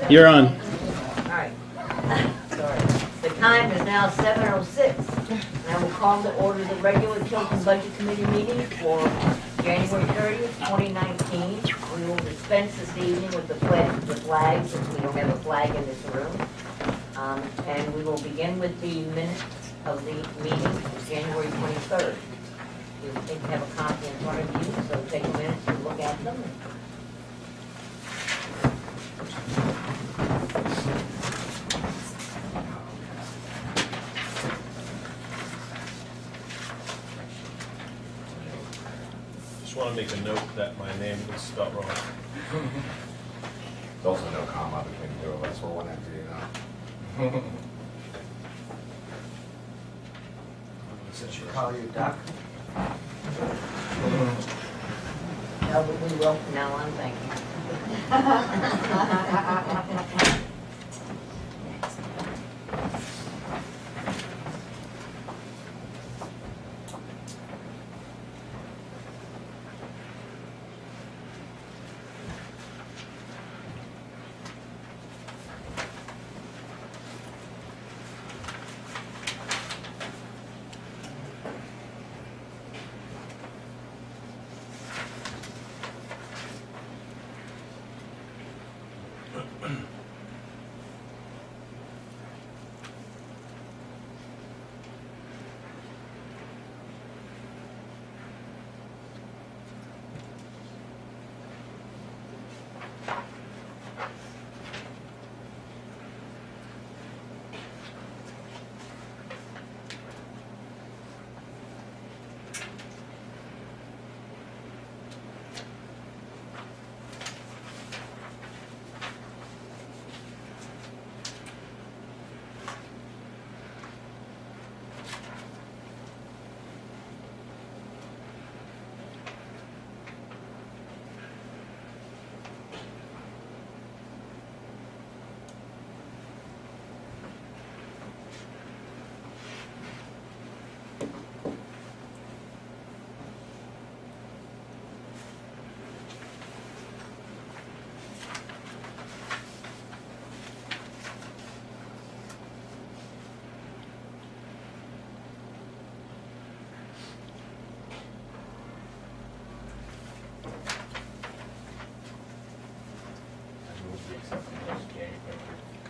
You're on. All right. Sorry. The time is now 7:06. And I will call to order the regular Tilton Budget Committee meeting for January 30th, 2019. We will dispense this evening with the flag, since we don't have a flag in this room. And we will begin with the minutes of the meeting of January 23rd. You think you have a copy in front of you, so take a minute to look at them. Just want to make a note that my name is spelled wrong. There's also no comma between the two of us, we're one entity now. Should she call you Duck? No, but we will from now on, thank you.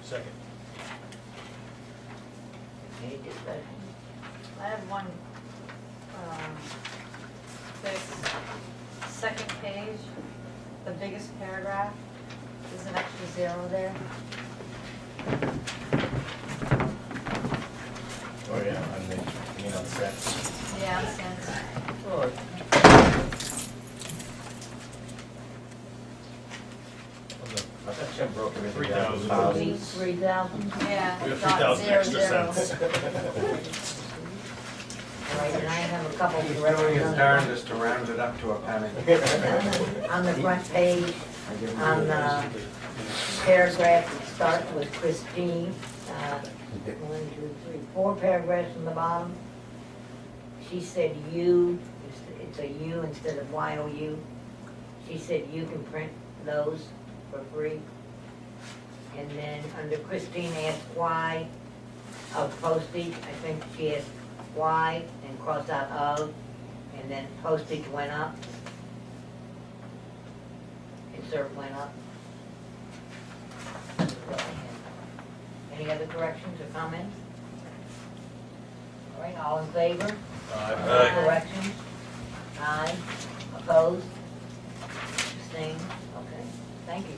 Second. Any discussion? I have one, fix, second page, the biggest paragraph, there's an extra zero there. Oh, yeah, on the, you mean on the set? Yeah, since, Sure. I thought Jim broke everything 3,000. down. 3,000. yeah, We it's got got 3,000 zero, extra zero. cents. All right, and I have a couple of He's doing his corrections darndest to round it up to a penny. on the front page, on the paragraph that starts with Christine. 1, 2, 3, 4 paragraphs from the bottom. She said you, it's a U instead of Y-O-U. She said you can print those for free. And then under Christine asked why of postage, I think she asked why and crossed out of, and then postage went up. Insert went up. Any other corrections or comments? All right, all in favor? Aye. Corrections? Aye. Opposed? Abstained? Okay, thank you.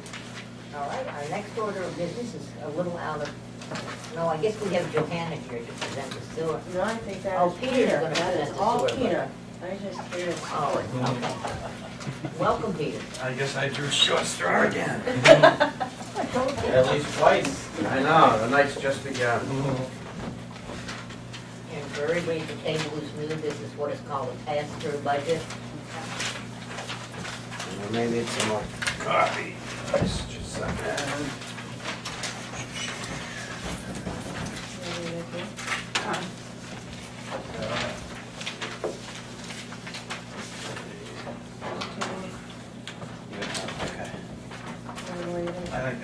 All right, our next order of business is a little out of, no, I guess we have Johanna here to present the sewer. No, I think that Oh, is Peter's Peter. gonna That present is the all sewer budget. Peter. I just hear. Oh, okay. Welcome, Peter. I guess I drew short straw again. I told you. At least twice. I know, the night's just begun. And for everybody at the table who's new, this is what is called a pass-through budget. We may need some more coffee. Just a second.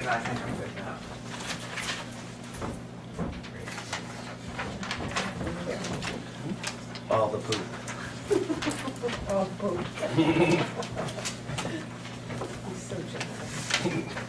I think I'm All the poop. Oh, poop. He's so generous.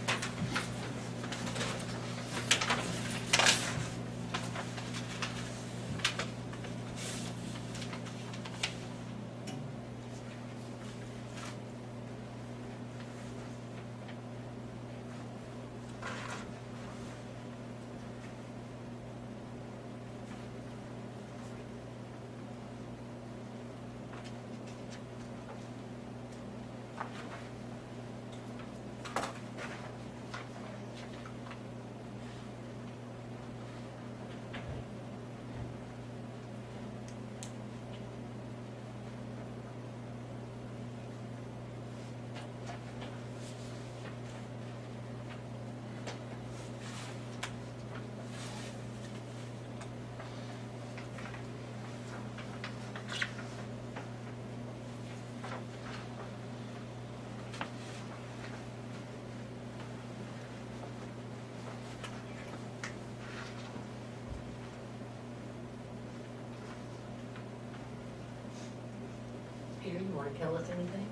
Peter, you wanna tell us anything?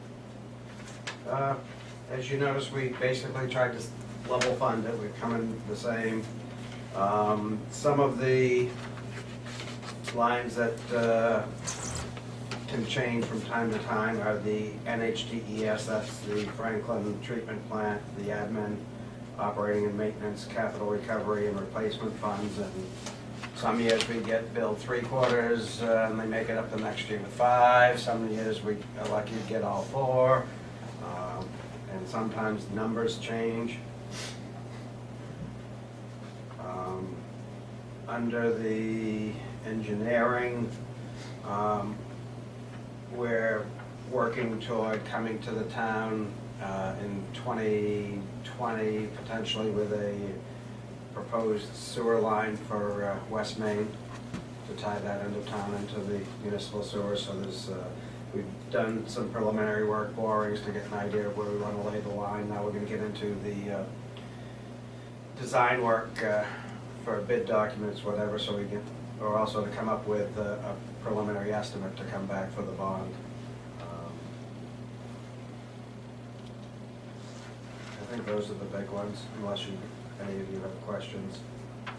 As you notice, we basically tried to level fund it, we're coming the same. Some of the lines that can change from time to time are the NHDES, that's the Franklin Treatment Plant, the admin, operating and maintenance, capital recovery and replacement funds, and some years we get billed 3/4, and they make it up the next year with 5. Some years we are lucky to get all 4, and sometimes numbers change. Under the engineering, we're working toward coming to the town in 2020, potentially with a proposed sewer line for West Main to tie that end of town into the municipal sewer. So there's, we've done some preliminary work, borings, to get an idea of where we want to lay the line. Now we're going to get into the design work for bid documents, whatever, so we can, or also to come up with a preliminary estimate to come back for the bond. I think those are the big ones, unless any of you have questions.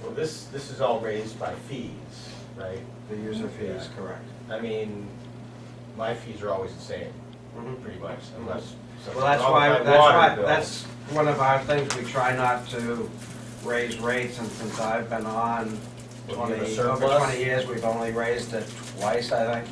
Well, this is all raised by fees, right? The user fees, Yeah. correct. I mean, my fees are always the same, Mhm. pretty much, unless something's Well, that's wrong why, with my water bill. that's one of our things, we try not to raise rates, and since I've been on Well, do you have a 20, over surplus? 20 years, we've only raised it twice, I think.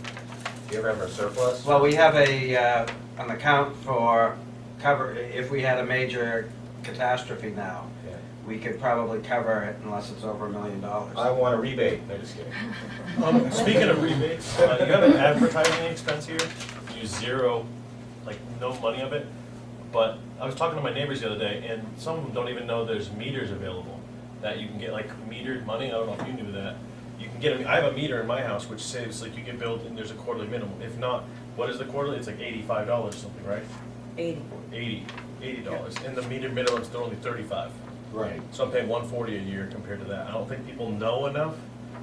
Do you ever have a surplus? Well, we have an account for cover, if we had a major catastrophe now, Yeah. we could probably cover it unless it's over $1 million. I want a rebate, no, just kidding. Speaking of rebates, you have an advertising expense here, you zero, like, no money of it. But I was talking to my neighbors the other day, and some of them don't even know there's meters available, that you can get, like, metered money. I don't know if you knew that. You can get, I have a meter in my house, which saves, like, you get billed, and there's a quarterly minimum. If not, what is the quarterly? It's like $85 or something, right? 80. $80, and the meter minimum's only $35. Right. So I'm paying $140 a year compared to that. I don't think people know enough,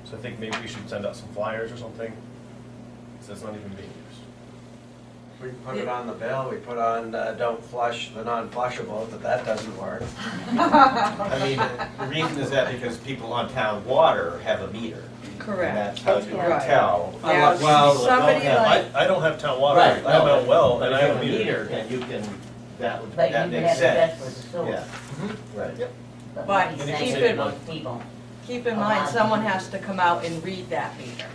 so I think maybe we should send out some flyers or something, because that's not even being used. We put it on the bill, we put on, don't flush the non-flushable, but that doesn't work. I mean, the reason is that because people on town water have a meter. Correct. And that's how you can Right. tell. Now, Well, somebody don't have- like, I don't have town water, Right, I have my own well, but and if I you have a meter. then you can, that would, But you that can makes have it best sense. with the sewer. Yeah, right. But he's keep saying it- most people. keep in mind, someone has to come out and read that meter.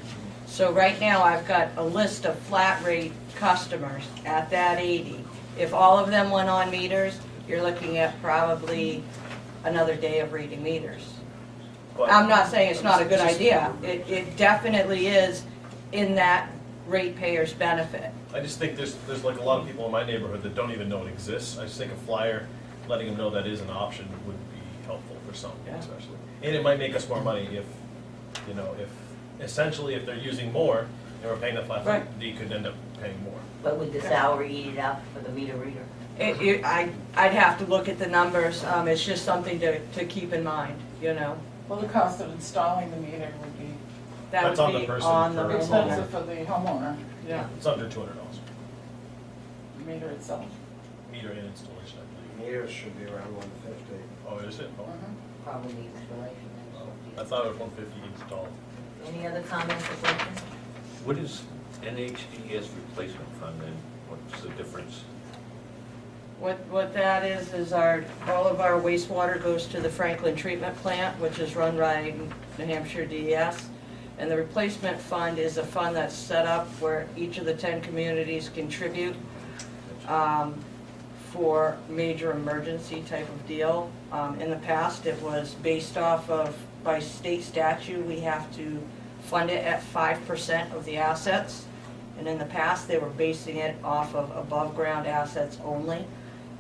So right now, I've got a list of flat rate customers at that 80. If all of them went on meters, you're looking at probably another day of reading meters. But- I'm not saying it's not a good idea. It definitely is in that ratepayer's benefit. I just think there's like a lot of people in my neighborhood that don't even know it exists. I just think a flyer, letting them know that is an option would be helpful for some, Yeah. especially. And it might make us more money if, you know, if, essentially, if they're using more, and we're paying the flat fee, Right. they could end up paying more. But would the salary eat it up for the meter reader? I'd have to look at the numbers, it's just something to keep in mind, you know? Well, the cost of installing the meter would be That That's on would the be person on the for- homeowner. expensive for the homeowner, Yeah. It's under $200, the meter itself. meter and installation, I believe. Meters should be around 150. Oh, is it? Oh, Probably the installation. I thought it was 150 installed. Any other comments or questions? What is NHDES replacement fund and what's the difference? What that is all of our wastewater goes to the Franklin Treatment Plant, which is run by New Hampshire DES. And the replacement fund is a fund that's set up where each of the 10 communities contribute for major emergency type of deal. In the past, it was based off of, by state statute, we have to fund it at 5% of the assets. And in the past, they were basing it off of above-ground assets only.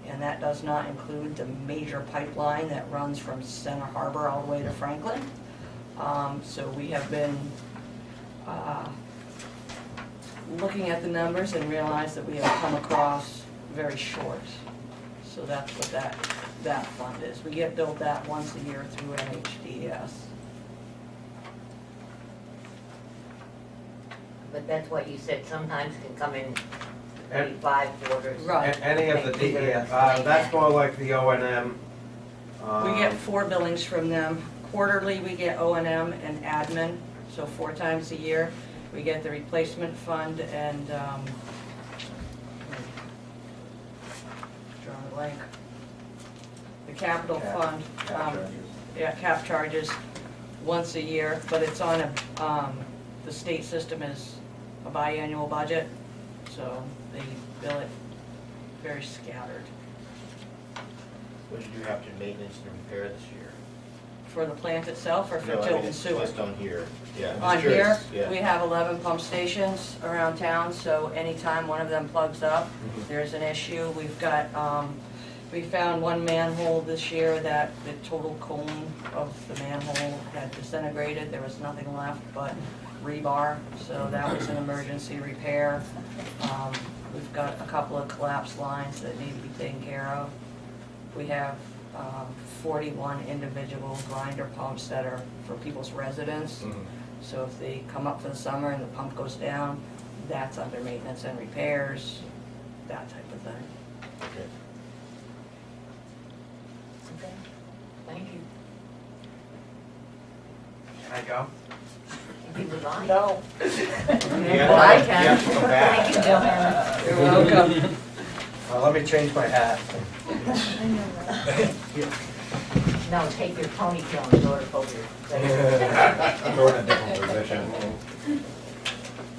And that does not include the major pipeline that runs from Center Harbor all the way to Franklin. So we have been looking at the numbers and realized that we have come across very short. So that's what that fund is. We get billed that once a year through NHDES. But that's what you said, sometimes can come in 35 quarters. Right. Any of the DES, that's more like the O&M. We get 4 billings from them. Quarterly, we get O&M and admin, so 4 times a year. We get the replacement fund and, drawing a blank. The capital fund, cap charges once a year, but it's on the state system is a biannual budget, so they bill it very scattered. What did you have to maintenance and repair this year? For the plant itself or for No, I mean, Tilton it's Sewer? just on here, yeah. I'm On just here, curious, yeah. we have 11 pump stations around town, so anytime one of them plugs up, Mhm. there's an issue. We've got, we found one manhole this year that the total cone of the manhole had disintegrated. There was nothing left but rebar, so that was an emergency repair. We've got a couple of collapsed lines that need to be taken care of. We have 41 individual grinder pumps that are for people's residence. Mhm. So if they come up for the summer and the pump goes down, that's under maintenance and repairs, that type of thing. Okay. Okay, thank you. Can I go? If you would like. No. Yeah, Well, I you can. have to go back. Thank you, Joanna. You're welcome. Let me change my hat. No, take your ponytail and throw it over your face. Throw in a different position.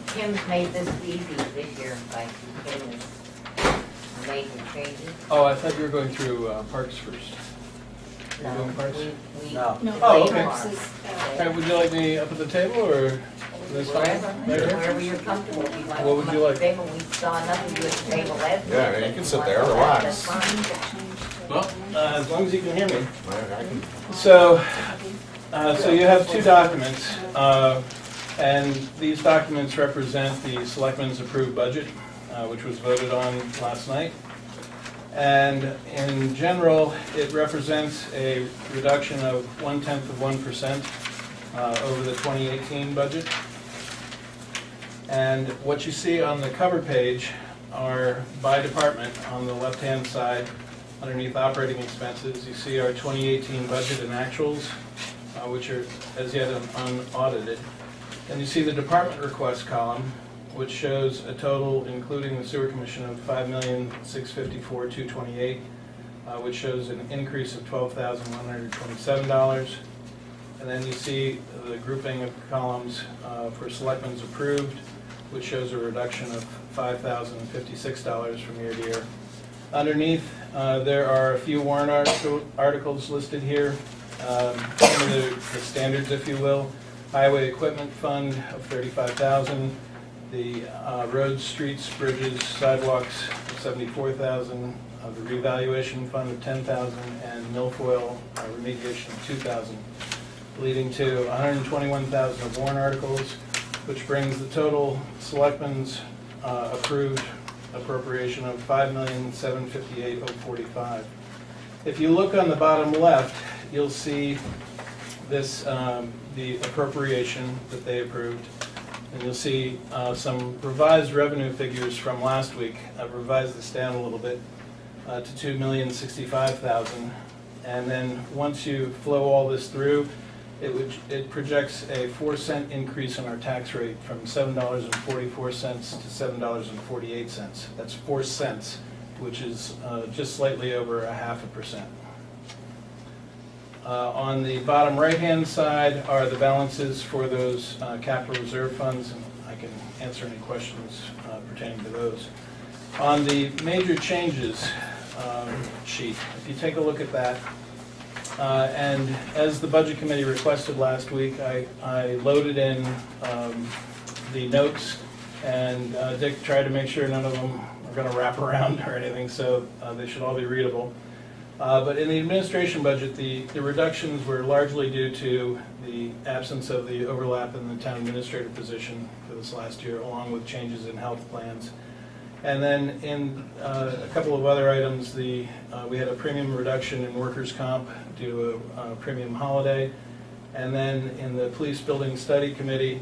Kim's made this easy this year by getting this major changes. Oh, I thought you were going through Parks first. No, Doing parts? we. No. Oh, okay. Okay. Hey, would you like me up at the table, or this fine? Wherever, Right here? wherever you're comfortable. If you'd like to What would come you up like? to the table, we saw enough of you at the table last week. Yeah, you can sit there, That's relax. fine. Well, as long as you can hear me. I can, So you have 2 documents, and these documents represent the Selectmen's approved budget, which was voted on last night. And in general, it represents a reduction of 0.1% over the 2018 budget. And what you see on the cover page are by department on the left-hand side. Underneath operating expenses, you see our 2018 budget and actuals, which are as yet unaudited. And you see the department request column, which shows a total, including the sewer commission, of $5,654,228, which shows an increase of $12,127. And then you see the grouping of columns for selectmen's approved, which shows a reduction of $5,056 from year to year. Underneath, there are a few warrant articles listed here. Some of the standards, if you will. Highway Equipment Fund of $35,000. The roads, streets, bridges, sidewalks of $74,000. The revaluation fund of $10,000, and milfoil remediation of $2,000, leading to $121,000 of warrant articles, which brings the total selectmen's approved appropriation of $5,758,045. If you look on the bottom left, you'll see this, the appropriation that they approved. And you'll see some revised revenue figures from last week. I've revised this down a little bit to $2,065,000. And then once you flow all this through, it projects a 4-cent increase in our tax rate from $7.44 to $7.48. That's 4 cents, which is just slightly over 0.5%. On the bottom right-hand side are the balances for those capital reserve funds, and I can answer any questions pertaining to those. On the major changes sheet, if you take a look at that, and as the Budget Committee requested last week, I loaded in the notes, and Dick tried to make sure none of them are going to wrap around or anything, so they should all be readable. But in the administration budget, the reductions were largely due to the absence of the overlap in the town administrator position for this last year, along with changes in health plans. And then in a couple of other items, we had a premium reduction in workers' comp due to a premium holiday. And then in the police building study committee,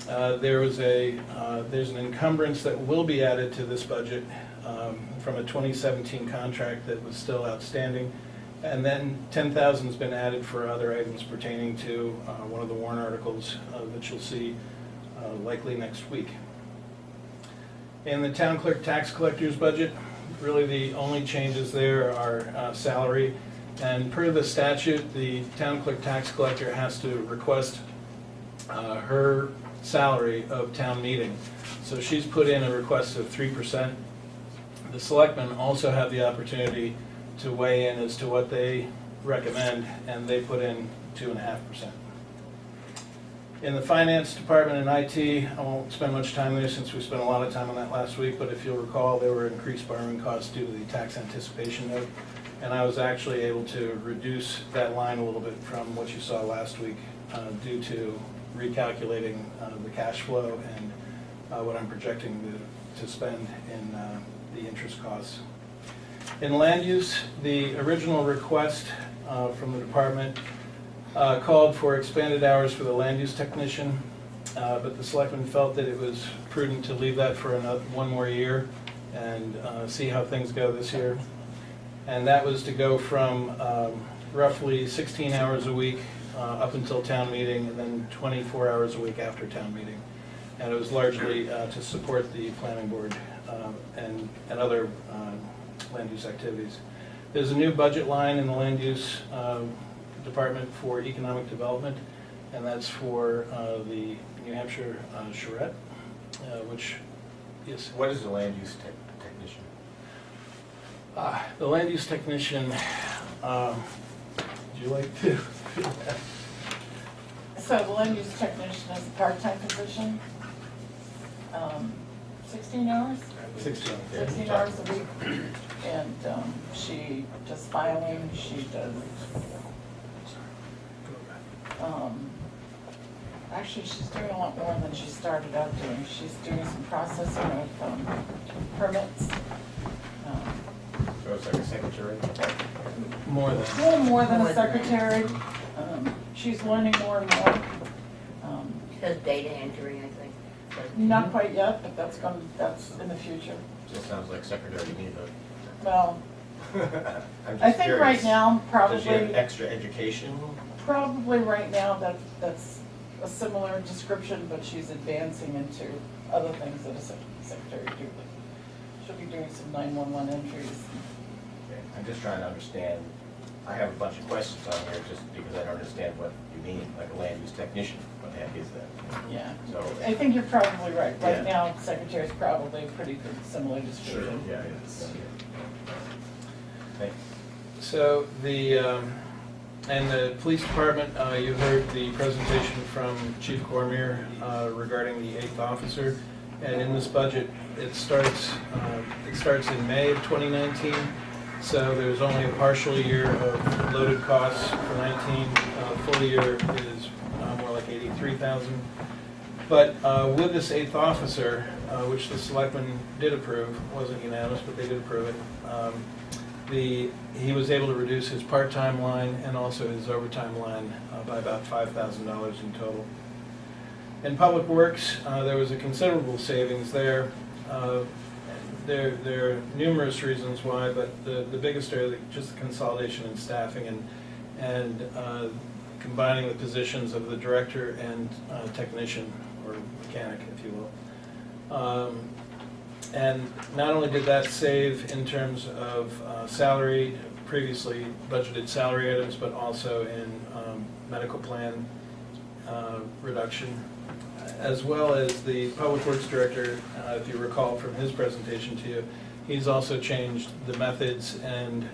there's an encumbrance that will be added to this budget from a 2017 contract that was still outstanding. And then $10,000 has been added for other items pertaining to one of the warrant articles that you'll see likely next week. In the town clerk tax collector's budget, really the only changes there are salary. And per the statute, the town clerk tax collector has to request her salary of town meeting. So she's put in a request of 3%. The selectmen also have the opportunity to weigh in as to what they recommend, and they put in 2.5%. In the finance department and IT, I won't spend much time there since we spent a lot of time on that last week, but if you'll recall, there were increased borrowing costs due to the tax anticipation note, and I was actually able to reduce that line a little bit from what you saw last week due to recalculating the cash flow and what I'm projecting to spend in the interest costs. In land use, the original request from the department called for expanded hours for the land use technician, but the selectmen felt that it was prudent to leave that for one more year and see how things go this year. And that was to go from roughly 16 hours a week up until town meeting, and then 24 hours a week after town meeting. And it was largely to support the planning board and other land use activities. There's a new budget line in the land use department for economic development, and that's for the New Hampshire charrette, which is... What is the land use technician? The land use technician, would you like to? So the land use technician is a part-time position, 16 hours? 16. 16 hours a week, and she does filing, she does, actually she's doing a lot more than she started out doing. She's doing some processing of permits. So it's like a secretary? More than. A little more than More a than secretary. She's learning more and more. She does data entry, I think. Not quite yet, but that's in the future. Still sounds like secretary to me, Well, but I'm just I think curious. right now, Does she have probably extra education? right now, that's a similar description, but she's advancing into other things that a secretary do. She'll be doing some 911 entries. Okay, I'm just trying to understand. I have a bunch of questions on here just because I don't understand what you mean, like a land use technician. What the heck is that? Yeah, So, I think you're probably right. Yeah. Right now, secretary's probably a pretty good, similar sure, description. yeah. Thanks. So and the police department, you heard the presentation from Chief Cormier regarding the 8th officer. And in this budget, it starts in May of 2019. So there's only a partial year of loaded costs for 19. Full year is more like $83,000. But with this 8th officer, which the selectmen did approve, wasn't unanimous, but they did approve it, he was able to reduce his part-time line and also his overtime line by about $5,000 in total. In Public Works, there was a considerable savings there. There are numerous reasons why, but the biggest are just the consolidation in staffing and combining the positions of the director and technician, or mechanic, if you will. And not only did that save in terms of salary, previously budgeted salary items, but also in medical plan reduction, as well as the Public Works Director, if you recall from his presentation to you, he's also changed the methods and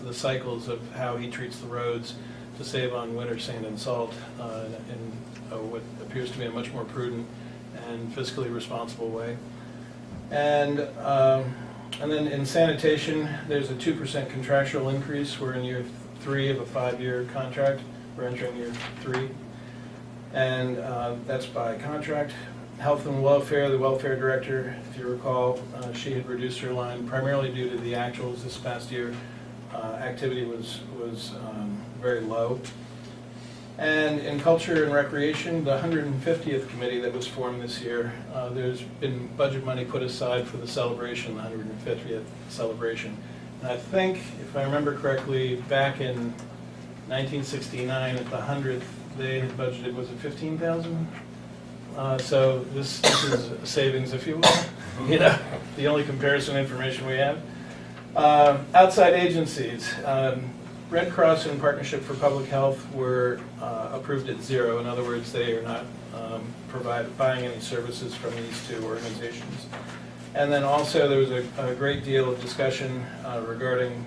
the cycles of how he treats the roads to save on winter sand and salt in what appears to be a much more prudent and fiscally responsible way. And then in sanitation, there's a 2% contractual increase. We're in year 3 of a 5-year contract. We're entering year 3. And that's by contract. Health and welfare, the welfare director, if you recall, she had reduced her line primarily due to the actuals this past year. Activity was very low. And in culture and recreation, the 150th committee that was formed this year, there's been budget money put aside for the celebration, the 150th celebration. And I think, if I remember correctly, back in 1969 at the 100th, they had budgeted, was it 15,000? So this is a savings, if you will. You know, the only comparison information we have. Outside agencies, Red Cross and Partnership for Public Health were approved at 0. In other words, they are not buying any services from these two organizations. And then also there was a great deal of discussion regarding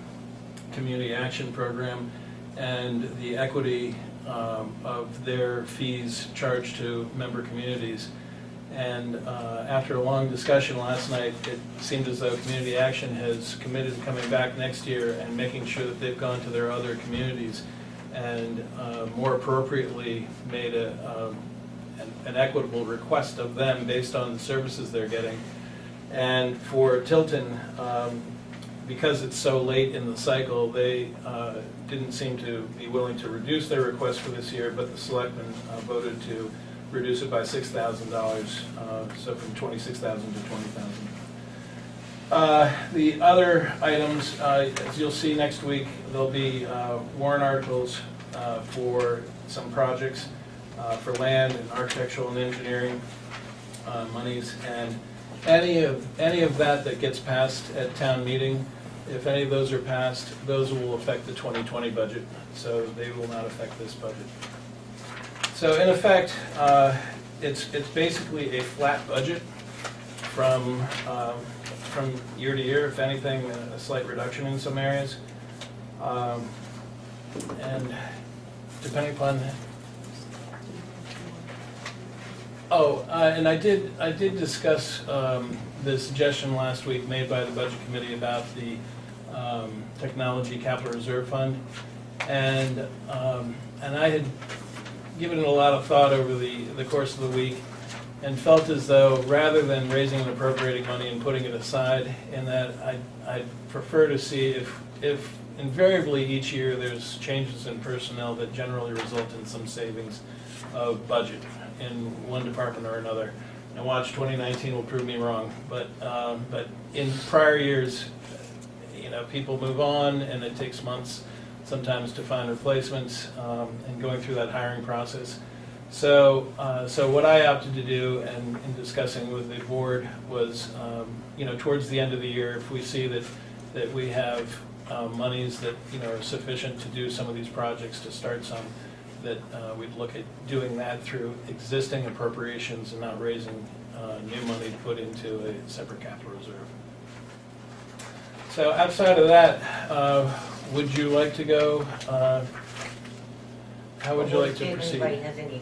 community action program and the equity of their fees charged to member communities. And after a long discussion last night, it seemed as though Community Action has committed to coming back next year and making sure that they've gone to their other communities and more appropriately made an equitable request of them based on the services they're getting. And for Tilton, because it's so late in the cycle, they didn't seem to be willing to reduce their request for this year, but the selectmen voted to reduce it by $6,000, so from $26,000 to $20,000. The other items, as you'll see next week, there'll be warrant articles for some projects for land and architectural and engineering monies, and any of that gets passed at town meeting. If any of those are passed, those will affect the 2020 budget, so they will not affect this budget. So in effect, it's basically a flat budget from year to year. If anything, a slight reduction in some areas, and depending upon. And I did discuss the suggestion last week made by the Budget Committee about the Technology Capital Reserve Fund, and I had given it a lot of thought over the course of the week, and felt as though rather than raising and appropriating money and putting it aside, in that I'd prefer to see if invariably each year there's changes in personnel that generally result in some savings of budget in one department or another. Now watch 2019 will prove me wrong, but in prior years, you know, people move on and it takes months sometimes to find replacements, and going through that hiring process. So what I opted to do, and in discussing with the board, was, you know, towards the end of the year, if we see that we have monies that, you know, are sufficient to do some of these projects, to start some, that we'd look at doing that through existing appropriations and not raising new money to put into a separate capital reserve. So outside of that, would you like to go, how would you like to See proceed? if anybody has any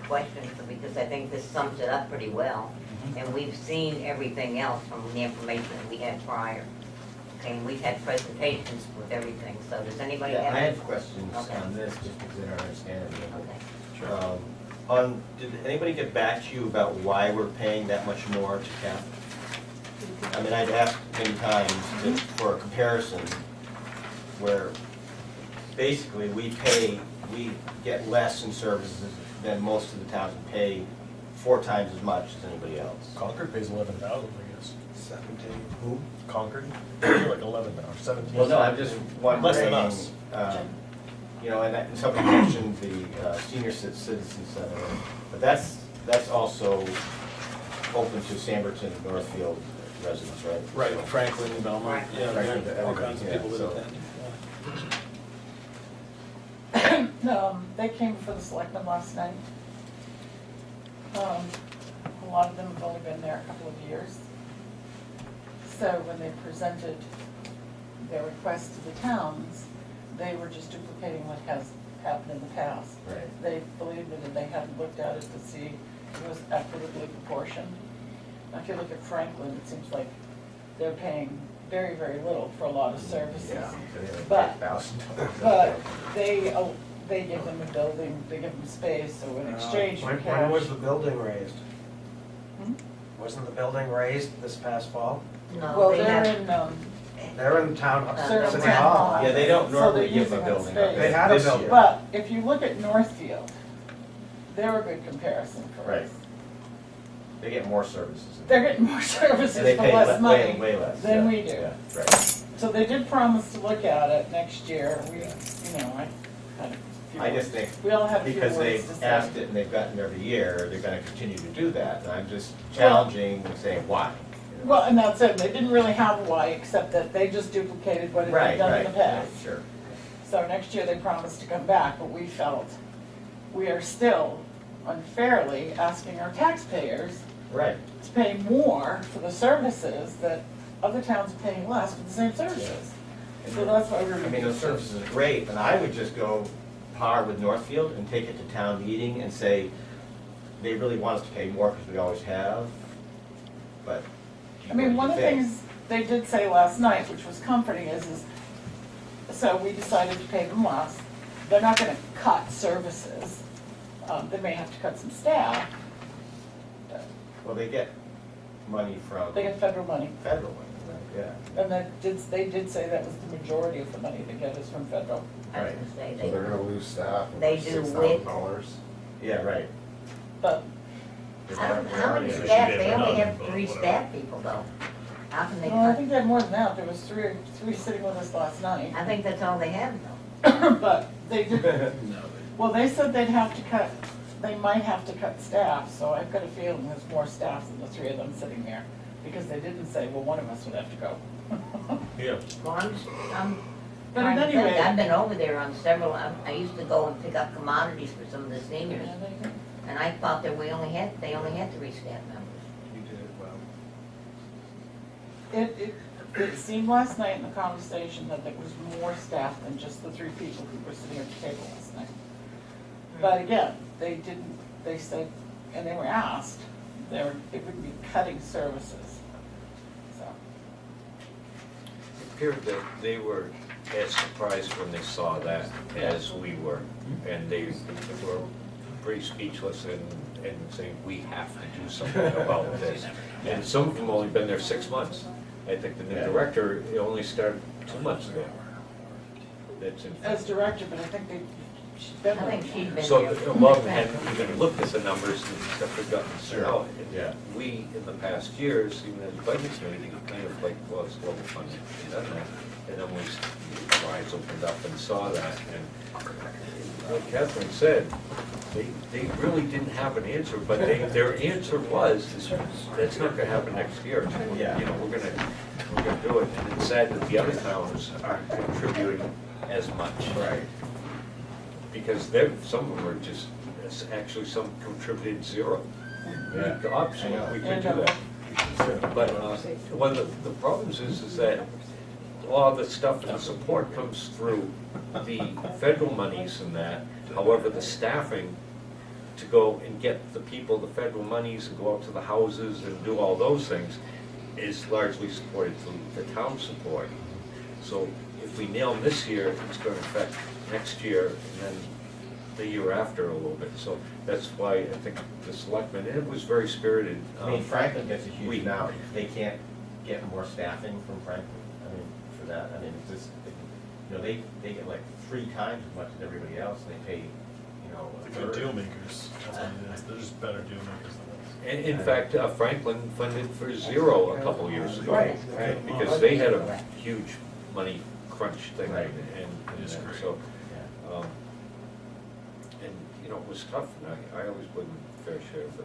questions, because I think this sums it up pretty well. And we've seen everything else from the information that we had prior. Okay, and we've had presentations with everything, so does anybody Yeah, have? I have questions Okay. on this, just because I don't understand it. Okay. Sure. Did anybody get back to you about why we're paying that much more to cap? I mean, I'd asked many times for a comparison where basically we get less in services than most of the towns and pay 4 times as much as anybody else. Concord pays 11,000, I guess. 17. Who? Concord, like 11 or 17. Well, no, I'm just wondering. Less than us. You know, and somebody mentioned the senior citizen center, but that's also open to Sanborn, Northfield residents, right? Right, Franklin, Belmont, yeah, Franklin, there are all kinds of everybody, people that yeah, attend. They came for the selectmen last night. A lot of them have only been there a couple of years. So when they presented their request to the towns, they were just duplicating what has happened in the past. Right. They believed that they hadn't looked at it to see if it was equitably proportioned. Now, if you look at Franklin, it seems like they're paying very, very little for a lot of services. Yeah. But- $8,000. But they give them a building, they give them space, so in exchange for When cash. was the building raised? Hmm? Wasn't the building raised this past fall? No, Well, they they're have, in, They're in town, They're in city town hall. hall. Yeah, they don't So they're normally give a using that building space. up They had a this building. year. but if you look at Northfield, they're a good comparison for Right. us. They get more services. They're getting more services And they for pay less money way less. than yeah, we do. Yeah, right. So they did promise to look at it next year. We, Yeah. I kind of. feel I just think We all have a few because words they've to say. asked it and they've gotten it every year, they're gonna continue to do that. And I'm just challenging and saying, why? You know? Well, and that's it. They didn't really have a why, except that they just duplicated what had been Right, done right, in the right, past. sure. So next year they promised to come back, but we felt we are still unfairly asking our taxpayers Right. to pay more for the services that other towns are paying less for the same services. So that's why we're. I mean, those services are great, and I would just go par with Northfield and take it to town meeting and say, they really want us to pay more because we always have, but. I mean, one what of do the you think? things they did say last night, which was comforting, is so we decided to pay them less. They're not gonna cut services. They may have to cut some staff. Well, they get money from They get federal money. federal money, right? Yeah. And they did say that was the majority of the money they get is from federal. I was gonna say, So they're gonna lose staff. They do with- $6,000. Yeah, right. But how many Yeah, they should staff, be they able to only know, have but 3 whatever. staff people though. How can they no, I cut? think they had more than that. There was three sitting with us last night. I think that's all they have though. But they did, well, they said they'd have to cut, they might have to cut staff, so I've got a feeling there's more staff than the 3 of them sitting there. Because they didn't say, well, one of us would have to go. Yeah. Well, I'm But trying at to any think. rate. I've been over there on several, I used to go and pick up commodities for some of the seniors. And I thought that they only had 3 staff members. You did it well. It seemed last night in the conversation that there was more staff than just the 3 people who were sitting at the table last night. But again, they said, and they were asked, they would be cutting services, so. It appeared that they were as surprised when they saw that as we were. And they were pretty speechless and saying, we have to do something about this. And some of them only been there 6 months. I think the new director only started 2 months ago. That's in As director, but I think she's been. I think she's been So, there. a lot of them hadn't even looked at the numbers and stuff had gotten Sure. out. Yeah. We, in the past years, even as budget committee, kind of like, well, it's level funded, and then our eyes opened up and saw that, and like Catherine said, they really didn't have an answer, but their answer was, that's not gonna happen next year. Yeah. You know, we're gonna do it, and it's sad that the other towns aren't contributing as much. Right. Because some of them are just, actually some contributed 0. Yeah. The option, we could do that. But one of the problems is that all the stuff and the support comes through the federal monies and that. However, the staffing to go and get the people the federal monies and go out to the houses and do all those things is largely supported through the town support. So if we nail them this year, it's going to affect next year, and then the year after a little bit. So that's why I think the selectmen, and it was very spirited. I mean, Franklin gets a we- huge amount, they can't get more staffing from Franklin, I mean, for that, I mean, it's just, you know, they get like 3 times as much as everybody else, they pay, you know, a They're good third. deal makers, that's what it is, they're just better deal makers than us. And in fact, Franklin funded for 0 a couple years ago. Right. Right, because they had a huge money crunch thing, Right. and It is great. so, Yeah. and, you know, it was tough, and I always put in fair share, but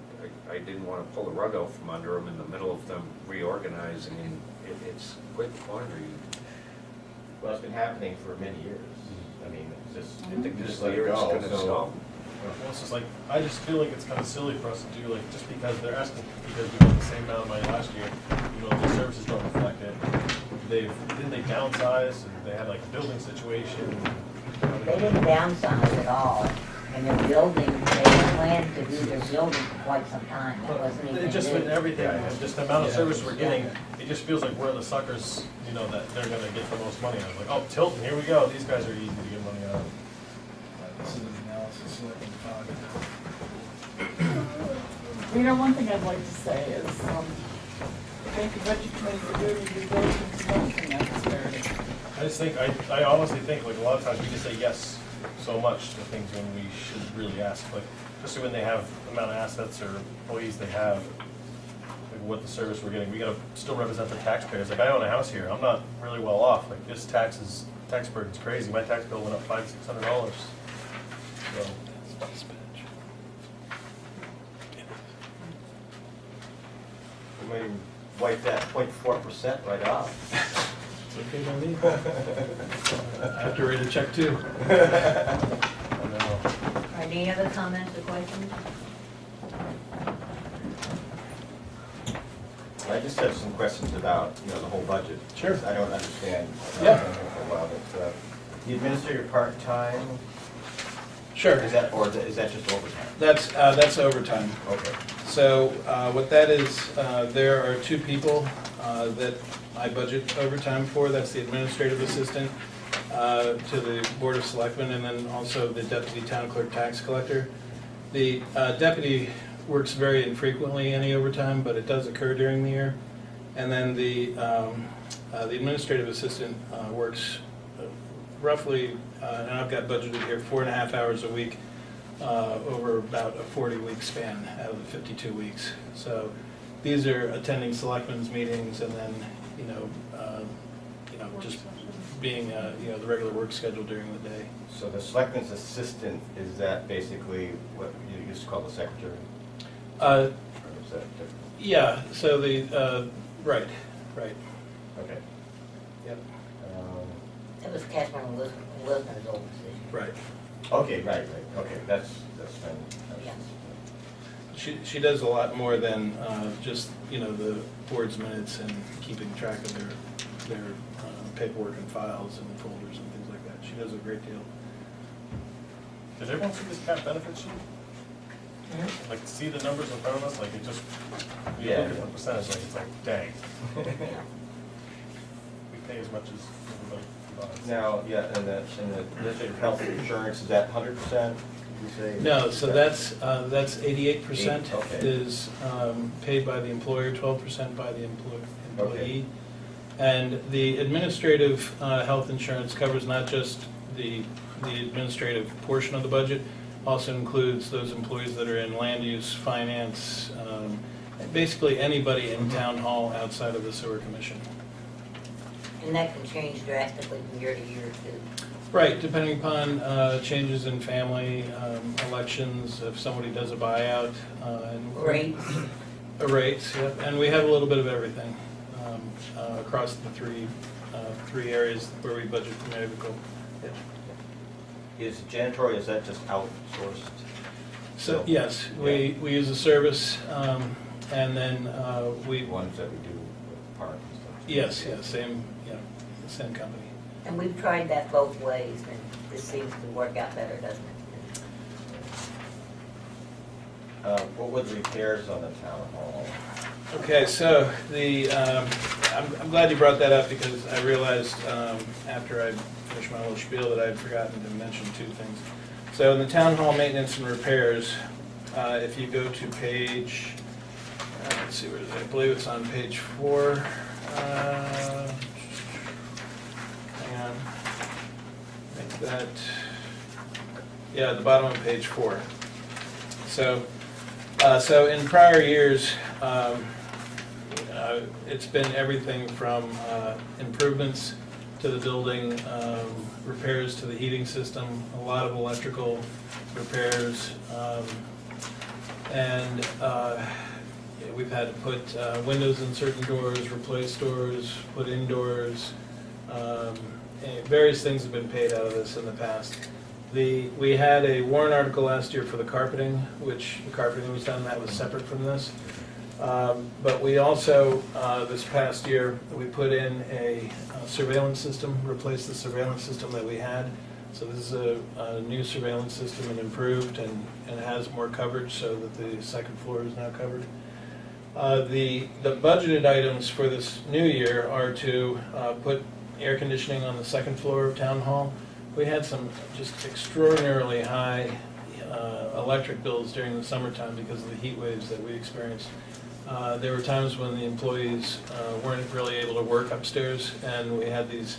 I didn't want to pull the rug out from under them in the middle of them reorganizing, and it's quite the quandary. Well, it's been happening for many years, I mean, it's just, I think you this just let it year it's go, gonna so. stop. Well, it's just like, I just feel like it's kind of silly for us to do, like, just because they're asking, because we got the same amount of money last year, you know, the services don't reflect it. Didn't they downsize, and they had like a building situation? They didn't downsize at all, and their building, they had planned to do their building for quite some time, that wasn't even It just with new. everything, and just the amount of service we're getting, it just feels like we're the suckers, you know, that they're gonna get the most money out of. Like, oh, Tilton, here we go, these guys are easy to get money out of. This is an analysis so I can talk. You know, one thing I'd like to say is, thank you budget committee for doing your due diligence and monitoring that disparity. I just think, I honestly think, like, a lot of times we just say yes so much to things when we should really ask, like, especially when they have the amount of assets or employees they have, like what the service we're getting, we gotta still represent the taxpayers. Like, I own a house here, I'm not really well off, like, this tax burden's crazy, my tax bill went up $500-600, so. We might even wipe that 0.4% right off. It's okay by me. I have to write a check too. I don't know. All right, any other comments or questions? I just have some questions about, you know, the whole budget. Sure. I don't understand. Yeah. For a while, but, the administrator part-time, Sure. is that, or is that just overtime? That's overtime. Okay. So what that is, there are 2 people that I budget overtime for. That's the administrative assistant to the Board of Selectmen, and then also the deputy town clerk tax collector. The deputy works very infrequently any overtime, but it does occur during the year. And then the administrative assistant works roughly, and I've got budgeted here, 4.5 hours a week over about a 40-week span out of the 52 weeks. So these are attending selectmen's meetings and then, just being, the regular work schedule during the day. So the selectman's assistant, is that basically what you used to call the secretary? Or is that different? Yeah, so right. Okay. Yep. That was Catherine Wilson's old position. Right. Okay, right, okay, that's fine. Yeah. She does a lot more than just, the board's minutes and keeping track of their paperwork and files and folders and things like that. She does a great deal. Did everyone see this cap benefit sheet? Mhm. Like, see the numbers in front of us, like, it just, you Yeah. look at the percentage, like, it's like, dang. We pay as much as everybody buys. Now, yeah, and the administrative health insurance, is that 100%, you say? No, so that's 88% Okay. is paid by the employer, 12% by the employee. And the administrative health insurance covers not just the administrative portion of the budget, also includes those employees that are in land use, finance, basically anybody in town hall outside of the sewer commission. And that can change drastically from year to year too. Right, depending upon changes in family, elections, if somebody does a buyout. And Rates. Rates, yep, and we have a little bit of everything across the three areas where we budget for medical. Is janitorial, is that just outsourced? So, yes, we use a service, and then we, The ones that we do with park and stuff? yes, same company. And we've tried that both ways, and this seems to work out better, doesn't it? What were the repairs on the town hall? Okay, so I'm glad you brought that up because I realized after I finished my little spiel that I had forgotten to mention 2 things. So in the town hall maintenance and repairs, if you go to page, let's see, where is it? I believe it's on page 4. Hang on. Make that, yeah, at the bottom of page 4. So in prior years, it's been everything from improvements to the building, repairs to the heating system, a lot of electrical repairs, and we've had to put windows in certain doors, replace doors, put in doors. And various things have been paid out of this in the past. We had a warrant article last year for the carpeting, which the carpeting was done, that was separate from this. But we also, this past year, we put in a surveillance system, replaced the surveillance system that we had. So this is a new surveillance system and improved and has more coverage so that the second floor is now covered. The budgeted items for this new year are to put air conditioning on the second floor of Town Hall. We had some just extraordinarily high electric bills during the summertime because of the heat waves that we experienced. There were times when the employees weren't really able to work upstairs, and we had these,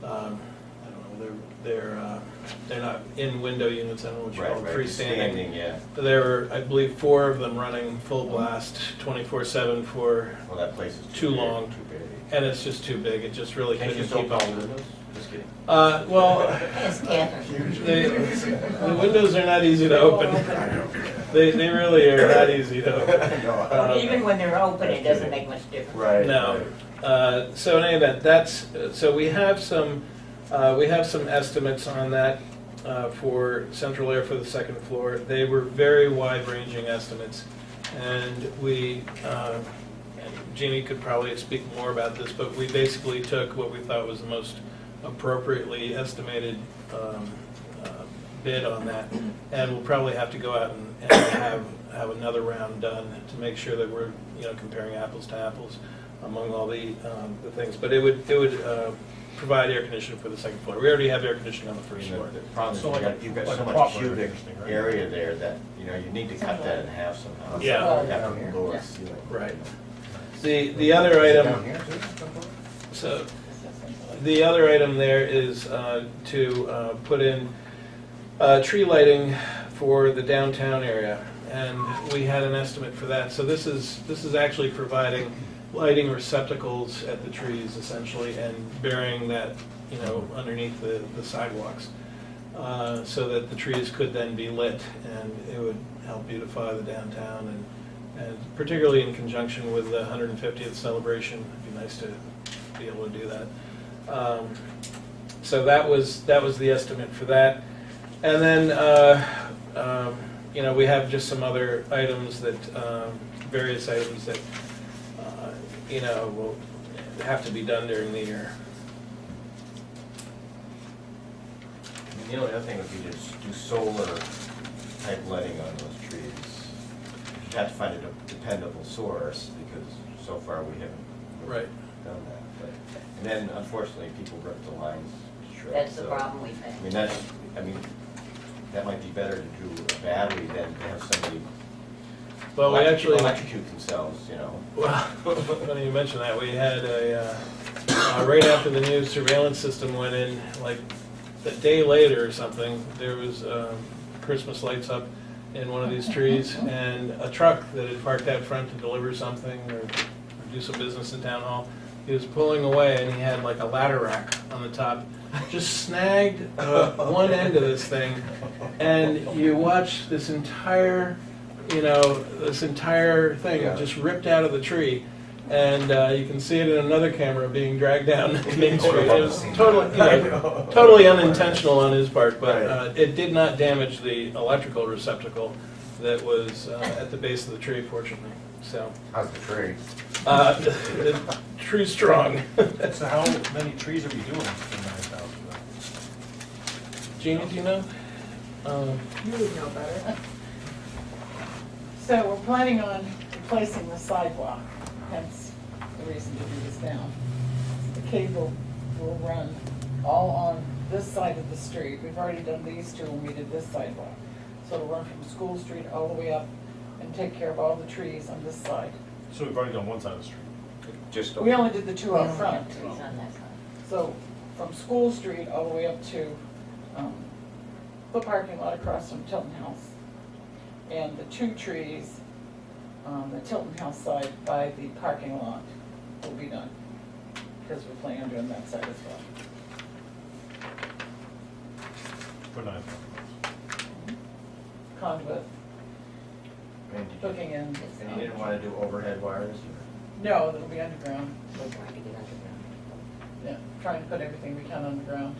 I don't know, they're not in window units, I don't know what you call them, freestanding. Yeah. There were, I believe, 4 of them running full blast 24/7 for Well, that place is too big, long. Too big. And it's just too big, it just really Can't you couldn't still keep call up. windows? Just kidding. Well, Yes, Catherine. the windows are not easy to open. They really are not easy to open. Even when they're open, it doesn't make much difference. Right. No. So in any event, so we have some estimates on that for central air for the second floor. They were very wide-ranging estimates, and we, Jeannie could probably speak more about this, but we basically took what we thought was the most appropriately estimated bid on that, and we'll probably have to go out and have another round done to make sure that we're comparing apples to apples among all the things. But it would provide air conditioning for the second floor. We already have air conditioning on the first floor. The problem is So you've got like so a much proper cubic conditioning, right? area there that, you need to cut that in half somehow. Yeah. You have to lower the ceiling. Right. The other item, so the other item there is to put in tree lighting for the downtown area, and we had an estimate for that. So this is actually providing lighting receptacles at the trees essentially, and burying that underneath the sidewalks, so that the trees could then be lit, and it would help beautify the downtown, and particularly in conjunction with the 150th celebration, it'd be nice to be able to do that. So that was the estimate for that. And then, we have just some other items that, various items that, will have to be done during the year. The only other thing would be to do solar type lighting on those trees. You'd have to find a dependable source, because so far we haven't Right. done that. But, and then unfortunately, people rip the lines to shreds. That's the so, problem we've had. That might be better to do a battery than to have somebody Well, we actually, electrocute themselves, well, funny you mention that, we had right after the new surveillance system went in, like a day later or something, there was Christmas lights up in one of these trees, and a truck that had parked out front to deliver something or do some business in town hall, he was pulling away and he had like a ladder rack on the top, just snagged one end of this thing, and you watch this entire thing just ripped out of the tree, and you can see it in another camera being dragged down Main Street. It was totally unintentional on his part, but it did not damage the electrical receptacle that was at the base of the tree, fortunately. So How's the tree? the tree's strong. So how many trees are we doing for 9,000? Jeannie, do you know? You would know better. So we're planning on replacing the sidewalk, hence the reason to do this now. The cable will run all on this side of the street. We've already done these two when we did this sidewalk. So it'll run from School Street all the way up and take care of all the trees on this side. So we've already done one side of the street. Just, We only did the two We out only front. have trees on that side. So from School Street all the way up to the parking lot across from Tilton House. And the two trees on the Tilton House side by the parking lot will be done. Because we're planning on doing that side as well. For 9. Conduit, And did hooking in. and you didn't want to do overhead wires? No, it'll be underground. We're trying to get underground. Yeah, trying to put everything we can underground.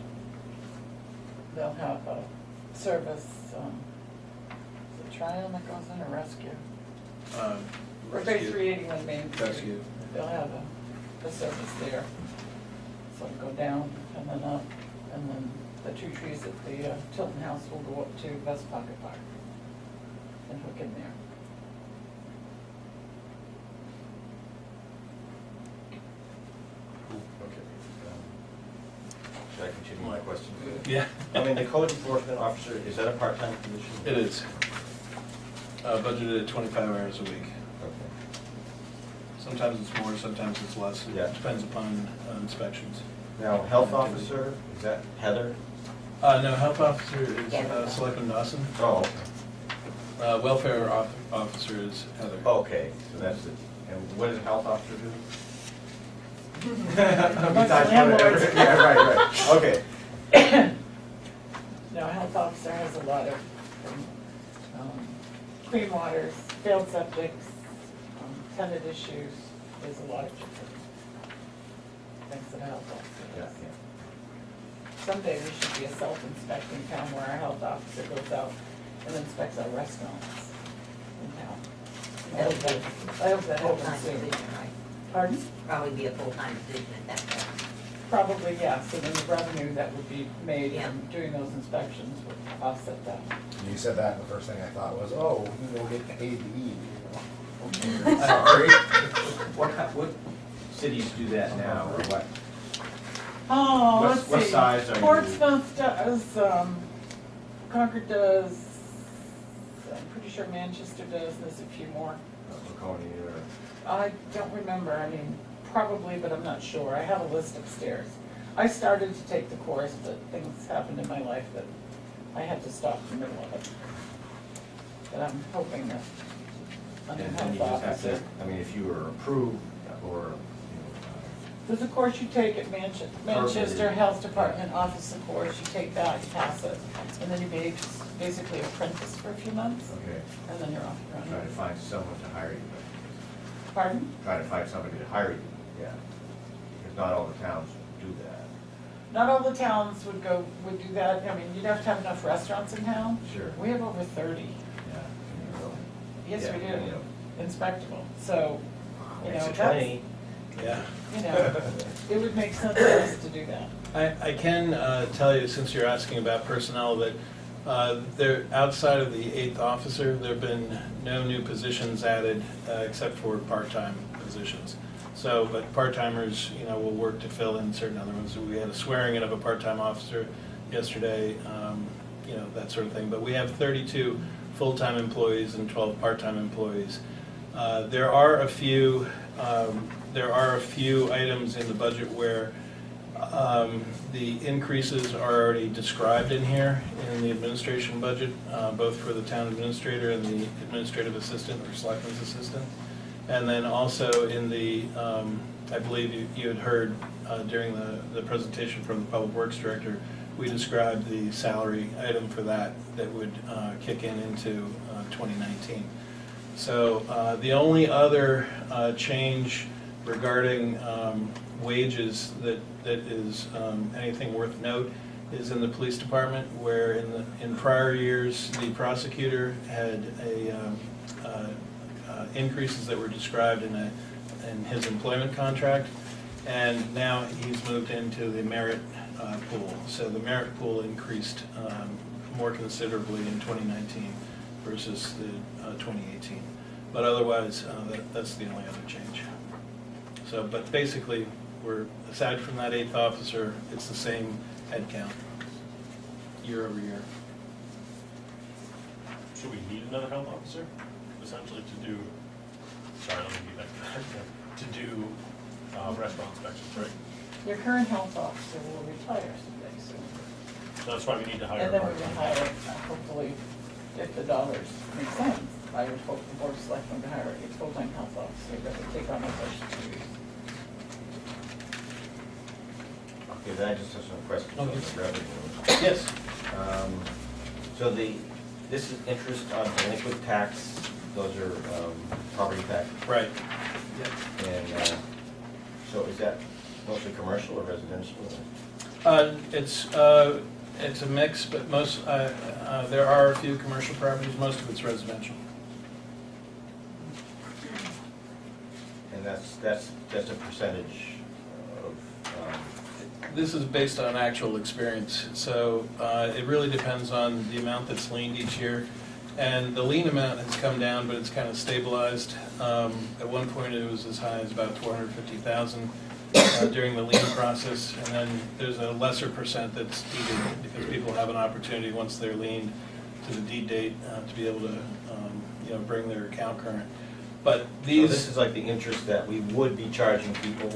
They'll have a service, is it Trion that goes in or Rescue? Or Bay Rescue. 381 Main Street. Rescue. They'll have a service there. So it'll go down and then up, and then the two trees at the Tilton House will go up to West Pocket Park and hook in there. Okay. Should I continue my question? Yeah, I mean, the code enforcement officer, is that a part-time position? it is. Budgeted at 25 hours a week. Okay. Sometimes it's more, sometimes it's less. Yeah. It depends upon inspections. Now, health officer, is that Heather? No, health officer is Yeah. Selectman Dawson. Oh, okay. Welfare officer is Heather. Okay, so that's it. And what does a health officer do? landlords. Yeah, right, okay. No, health officer has a lot of clean waters, failed septics, tenant issues. There's a lot of different things that a health officer Yeah, does. yeah. Someday we should be a self-inspecting town where our health officer goes out and inspects our restaurants in town. I hope that Full-time happens soon. position, right? Pardon? Probably be a full-time position at that point. Probably, yes, and then the revenue that would be made Yeah. from doing those inspections would offset that. You said that, and the first thing I thought was, oh, you will get paid to eat. Sorry. What cities do that now, or what? Oh, What- let's see. what size are you- Portsmouth does, Concord does, I'm pretty sure Manchester does, and there's a few more. Laconia or? I don't remember, I mean, probably, but I'm not sure. I have a list upstairs. I started to take the course, but things happened in my life that I had to stop in the middle of it. But I'm hoping that under And then you health just have officer. to, I mean, if you were approved or, There's a course you take at Manchester Health Department Office of Course, you take that, you pass it, and then you basically apprentice for a few months, okay, and then you're off and try to running. find someone to hire you. Pardon? Try to find somebody to hire you, yeah. Because not all the towns do that. Not all the towns would do that, I mean, you'd have to have enough restaurants in town. Sure. We have over 30. Yeah. Yes, we Yeah, do, you know. inspectable, so, you know, Makes it that's, 20. Yeah. you know, it would make sense for us to do that. I can tell you, since you're asking about personnel, that there, outside of the 8th officer, there have been no new positions added except for part-time positions. So, but part-timers, you know, will work to fill in certain other ones. We had a swearing in of a part-time officer yesterday, you know, that sort of thing. But we have 32 full-time employees and 12 part-time employees. There are a few items in the budget where the increases are already described in here in the administration budget, both for the town administrator and the administrative assistant or selectman's assistant. And then also in the, I believe you had heard during the presentation from the Public Works Director, we described the salary item for that would kick in into 2019. So the only other change regarding wages that is anything worth note is in the police department, where in prior years, the prosecutor had increases that were described in his employment contract, and now he's moved into the merit pool. So the merit pool increased more considerably in 2019 versus the 2018. But otherwise, that's the only other change. So, but basically, aside from that 8th officer, it's the same head count. year over year. Should we need another health officer, essentially to do, sorry, I don't mean to be back, to do restaurant inspections, right? Your current health officer will retire someday soon. So that's why we need to hire a And then we're part-time. gonna hire, hopefully, if the dollars make sense, I would hope the board of selectmen to hire a full-time health officer that would take on those extra duties. Okay, then I just have some questions on Okay. the revenue. Yes. So this is interest on delinquent tax, those are property tax, Right. and so is that mostly commercial or residential? It's a mix, but there are a few commercial properties, most of it's residential. And that's a percentage of, This is based on actual experience, so it really depends on the amount that's liened each year. And the lien amount has come down, but it's kind of stabilized. At one point, it was as high as about $450,000 during the lien process, and then there's a lesser percent that's deeded because people have an opportunity, once they're liened to the deed date, to be able to bring their account current. But so these... this is like the interest that we would be charging people,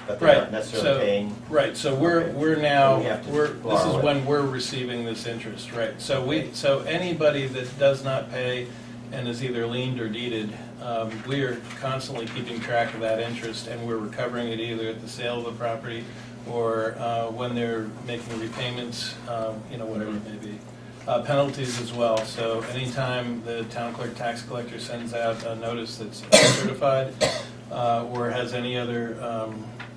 but they're Right, not necessarily paying? Right, so Okay. we're now, So we have to this borrow is it. when we're receiving this interest, right? So anybody that does not pay and is either liened or deeded, we are constantly keeping track of that interest, and we're recovering it either at the sale of the property or when they're making repayments, whatever it may be. Penalties as well, so anytime the town clerk tax collector sends out a notice that's certified or has any other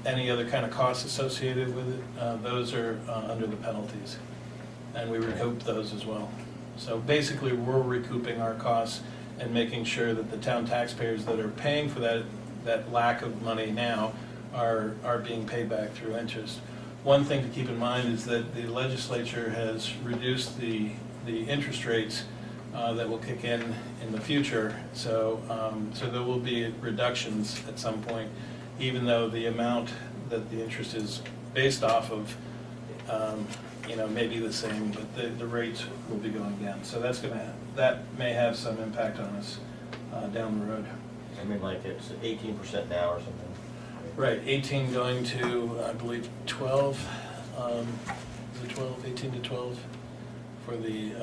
kind of costs associated with it, those are under the penalties. And we recoup those as well. So basically, we're recouping our costs and making sure that the town taxpayers that are paying for that lack of money now are being paid back through interest. One thing to keep in mind is that the legislature has reduced the interest rates that will kick in the future. So there will be reductions at some point, even though the amount that the interest is based off of, may be the same, but the rates will be going down. So that may have some impact on us down the road. I mean, like it's 18% now or something? Right, 18 going to, I believe, 12, is it 12, 18 to 12 for the,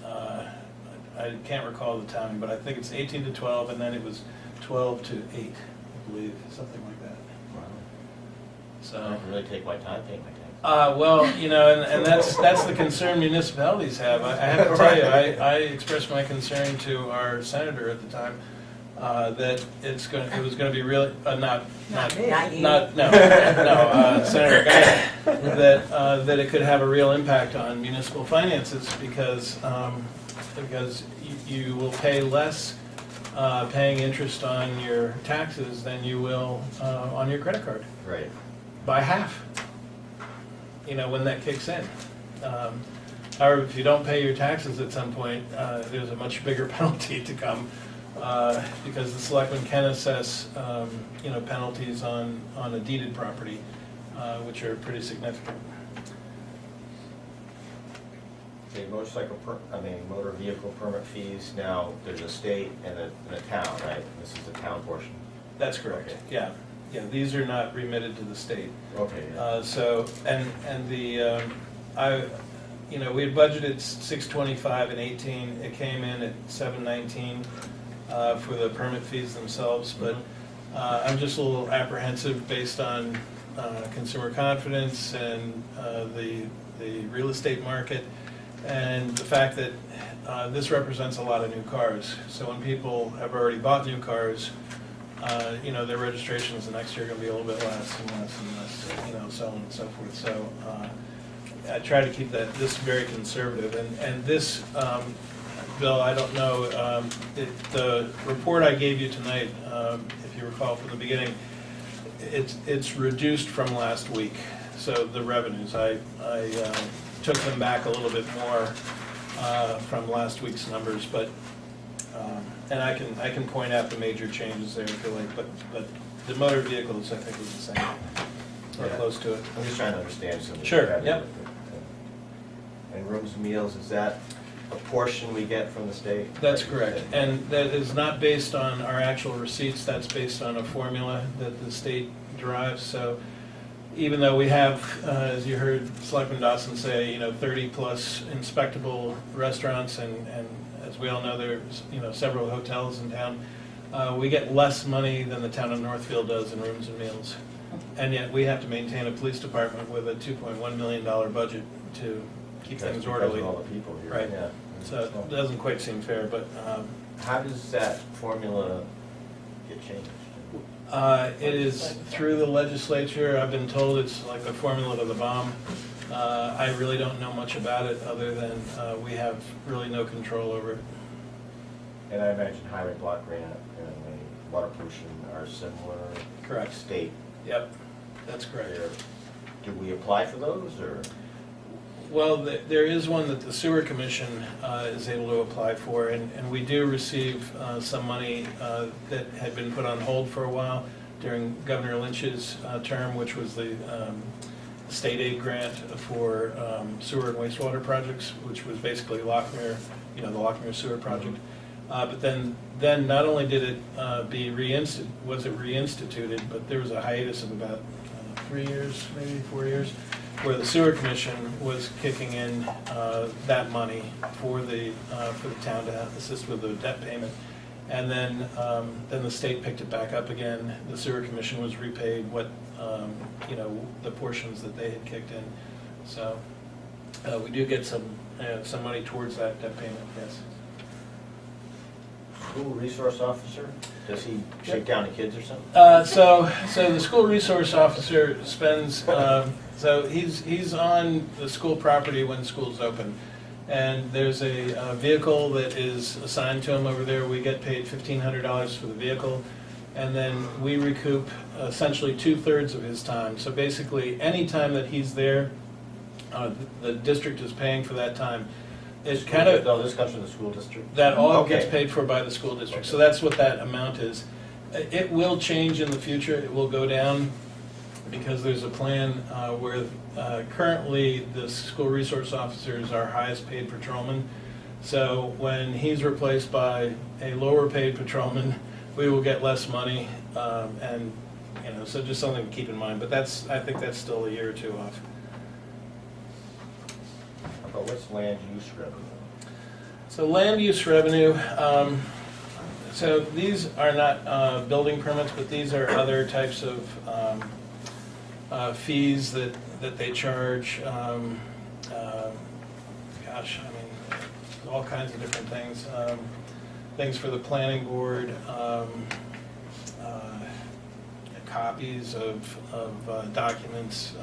I can't recall the timing, but I think it's 18 to 12, and then it was 12 to 8, I believe, something like that. Wow. So. I can really take my time paying my tax. Well, and that's the concern municipalities have. I have to tell you, I expressed my concern to our senator at the time, that it was going to be really, Not you. Senator Guy, that it could have a real impact on municipal finances because you will pay less paying interest on your taxes than you will on your credit card. Right. By half, when that kicks in. However, if you don't pay your taxes at some point, there's a much bigger penalty to come because the selectmen can assess, penalties on a deeded property, which are pretty significant. Okay, motor vehicle permit fees, now there's a state and a town, right? This is the town portion. That's correct, Okay. yeah. Yeah, these are not remitted to the state. Okay. We had budgeted 625 in 18, it came in at 719 for the permit fees themselves, but I'm just a little apprehensive based on consumer confidence and the real estate market, and the fact that this represents a lot of new cars. So when people have already bought new cars, their registrations the next year are going to be a little bit less and less and less, so on and so forth. So I try to keep this very conservative. And this, Bill, I don't know, the report I gave you tonight, if you recall from the beginning, it's reduced from last week. So the revenues, I took them back a little bit more from last week's numbers, but and I can point out the major changes there if you like, but the motor vehicles, I think, was the same, or Yeah. close to it. I'm just trying to understand some of the Sure, revenue yep. with it. rooms and meals, is that a portion we get from the state? That's correct, and that is not based on our actual receipts, that's based on a formula that the state derives, so even though we have, as you heard Selectman Dawson say, 30-plus inspectable restaurants, and as we all know, there's, several hotels in town, we get less money than the town of Northfield does in rooms and meals. And yet, we have to maintain a police department with a $2.1 million budget to keep That's things because orderly. of all the people here. Right. Yeah. So it doesn't quite seem fair, but How does that formula get changed? it is through the legislature. I've been told it's like a formula to the bomb. I really don't know much about it, other than we have really no control over it. And I imagine highway block grant and the water pollution are similar. Correct. State. Yep, that's correct. Do we apply for those, or? Well, there is one that the Sewer Commission is able to apply for, and we do receive some money that had been put on hold for a while during Governor Lynch's term, which was the state aid grant for sewer and wastewater projects, which was basically Lochmere, the Lochmere Sewer Project. But then not only did it was it reinstituted, but there was a hiatus of about 3 years, maybe 4 years, where the Sewer Commission was kicking in that money for the town to assist with the debt payment. And then the state picked it back up again. The Sewer Commission was repaid what, the portions that they had kicked in. So we do get some money towards that debt payment, yes. School resource officer, does he shake down the kids or something? So the school resource officer spends, so he's on the school property when school's open. And there's a vehicle that is assigned to him over there. We get paid $1,500 for the vehicle. And then we recoup essentially 2/3 of his time. So basically, any time that he's there, the district is paying for that time. It kind of, No, this comes from the school district? that all Okay. gets paid for by the school district, so that's what that amount is. It will change in the future, it will go down, because there's a plan where currently the school resource officer is our highest paid patrolman. So when he's replaced by a lower paid patrolman, we will get less money, and, so just something to keep in mind, but I think that's still a year or two off. But what's land use revenue? So land use revenue, so these are not building permits, but these are other types of fees that they charge. All kinds of different things. Things for the planning board, copies of documents,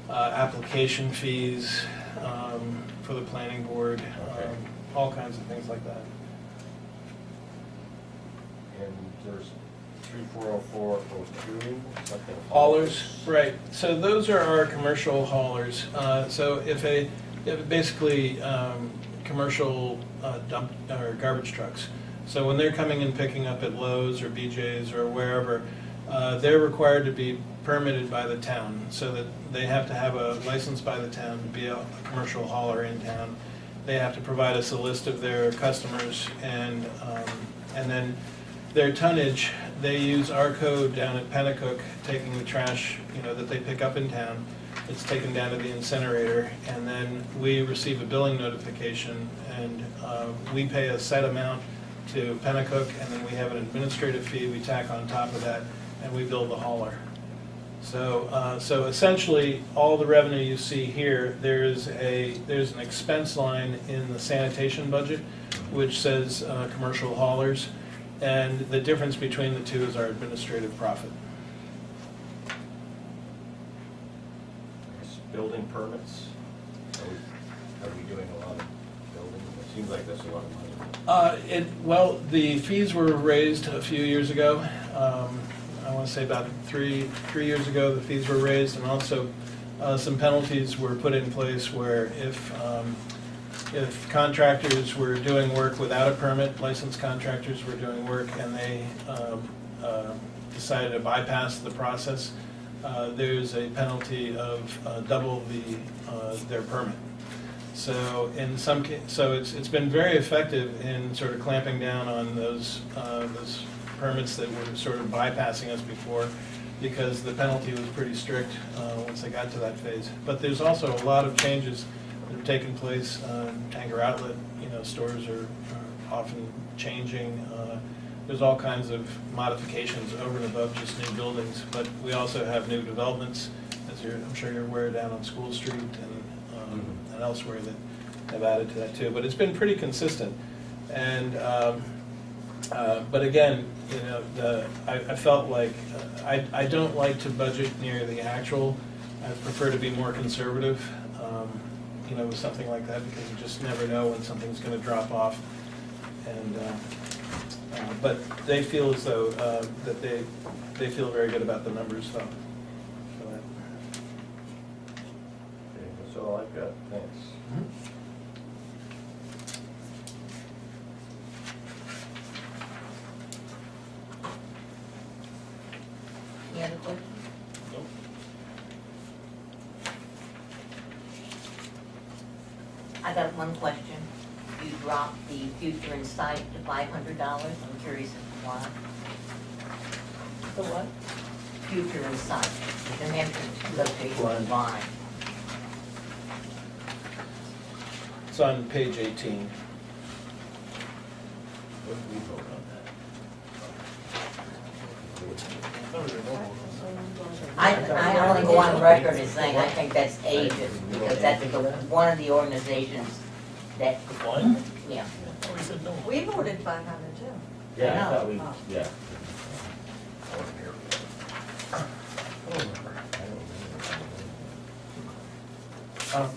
application fees for the planning board, Okay. all kinds of things like that. And there's 340402, something. Haulers, right, so those are our commercial haulers. So if basically commercial dump or garbage trucks. So when they're coming and picking up at Lowe's or BJ's or wherever, they're required to be permitted by the town, so that they have to have a license by the town to be a commercial hauler in town. They have to provide us a list of their customers, and then their tonnage, they use our code down at Pennacook, taking the trash, that they pick up in town. It's taken down to the incinerator, and then we receive a billing notification, and we pay a set amount to Pennacook, and then we have an administrative fee we tack on top of that, and we bill the hauler. So essentially, all the revenue you see here, there's an expense line in the sanitation budget, which says commercial haulers, and the difference between the two is our administrative profit. Building permits, are we doing a lot of building? It seems like that's a lot of money. Well, the fees were raised a few years ago. I want to say about three years ago, the fees were raised, and also some penalties were put in place where if contractors were doing work without a permit, licensed contractors were doing work, and they decided to bypass the process, there's a penalty of double their permit. So in some so it's been very effective in sort of clamping down on those permits that were sort of bypassing us before, because the penalty was pretty strict once they got to that phase. But there's also a lot of changes that have taken place. Tanger Outlet, stores are often changing. There's all kinds of modifications over and above just new buildings, but we also have new developments, as I'm sure you're aware, down on School Street and elsewhere that have added to that too. But it's been pretty consistent. And but again, I felt like I don't like to budget near the actual. I prefer to be more conservative, with something like that, because you just never know when something's going to drop off. And but they feel as though that they feel very good about the numbers. So. Okay, that's all I've got, thanks. Any other questions? Nope. I got one question. You dropped the Future in Sight to $500. I'm curious as to why. The what? Future in Sight, it's an entrance location in line. It's on page 18. What did we vote on I only go on record as saying I think that's ages, because that's one of the organizations that, The blind? yeah. Oh, we said no. We voted 500 too. that? Yeah, I thought we, Oh. yeah. I wasn't here. I don't remember.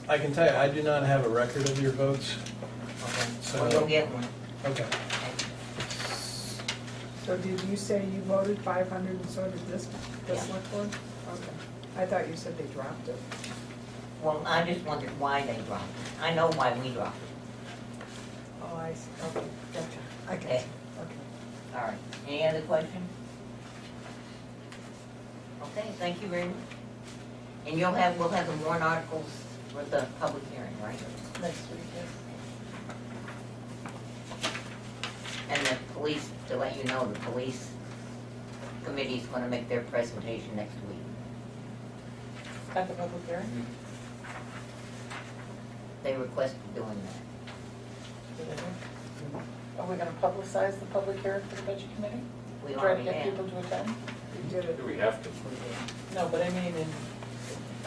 I can tell you, I do not have a record of your votes. We'll go get one. Okay. So did you say you voted 500 and so did this Yeah. select board? Okay. I thought you said they dropped it. Well, I just wondered why they dropped it. I know why we dropped it. Oh, I see, okay, gotcha. I got you, Okay. okay. All right. Any other questions? Okay, thank you very much. And we'll have the warrant articles for the public hearing, right? Next week, yes. And the police, to let you know, the police committee's gonna make their presentation next week. At the public hearing? They requested doing that. Are we gonna publicize the public hearing for the budget committee? We Try to already get have. people to attend? You did it. Do we have to? No, but I mean in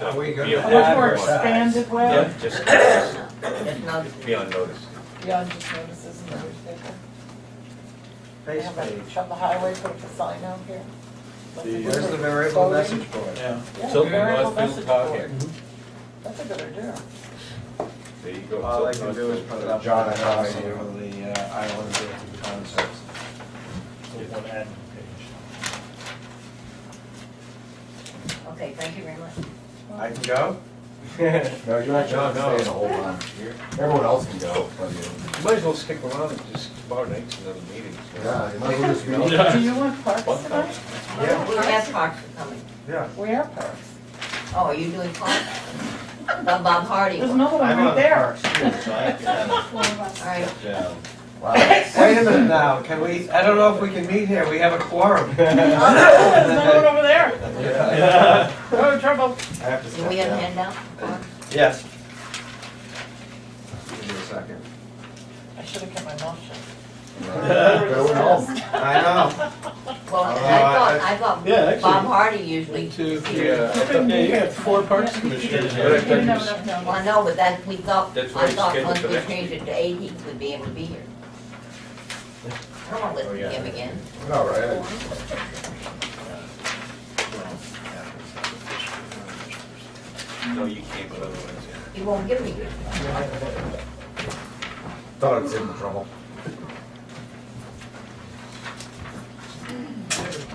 Are we Be gonna a much more advertise? expanded Yeah, way, just Just notice. be on notice. beyond just notices in the newspaper? Facebook. Have the highway put up a sign out here? There's the variable message board. Yeah. Yeah, Tilton variable Budget message talk board. here. That's a good idea. There you go. All I can do is put it up John, on I the know, side so- for the Island concerts. So one admin page. Okay, thank you very much. I can go? No, you're not No, no. staying the whole time. Everyone else can go, but you. You might as well stick around and just tomorrow night's another meeting. so. Yeah, you might as well just read. Do you want parks One tonight? Yeah. We have parks coming. Yeah. We are parks. Oh, are you doing parks? The Bob Hardy There's one. another one I'm right on the there. parks too, so I can All right. step down. Wow. Wait a minute now, can we, I don't know if we can meet here, we have a quorum. There's another one over there. Yeah. No trouble. I have to Do step we have a down. handout? Yes. Give me a second. I should have kept my mouth shut. Go home. I know. Well, I thought Yeah, actually- Bob Hardy usually. 1, 2, 3. Yeah, I thought- Yeah, you got 4 parks commissioners But I here. thought didn't you have s- enough notice. Well, I know, but that, we thought, That's why I it's thought scheduled once for we next changed week. it to 8, he would be able to be here. I don't want to Oh, listen yeah. to him again. All right. No, you can't, but otherwise, He won't give me your. Thought it's in trouble.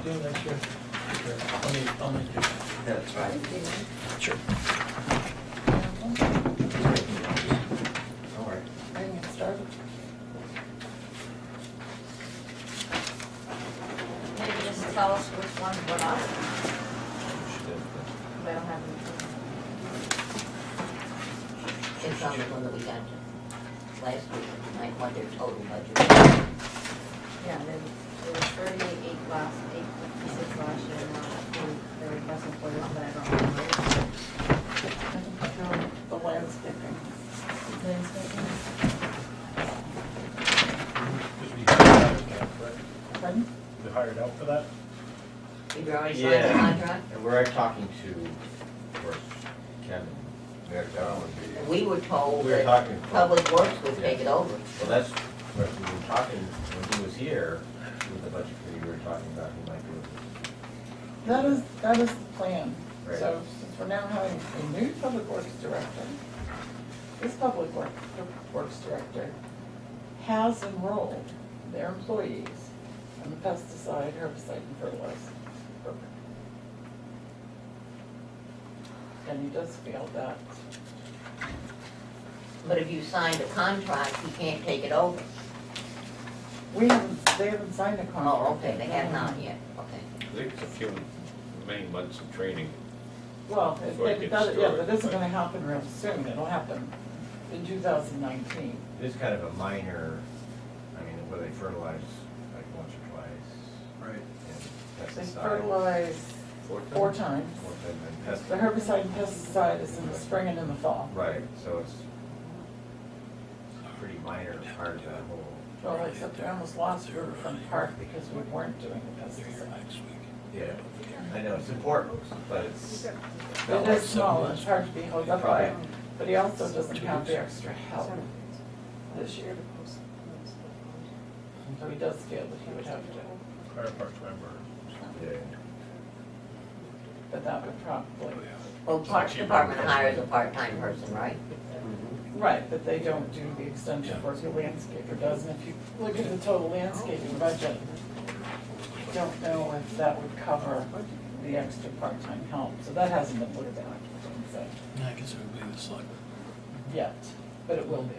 Yeah, that's sure. I'll make you. That's right. Sure. All right. I can get started. Maybe just tell us which ones were us. They don't have any. It's was on the one that we got last week, tonight, what their total budget. Yeah, and then it was 38,856 last year, now they're requesting 40, but I don't know. The landscaping. Landscaping. Because we hired out for that, correct? Pardon? We hired out for that? You've already signed the Yeah. contract? And we're talking to, of course, Kevin. Yeah, that would be. We were told We were that talking. Public Works would take it over. Well, that's what we were talking, when he was here, with the budget committee, we were talking about who might do it. That is the plan. Right. So since we're now having a new public works director, this works director has enrolled their employees in the pesticide, herbicide, and fertilizer program. And he does feel that, But if you signed a contract, you can't take it over. they haven't signed a contract. Oh, okay, they have not yet, okay. I think it's a few, many months of training. Well, Before it gets that started, isn't but- gonna happen real soon. It'll happen in 2019. It is kind of a minor, I mean, where they fertilize like once or twice. Right. And They pesticide. fertilize four times. Four times, and The pesticide. herbicide and pesticide is in the spring and in the fall. Right, so it's a pretty minor part of that whole. Well, except we almost lost Riverfront Park because we weren't doing the pesticides. Yeah, I know, it's important, but it's. It is small, it's hard to be held up by it, but he also doesn't have the extra help this year. So he does feel that he would have to, Hire a part-time or? Yeah. but that would probably, Well, Parks Department hires a part-time person, right? right, but they don't do the extensive work the landscaper does. And if you look at the total landscaping budget, I don't know if that would cover the extra part-time help. So that hasn't been looked at, so, I guess it would be the selectmen. yet, but it will be.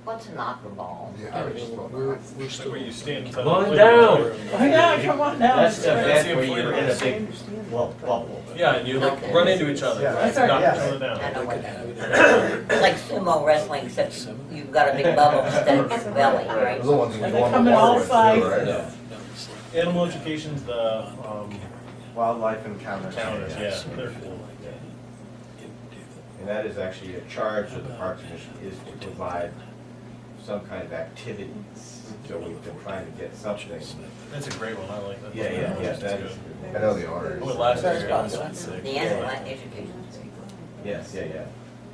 What's an opera ball? Yeah, I was just about to ask. We're Like where you stand. Come on down. Oh, yeah, come on down. That's the That's event the where you're in a employee big, well, bubble. Yeah, and you like Okay. run into each other, Yeah. like That's all right, knock yeah. each other I down. know what that is. Like sumo wrestling, except you've got a big bubble instead of your belly, right? Those are the ones you And go they on come the in all water with, too, sizes. right? Animal education's the, Wildlife encounters. counters, yeah, they're cool. And that is actually a charge of the Parks Commission, is to provide some kind of activity. So we've been trying to get something. That's a great one, I like that. Yeah, that is. I know the owner Oh, is. last Very year, popular. The animal education. Yes, yeah.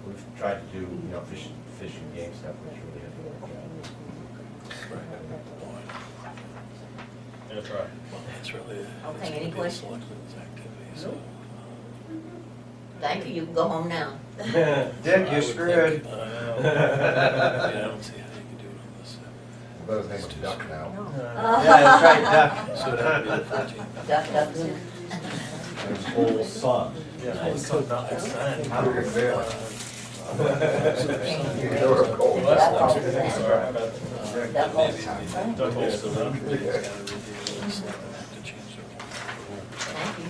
We've tried to do, fish and game stuff, which really has worked out. yeah, try. Okay, any questions? Thank you, you can go home now. Dick, you're screwed. But his name was Duck now. Yeah, that's right, Duck. Duck, duck, goose. His whole son. Yeah, it's so not exciting. How did it fail? You Duck, know her cold. Sorry about that. duck, duck. Duck hole still up. Thank you.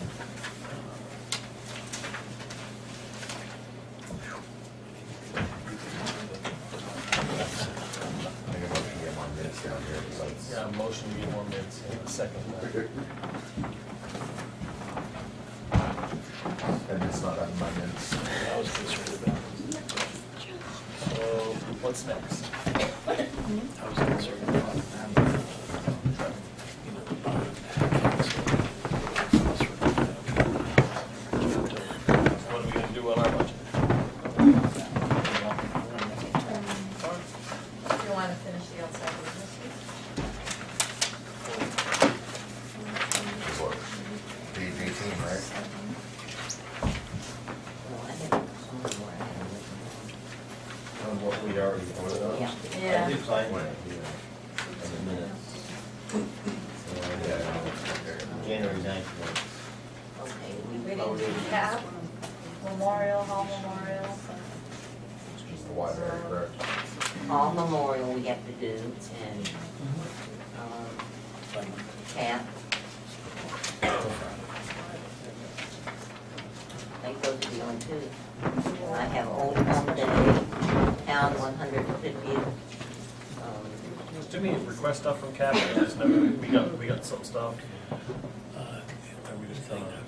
I think I'm gonna get my minutes down here, so it's. Yeah, motion to get more minutes in a second. And it's not on my minutes. So, what's next? What are we gonna do on our budget? If you want to finish the outside business. What? Page 18, right? No, I didn't. Somewhere I had it. On what we already voted on? Yeah. Yeah. I did sign one, in the minutes. January 9th. Okay, we We voted. didn't cap, Memorial, Hall Memorial. Just the library, correct? All memorial we have to do, and, cap. 22. I have Old Home Day, Town 150th. There's too many request stuff from Cap, and there's never, we got some stuff.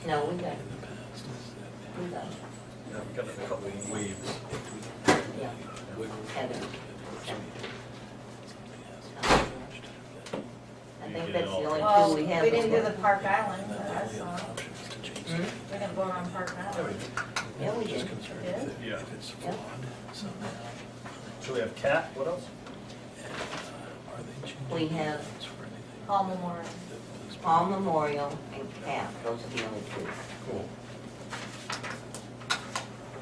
No, we got, Yeah, we got a couple of waves. yeah. Heather. I think that's the only Well, two we we have. didn't do the Park Island, but I saw. Hmm? We didn't vote on Park Island. Yeah, we did. Did? Yeah. Yeah. So we have Cap, what else? We have Hall Memorial. Paul Memorial and CAP, those are the only two. Cool.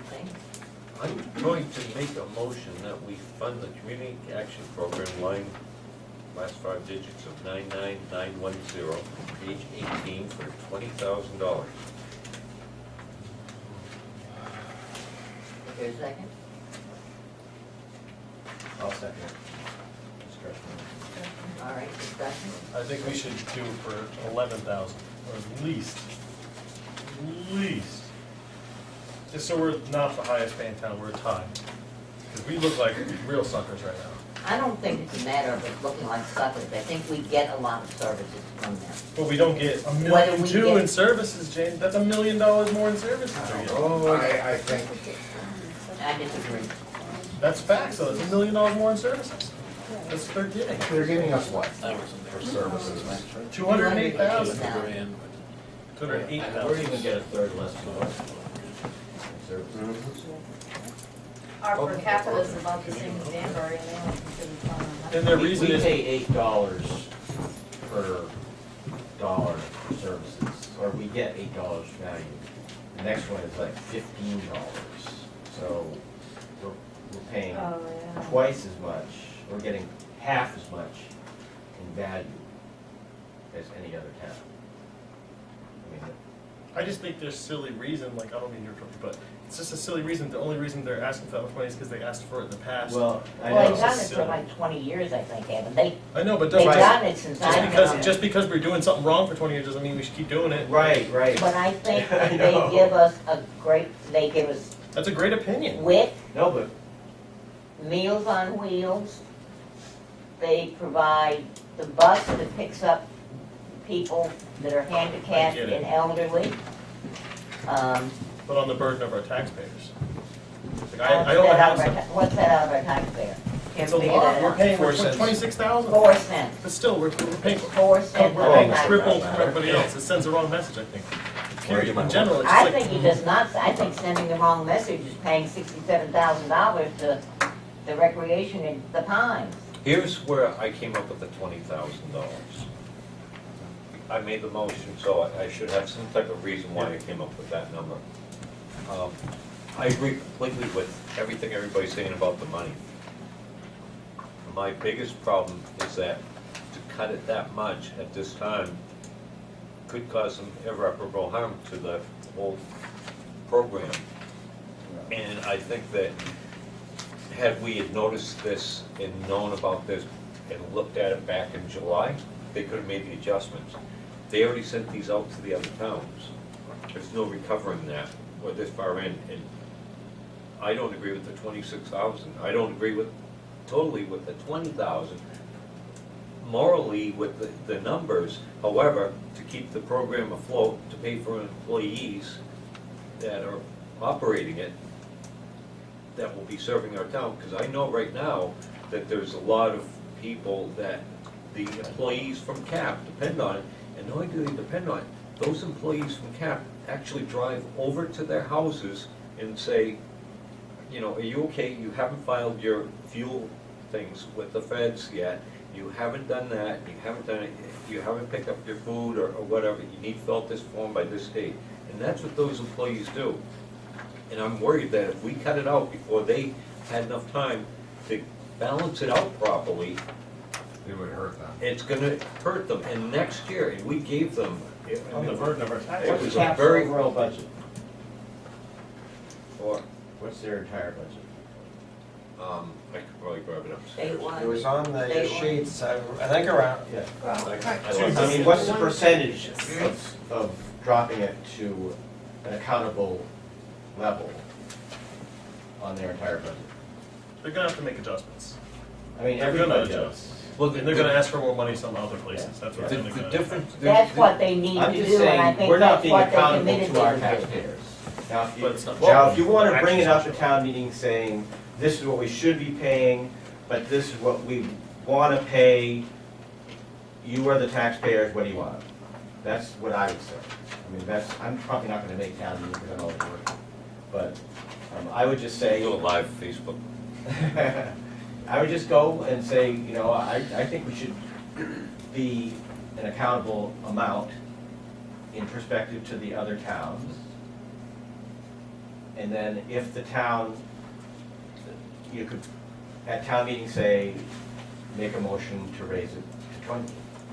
Okay. I'm going to make a motion that we fund the community action program line, last 5 digits of 99910, page 18, for $20,000. Is there a second? I'll second it. Discussion. All right, discussion. I think we should do for 11,000, or at least. Just so we're not the highest paying town, we're a tie. Because we look like real suckers right now. I don't think it's a matter of it looking like suckers. I think we get a lot of services from them. But we don't get $1.2 Whether we million get- in services, Jane. That's $1 million more in services. they're getting. Oh, I think, I disagree. That's facts, though. It's $1 million more in services. That's what they're getting. they're giving us what for services? 208,000. Now, 208,000. We're even get a third less for services. Our per capita is about the same as Danbury, and they only contribute $100. And their reason We is, pay $8 per dollar for services, or we get $8 value. The next one is like $15. So we're paying Oh, yeah. twice as much, we're getting half as much in value as any other town. I mean, I just think there's silly reason, like, I don't mean you're crooked, but it's just a silly reason. The only reason they're asking for that much money is because they asked for it in the past. well, I Well, they've know. done it for like 20 years, I think, haven't they? I know, but They've doesn't, done it since I've been on it. just because we're doing something wrong for 20 years doesn't mean we should keep doing it. Right, right. But I think I that they know. give us a great, they give us That's a great opinion. WIC, No, but Meals on Wheels. They provide the bus that picks up people that are handicapped I get it. and elderly. But on the burden of our taxpayers. Like, What's I don't that have out of our some, ta- What's that out of our taxpayer? it's a lot. We're paying, 4 we're cents. 26,000. 4 cents. But still, we're paying, 4 cents. we're paying per triple taxpayer. from everybody else. It sends the wrong message, I think. Period. In general, it's I just think like, he does not, I think sending the wrong message is paying $67,000 to the recreation in the Pines. Here's where I came up with the $20,000. I made the motion, so I should have some type of reason why I came up with that number. I agree completely with everything everybody's saying about the money. My biggest problem is that to cut it that much at this time could cause some irreparable harm to the whole program. And I think that had we had noticed this and known about this and looked at it back in July, they could have made the adjustments. They already sent these out to the other towns. There's no recovering that, or this far in, and I don't agree with the 26,000. I don't agree totally with the 20,000. Morally with the numbers, however, to keep the program afloat, to pay for employees that are operating it, that will be serving our town, because I know right now that there's a lot of people that the employees from CAP depend on it, and not only do they depend on it, those employees from CAP actually drive over to their houses and say, you know, are you okay? You haven't filed your fuel things with the feds yet. You haven't done that. You haven't done it. You haven't picked up your food or whatever. You need to fill out this form by this date. And that's what those employees do. And I'm worried that if we cut it out before they had enough time to balance it out properly, It would hurt them. it's gonna hurt them. And next year, and we gave them, I on the mean, burden of our it taxpayers. was what's a CAP's very, overall budget? or, What's their entire budget? I could probably grab it up. Statewide. It was on the Statewide. sheets, I think around, Yeah. I I mean, what's the percentage of dropping it to an accountable level on their entire budget. They're gonna have to make adjustments. I mean, They're gonna everybody adjust. does. Well, And they're gonna ask for more money some other places, that's what The they're gonna. the difference. That's what they need I'm to just do, and I saying, think we're not that's being what they accountable committed to our to do. taxpayers. Now, if But it's not- now, if you want to bring it up Actually, at town meeting saying, this is what we should be paying, but this is what we want to pay, you are the taxpayers, what do you want? That's what I would say. I mean, I'm probably not going to make town meeting because I'm always working. But I would just say. Do a live Facebook. I would just go and say, you know, I think we should be an accountable amount in perspective to the other towns. And then if the town, you could, at town meeting, say, make a motion to raise it to 20.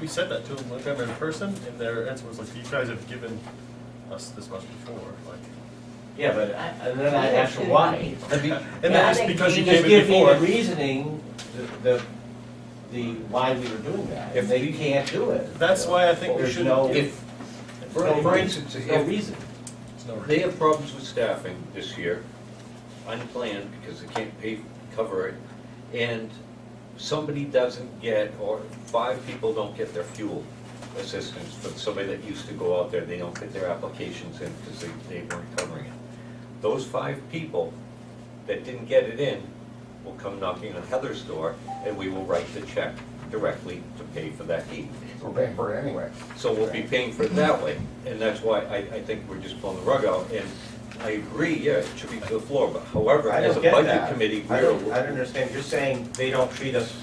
We said that to them, like, in person, and their answer was like, you guys have given us this much before, like. Yeah, but and then I asked her why. And Yeah, then I it's think because you Just gave it give me before. the reasoning, the why we were doing that. If If they we- can't do it. That's why I think we There's should. no- If, there's no for reason. instance, There's no if reason. It's no they have problems with staffing this year, unplanned, because they can't cover it, and somebody doesn't get, or 5 people don't get their fuel assistance, but somebody that used to go out there, they don't get their applications in because they weren't covering it. Those 5 people that didn't get it in will come knocking on Heather's door, and we will write the check directly to pay for that heat. We're paying for it anyway. So we'll be paying for it that way, and that's why I think we're just pulling the rug out, and I agree, yeah, it should be to the floor, but however, I as don't a get budget that. committee, I we're. don't understand, you're saying they don't treat us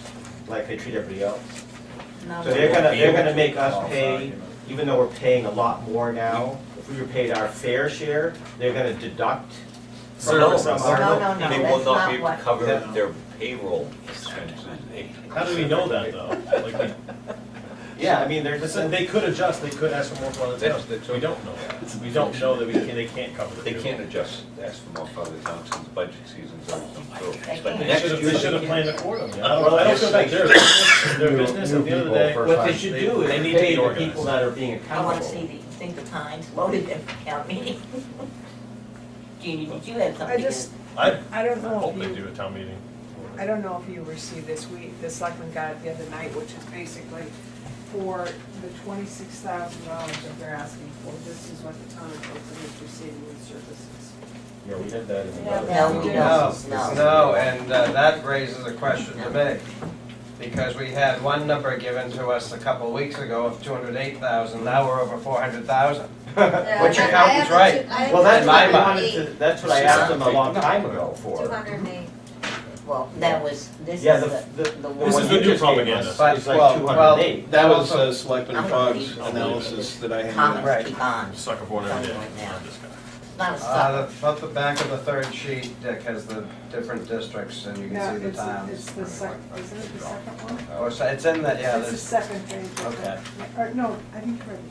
like they treat everybody else? No, So no. they're gonna make us pay, even though we're paying a lot more now, if we were paid our fair share, they're gonna deduct Services. from our. No, no, They that's will not not be able what- to cover their payroll expenses. How do we know that though? Like, Yeah, I mean, there's listen, they could adjust, they could ask for more from other towns. That's- We don't know that. We don't know that they can't cover the. They fuel. can't adjust, ask for more for other towns since budget season's over. They But can't. They next should have, year they should have they planned can. accordingly. I don't feel bad, their business, their business, at the end of the day. What they should do is They need to pay be the organized. people that are being I accountable. want to see the, think the Times voted them for town meeting. Jeannie, did you have something? I just, I I don't know hope if they you, do a town meeting. I don't know if you received this, the selectmen got it the other night, which is basically for the $26,000 that they're asking for, this is what the town of Tilton is receiving in services. Yeah, we had that in the. No, we No, don't, no. no, and that raises a question to me. Because we had one number given to us a couple of weeks ago of 208,000, now we're over 400,000. Which accountant's right? Well, that's In what my I mind. wanted to, that's what I asked them a long time ago for. 208. Well, that was, this is Yeah, the, the the This one is one. the you new just gave propaganda. us But, is like well, 208. That was also- Selectman I'm gonna Fogg's leave. analysis that I Comments had. keep on. Sucker born every day. Yeah. This guy. It's not a sucker. About the back of the third sheet, Dick, has the different districts, and you No, can see the it's towns. the isn't it the second one? Oh, so it's in the, yeah, It's the there's, second page. of Okay. the- Or, no, I think you're right.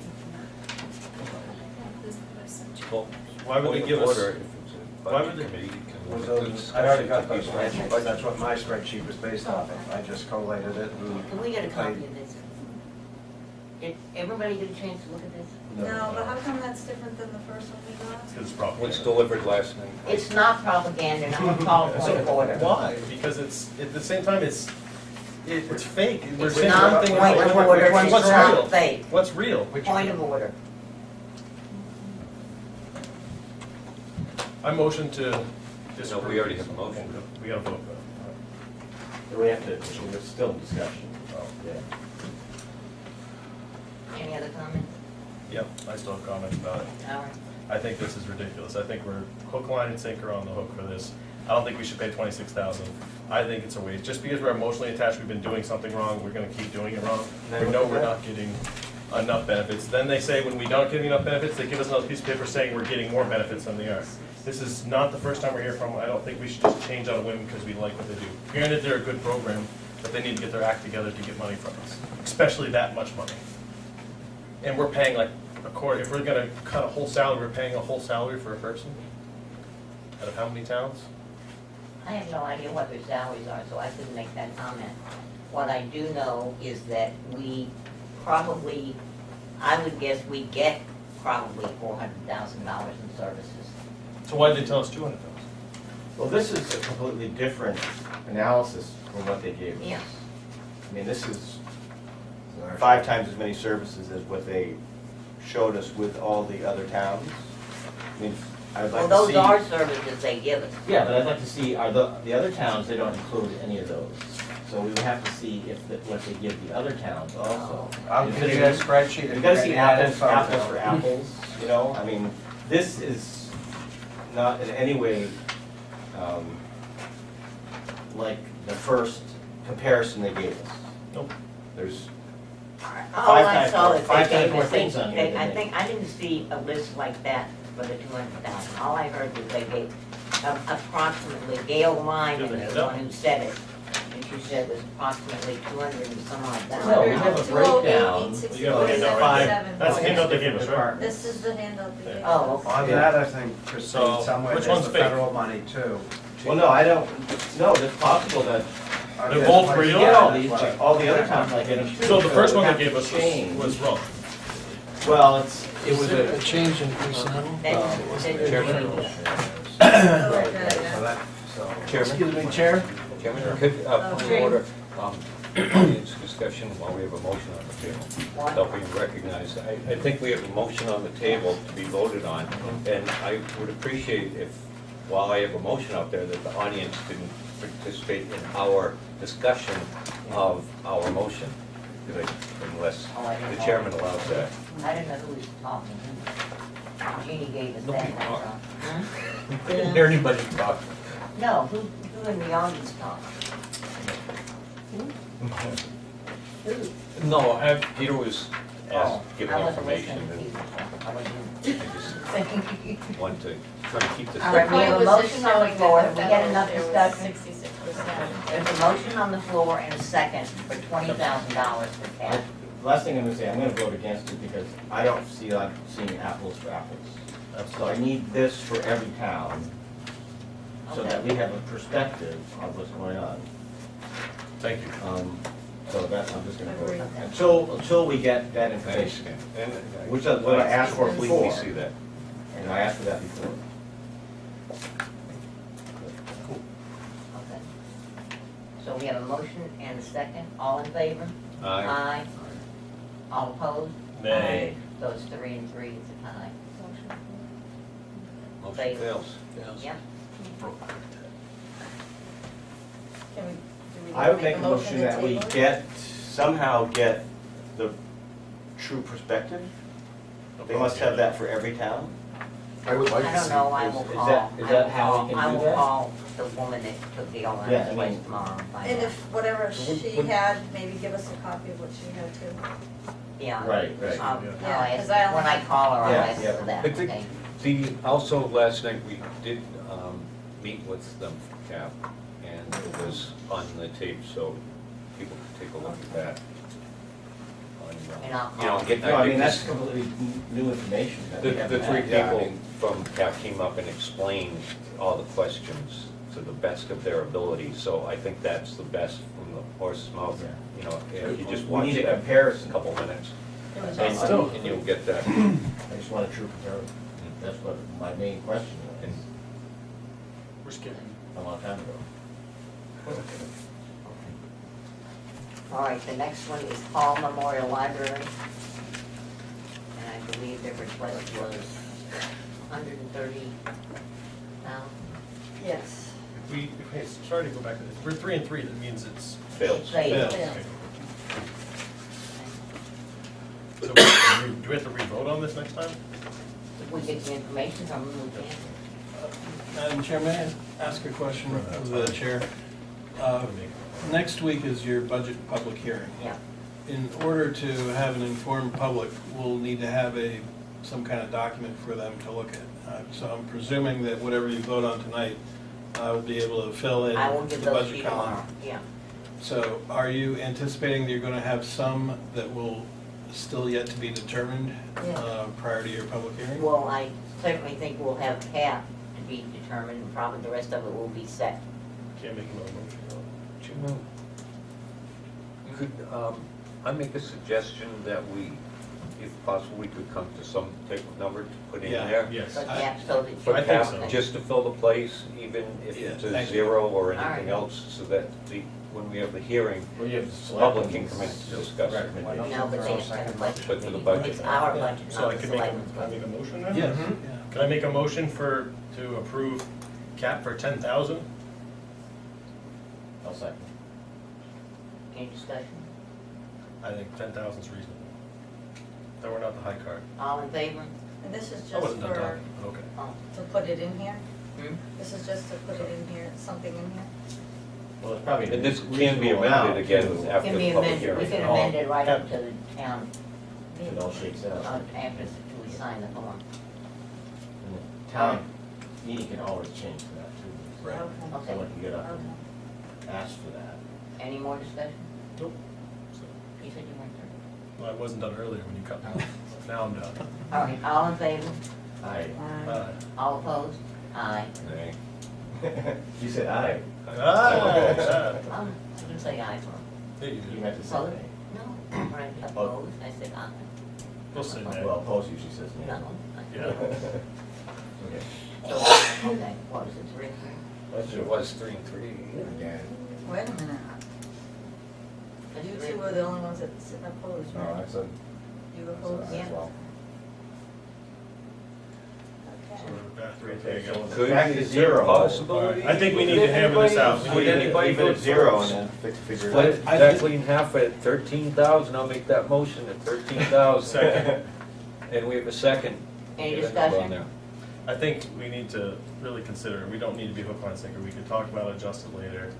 Well, Why would they point give of us? order, if it's a why budget would they- committee, can was look at the those, I already got those discussion to be spreadsheets, that's what my spreadsheet was based off of. I just collated it and. Can we get a copy of this? Did everybody get a chance to look at this? No, but how come that's different than the first one we got? It's probably. What's delivered last night? It's not propaganda, and I'm gonna call it point of order. Why? Because it's, at the same time, it's fake. We're It's saying not one thing, point of order, it's what's not real? fake. What's real? Point of order. I motion to No, disapprove. we already have a motion. We gotta vote. We have to, we're still in discussion. Yeah. Any other comments? Yep, I still have comments about it. All right. I think this is ridiculous. I think we're hook, line, and sinker on the hook for this. I don't think we should pay 26,000. I think it's a waste. Just because we're emotionally attached, we've been doing something wrong, we're gonna keep doing it wrong. We know we're not getting enough benefits. Then they say when we don't get enough benefits, they give us another piece of paper saying we're getting more benefits than they are. This is not the first time we're here from. I don't think we should just change on a whim because we like what they do. Granted, they're a good program, but they need to get their act together to get money from us, especially that much money. And we're paying like a quarter, if we're gonna cut a whole salary, we're paying a whole salary for a person? Out of how many towns? I have no idea what their salaries are, so I couldn't make that comment. What I do know is that we probably, I would guess we get probably $400,000 in services. So why did they tell us 200,000? Well, this is a completely different analysis from what they gave us. Yeah. I mean, this is 5 times as many services as what they showed us with all the other towns. I mean, I'd Well, like to those see. are services they give us. Yeah, but I'd like to see, are the other towns, they don't include any of those. So we would have to see if, what they give the other towns also. I'll give you a spreadsheet. You gotta see apples for Info. apples for apples, you know, I mean, this is not in any way, like the first comparison they gave us. Nope. There's, All I times saw more- is they 5 times gave more us, things on here I than think, I didn't see a list like that for the 200,000. All I heard was they gave approximately, Gail Lyman is the one who said it. And she said it was approximately 200 and some odd thousand. No, we have a breakdown. You got the handout right there. 208,864.77. That's the handout they gave us, right? This is the handout they gave Oh, us. okay. On that, I think, Christine, So, somewhere which there's one's the fake? federal money too. well, no, I don't, no, it's possible that, They're both you real? get all these, all the other towns like it. So the first one have they gave to us change. was wrong. Well, it was a a, change in personnel? So that, so. Excuse me, Chair? Chairman, could, point of order, audience discussion while we have a motion on the table. Don't be recognized. I think we have a motion on the table to be voted on, and I would appreciate if, while I have a motion out there, that the audience didn't participate in our discussion of our motion, unless the chairman allows that. I didn't know who was talking. Jeannie gave us Nobody that. talked. Huh? I didn't hear anybody talk. No, who in the audience talked? Who? No, Peter was Oh, asked, giving I wasn't information, listening to and you. I wasn't. I just wanted to try to keep this. All right, we have a motion on the floor. Have we had enough It was discussion? 66%. There's a motion on the floor and a second for $20,000 for cash. last thing I'm gonna say, I'm gonna vote against it because I don't see like seeing apples for apples. So I need this for every town, so that we have a perspective of what's going on. Thank you. So that, I'm just gonna vote, Agreed. until we get that information, which is what I asked for Completely before, see that. and I asked for that before. Okay. So we have a motion and a second. All in favor? Aye. All opposed? Nay. So it's 3 and 3, it's a tie. Motion fails. Yep. Can we, do we I would make make a motion to that we table it? somehow get the true perspective. They must have that for every town. I would like I to don't see. know, I will Is call. that how we can I do will that? call the woman that took the old Yeah, I place mean- tomorrow. and find And out. if whatever So she would- had, maybe give us a copy of what she had too. Yeah. Right. I'll Yeah, ask, 'cause I only when I have- call her, I'll Yeah, ask yeah. for that, I think- okay? Also, last night, we did meet with them, Cap, and it was on the tape, so people could take a look at that. And I'll You know, call. get, No, I mean, think that's this- completely new information that we the haven't three had. Yeah, I people mean, from CAP came up and explained all the questions to the best of their ability, so I think that's the best from the horse's mouth. Yeah. You know, if you just We watch need a that comparison. a couple minutes, It was And also- and you'll get that. I just want a true comparison. That's what my main question was, We're skipping. a long time ago. All right, the next one is Paul Memorial Library. And I believe their request was 130,000. Yes. If we, hey, sorry to go back to this, we're 3 and 3, that means it's Fails. Failed. Yeah. So do we have to re-vote on this next time? If we get the information from them, we can. Madam Chair, may I ask a question of the chair? Next week is your budget public hearing. Yeah. In order to have an informed public, we'll need to have some kind of document for them to look at. So I'm presuming that whatever you vote on tonight, will be able to fill in I will the give those to budget you column. tomorrow, yeah. So are you anticipating that you're going to have some that will still yet to be determined Yeah. prior to your public hearing? Well, I certainly think we'll have half to be determined, and probably the rest of it will be set. Can't make another motion. Could I make a suggestion that we if possible, we could come to some type of number to put in Yeah. there? Yes. But yeah, so that For I think cap, so. just to fill the place, even if Yeah, it's a thank you. zero or All right. anything else, so that when we have the hearing, Well, you have the public can come in to discuss it. recommendation. No, but they have to have a budget But for the meeting. budget. It's our budget, So not I the can make selectmen's can I make budget. a motion then? Yes. Can I make a motion to approve cap for 10,000? I'll second. Any discussion? I think 10,000 is reasonable. Then we're not the high card. All in favor? And this is I just wasn't done for, talking, but okay. Oh, to put it in here? hmm? This is just to put it in here, something in here? Well, it's probably. And this a can be reasonable amount, amended again too, after Can the be public amended, we hearing. can amend it right up to the town, If it all shakes out. after we sign the form. And the town meeting can always change that too. Right. Okay. Someone can get up Okay. and ask for that. Any more discussion? Nope. You said you weren't through. Well, I wasn't done earlier when you cut me. Now I'm done. All right, all in favor? Aye. All opposed? Aye. Nay. You said aye. Ah, I didn't say aye for Hey, you You did. meant to say Opposed? nay. No, when I opposed, I said aye. We'll say nay. Well, opposed usually says nay. No. Yeah. Okay. So, okay, what was it, 3? It was 3-3. Again. Wait a minute. You two were the only ones that said opposed, No, right? I said, You opposed? as well. So Okay. we're back to Okay, again. so Could, back to is there a zero. possibility? I think we need to hammer this out. Would anybody Leave it vote at zero and for then figure it Split out. exactly in half at 13,000, I'll make that motion at 13,000. Second. And we have a second. Any Get a number on discussion? there. I think we need to really consider, we don't need to be hook, line, sinker. We can talk about it, adjust it later.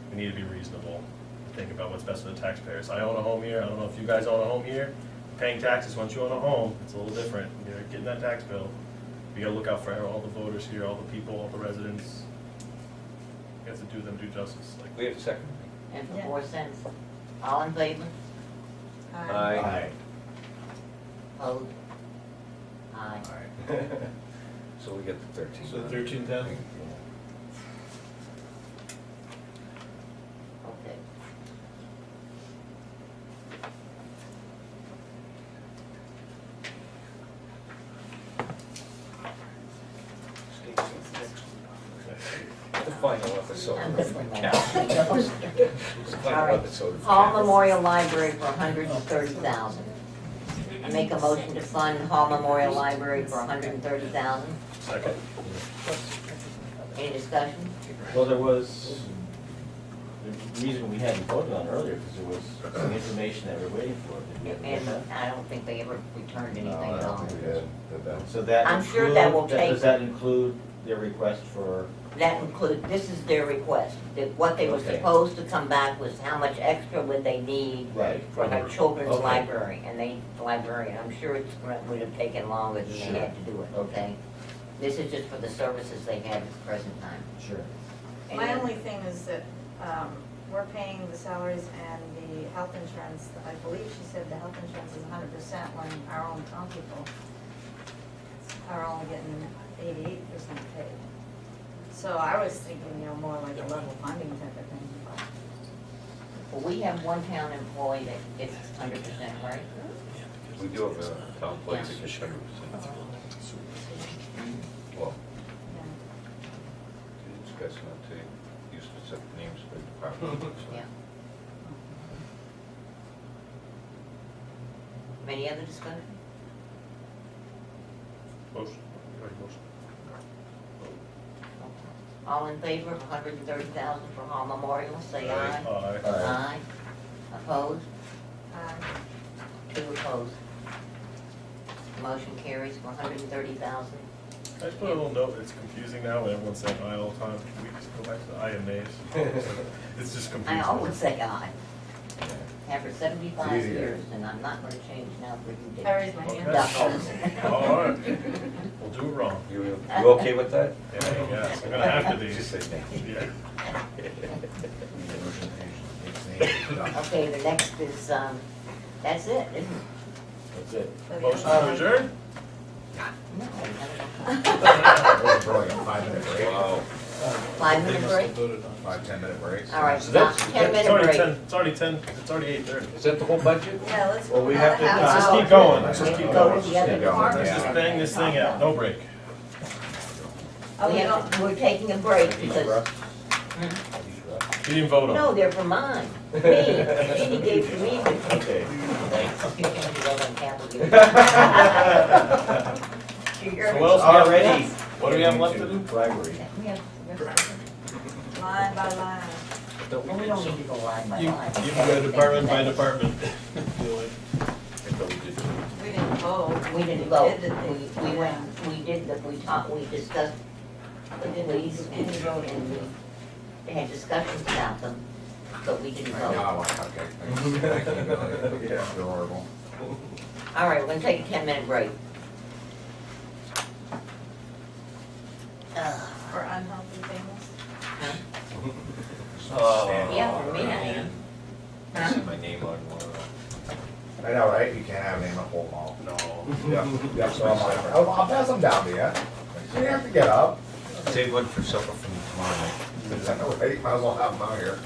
We need to be reasonable. Think about what's best for the taxpayers. I own a home here. I don't know if you guys own a home here. Paying taxes once you own a home, it's a little different. You're getting that tax bill. You gotta look out for all the voters here, all the people, all the residents. You have to do them due justice. Like, We have a second. And for Yeah. 4 cents. All in favor? Aye. Aye. Opposed? Aye. So we get the 13. So 13,000? Okay. The final episode I'm of just like Cap. that. The All final right. episode of Hall Cap. Memorial Library for $130,000. I make a motion to fund Hall Memorial Library for $130,000. second. Any discussion? Well, there was, the reason we hadn't voted on earlier, because there was some information that we're waiting for. Did we ever get And that? I don't think they ever returned anything No, I at don't all. think we did that. So that I'm sure that will include- take- Does that include their request for, That include, this is their request, that what they were Okay. supposed to come back was how much extra would they need right? for their children's Okay. library, and they, librarian, I'm sure it would have taken longer than they had to do it, okay? This is just for the services they have at the present time. Sure. And My then- only thing is that, we're paying the salaries and the health insurance. I believe she said the health insurance is 100% when our own town people are only getting 88% paid. So I was thinking, more like a level funding type of thing, but. Well, we have one town employee that gets 100%, right? We do have a town place that gets 100%. Well, it's best not to use specific names for department. Yeah. Any other discussion? Motion. Already motion. All in favor of $130,000 for Hall Memorial, say aye. Aye. Aye. Opposed? Aye. 2 opposed. Motion carries for $130,000. I just put a little note, it's confusing now when everyone's saying aye all the time. Can we just go back to the aye and nays? It's just confusing. I always say aye. Yeah. After 75 It's easier. years, and I'm not gonna change now for you. I raise my hand. Okay. All right. We'll do it wrong. You okay with that? Yeah, yes, I'm gonna have to be. Just say nay. Yeah. Okay, the next is, that's it, isn't it? That's it. Motion to adjourn? No. We're throwing a 5-minute break. Wow. 5-minute They must have break? voted on it. 5-10 minute breaks. All right, So that's- 10-minute break. It's already 8:30. Is that the whole budget? Yeah, let's. Well, we have to- Let's just keep going, let's just keep Go going. to the other Keep going. department. Let's just bang this thing out, no break. We're taking a break because, You didn't vote on no, it. they're for mine. Me, Jeannie gave to me. Okay, thanks. You can't do that on capital. So what else we have Already. left? What do we have left to do? Bribery. We have the rest of it. Line by line. Well, we don't need to go line by You line. you can go department by department. Deal with. We didn't vote. We didn't vote. Did the- We went, we did, we talked, we discussed the police and we had discussions about them, but we didn't Right now, I vote. want cupcakes. Yeah. They're horrible. All right, we're gonna take a 10-minute break. For unhealthy families. Yeah, for me, I am. I see my name on one of them. I know, right? You can't have them at whole mall. No. Yep, yep, so I'm like, I'll pass them down to you. You don't have to get up. Save one for supper from tomorrow night. I know, right? Might as well have them out here.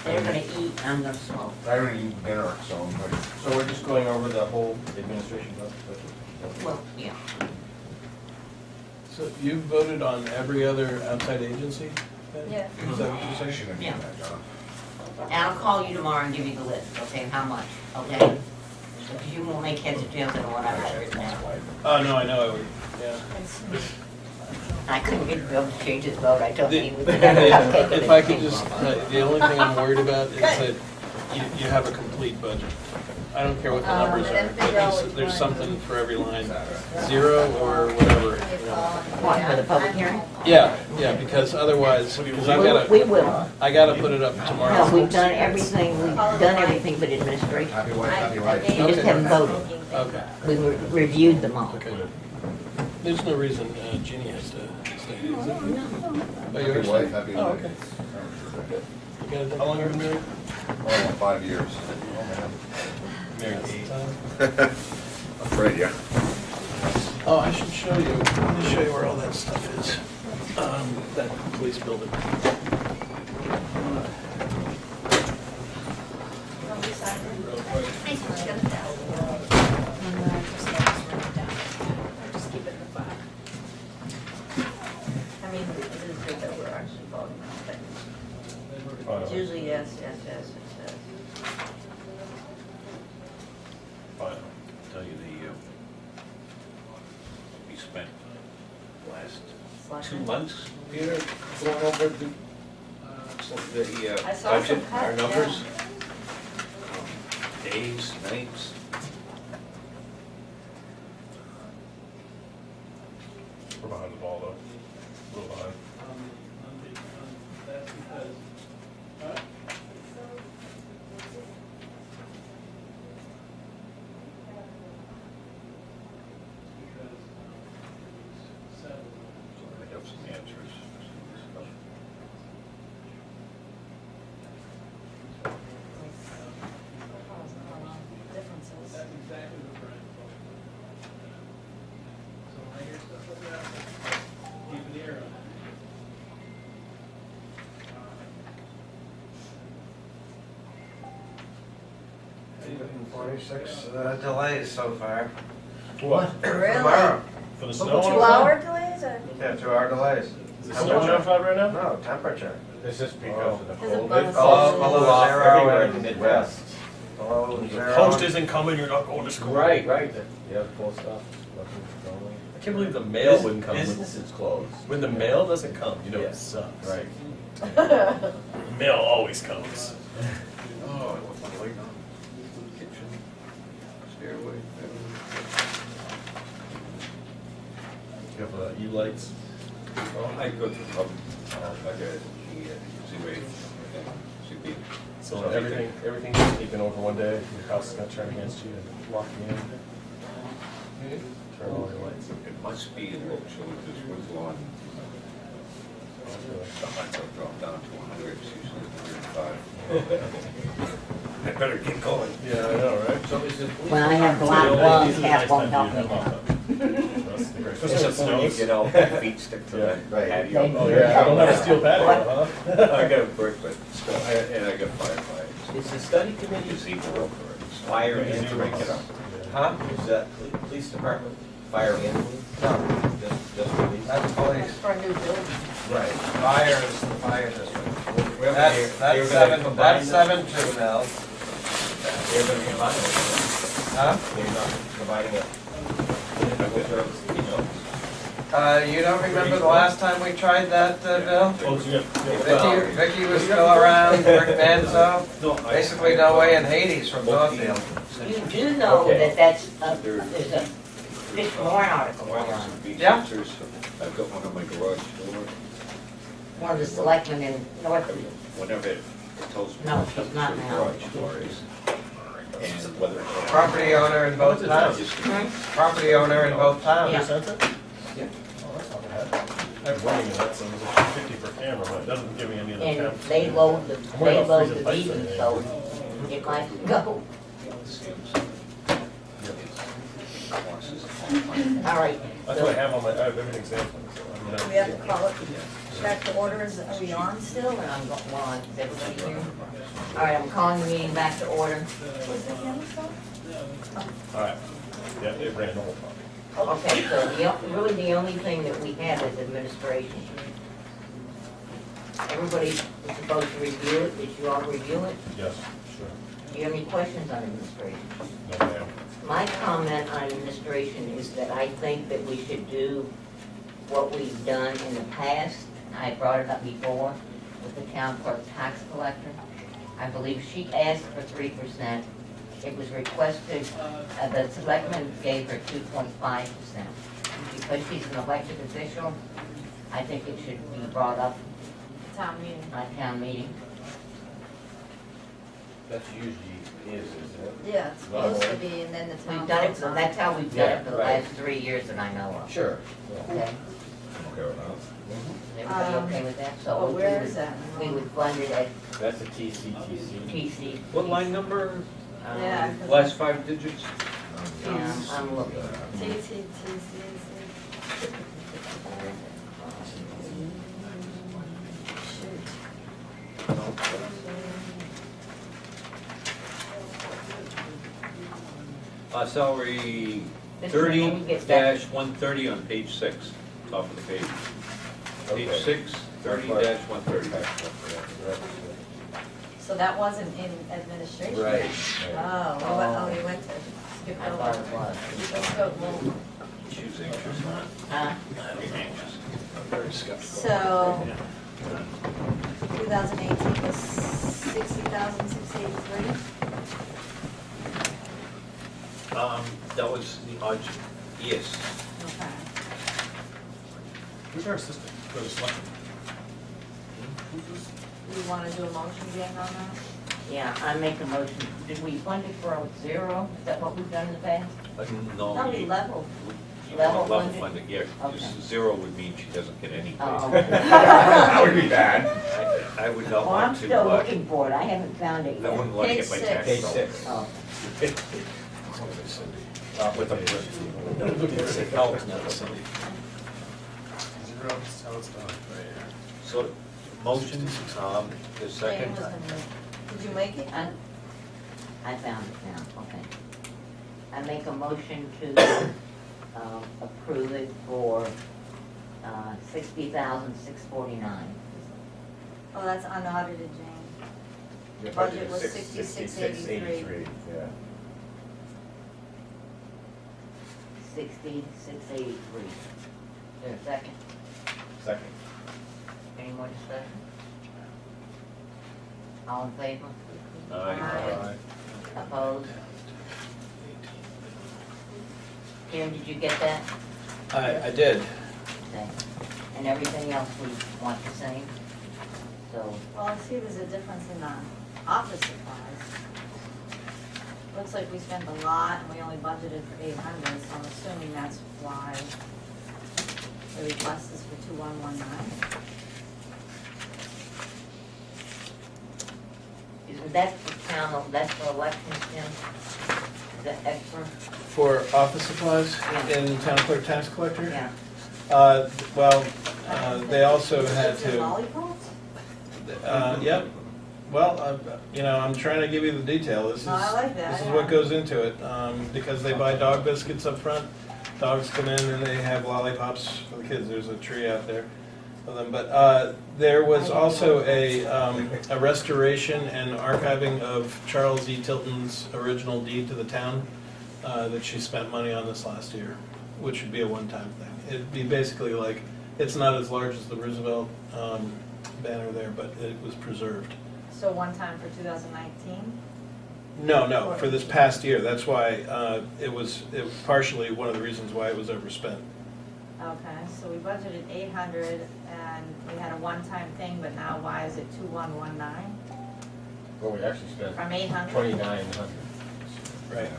They're gonna eat, I'm gonna smoke. I don't eat dinner, so I'm like, So we're just going over the whole administration budget? Well, yeah. So you voted on every other outside agency? then? Yeah. Is that what you're I saying? shouldn't Yeah. have done that, John. And I'll call you tomorrow and give you the list, okay, how much, okay? Because you won't make heads or tails of what I've got written down. Oh, no, I know, I would, yeah. I couldn't get Bill to change his vote, I told him he would. If I could just, the only thing I'm worried about is that you have a complete budget. I don't care what the numbers are, but there's something for every line, 0 or whatever, you know. What, for the public hearing? Yeah, because otherwise, because We will. I gotta put it up tomorrow. No, we've done everything but administration. Happy wife, happy life. You just haven't voted. Okay, We reviewed them all. okay. There's no reason Jeannie has to stay, is there? Oh, you Happy wife, happy Oh, life. okay. You got- How long have you been married? Oh, 5 years. Married That's the 8. time. Afraid, yeah. Oh, I should show you, let me show you where all that stuff is. That police building. Just keep it in the file. I mean, it is good that we're actually voting on things. It's usually yes, yes, yes, yes, But tell you we spent last yes. 2 months, Peter, going over the I saw some budget, our cuts, numbers. Days, nights. We're behind the ball though, a little behind. That's because, I have some answers. Differences. That's exactly the front. So when I hear stuff like that, keep an ear on it. 46 delays so far. What? Really? Tomorrow. For the snow? 2-hour delays or? Yeah, 2-hour delays. Is it snowing outside right now? No, temperature. Is this because of the Because of cold? bonus. It's all Below off zero everywhere in and- the Midwest. Below The zero. post isn't coming, you're not going to school. Right. Yeah, post office, I can't believe the mail wouldn't come. Business is closed. When the mail doesn't come, you know Yeah. it sucks. Right. Mail always comes. Oh, I want the light on. Kitchen, stairway, bedroom. You have E-lights? I go through, I got Z-Wave, CP. So everything gets taken over one day, your house is gonna turn against you and lock you in. Turn all your lights. It must be in low, so this was on, the lights will drop down to 100, it's usually 105. I better get going. Yeah, I know, right? So is it? When I have black lungs, half won't help me now. That's the great, Is especially when it it when you snows. get out, your feet stick to the right. patio? Oh, yeah, I don't have a steel patio, huh? I got a brick, but still, and I got firefighters. Is the study committee It's even real for it. fire Easy and to break it police? up. Huh? Is that police department, fire and police? No, Just police? that's police. For a new building. Right. Fire is the fire district. They're That's gonna combine seven them? two now. They're gonna combine it. Huh? They're not providing a individual service, you know? You don't remember the last time we tried that, Bill? Oh, so you have- Vicky was still around, Rick Manzo, No, basically no way in Hades from Northfield. You do know Okay. that there's a fish warrant article Wireless on and beach Yeah. sensors. I've got one on my garage door. one of the selectmen in Northfield. Whenever it tells me. No, what she's not the now. Garage door is. And whether it's. Property owner in both towns. Property owner in both towns. Yeah. You sent it? Yeah. Oh, that's not bad. I have running in that, so it's a 50 per camera, but it doesn't give me any of the And temps. they load the, I'm worried they about load freezing the pipes in meeting, there. so it might go. All right. That's what I have on my, I have everything's there. So I mean, Do we have to call it back to order? Are we on still? And I'm going, well, is everybody here? All right, I'm calling the meeting back to order. Was the camera still? All right. Yeah, it ran the whole time. Okay, so really the only thing that we have is administration. Everybody is supposed to review it. Did you all review it? Yes, sure. Do you have any questions on administration? No, ma'am. My comment on administration is that I think that we should do what we've done in the past. I brought it up before with the town clerk tax collector. I believe she asked for 3%. It was requested, the selectmen gave her 2.5%. Because she's an elected official, I think it should be brought up Town meeting. at town meeting. That's usually is, isn't it? Yeah, it's supposed to be, and then the town. We've done it, votes so on that's how we've done it for the Yeah, right. last 3 years that I know of. Sure. Okay? Okay with that. Is everybody okay with that? So Well, we where would- is that? We would fund it at That's a TCTC. TC. What line number? Yeah. 'cause Last 5 digits? Yeah, I'm looking. TTTC. Salary This is when we 30 get that. 130 on page 6, top of the page. Page Okay. 6, 30 130. So that wasn't in administration? Right. We went to skip I over. thought it was. Let's go, well, Choose anxious. Huh? Anxious. Very skeptical. So, 2018 was 60,683. That was the odd, yes. Okay. Who's our assistant? For the selectmen? You want to do a motion again on that? Yeah, I make a motion. Did we fund it for a 0? Is that what we've done in the past? No. No, we level. You Level want level funded? funded, yeah, Okay. just 0 would mean she doesn't get any pay. Oh. That would be bad. I would not Well, I'm want to, still looking for it. I haven't found it I yet. wouldn't want to Page get my six. tax Page bill. 6. Oh, With a Zero, that's how it's done. So, motion, the Jane second, was gonna make- Did you make it? I found it now. Okay. I make a motion to approve it for $60,649. Oh, that's unaudited, Jane. Your Budget was is 6683. Yeah. 6683. Is there a second? Second. Any more discussion? All in favor? aye. Opposed? Kim, did you get that? I did. Okay. And everything else we want the same? So, Well, I see there's a difference in the office supplies. Looks like we spent a lot and we only budgeted for 800, so I'm assuming that's why the request is for 2119. isn't that the town, that's for elections, Tim? Is that extra? For office supplies Yeah. in town clerk tax collector? Yeah. Well, they also had Chips and to, lollipops? yep. Well, you know, I'm trying to give you the detail. This is, No, I like that, this is yeah. what goes into it, because they buy dog biscuits up front. Dogs come in and they have lollipops for the kids. There's a tree out there of them. But there was also a restoration and archiving of Charles E. Tilton's original deed to the town that she spent money on this last year, which would be a one-time thing. It'd be basically like, it's not as large as the Roosevelt banner there, but it was preserved. So one time for 2019? No, for this past year. That's why it was partially one of the reasons why it was overspent. Okay, so we budgeted 800 and we had a one-time thing, but now why is it 2119 Well, we actually spent from 800? 2,900. Right.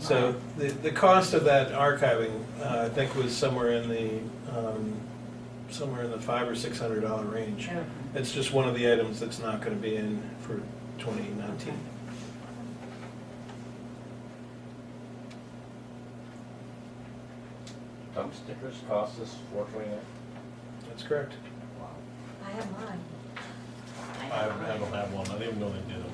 So the cost of that archiving, I think, was somewhere in the $500 or $600 range. Okay. It's just one of the items that's not going to be in for 2019. Dump stickers cost us $429. That's correct. I have mine. I don't have one, I didn't even know they did them.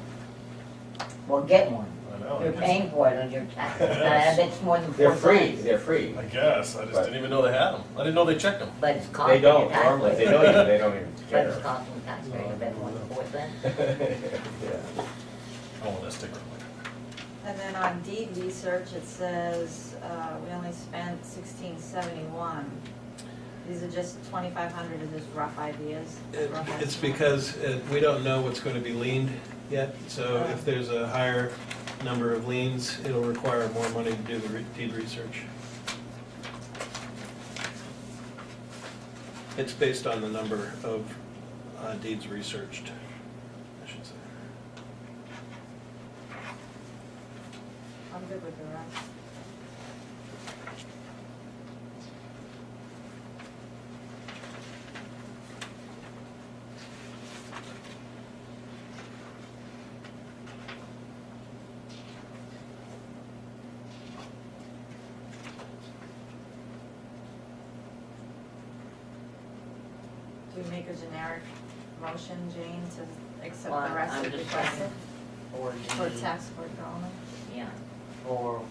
Well, get one. I know. You're paying for it on your taxes. Yes. That's more than They're 4 free, cents. they're free. I guess, I just didn't even know they had them. I didn't know they checked them. But it's They costing the don't, normally, they taxpayer. don't even But care. it's costing the taxpayer a bit more than 4 cents. Yeah. I want that sticker. And then on deed research, it says we only spent 1671. These are just 2,500 of just rough ideas. rough It's estimates. because we don't know what's going to be leaned yet, so if there's a higher number of liens, it'll require more money to do the deed research. It's based on the number of deeds researched, I should say. I'm good with the rest. Do we make a generic motion, Jane, to accept Well, the rest I'm of the just requested? For the- tax court only? Yeah, for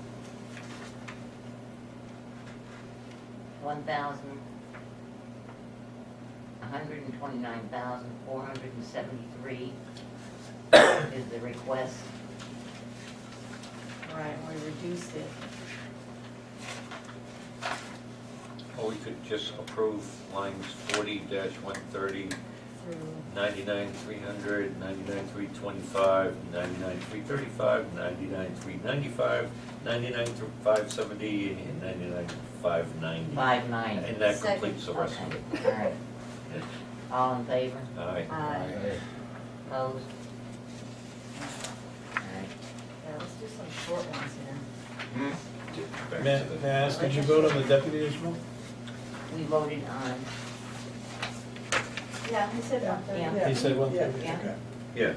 129,473 is the request. Right, and we reduced it. Or we could just approve lines 40-130, Through 99,300, 99,325, 99,335, 99,395, 99,570, and 99,590. 590. And that Second. completes the rest of it. All right. All in favor? Aye. Aye. Opposed? All right. Yeah, let's do some short ones here. Back May to the- may I ask, did you vote on the deputy as well? We voted on, Yeah, he said Yeah. 130. Yeah. He said 130, Yeah. okay. Yeah,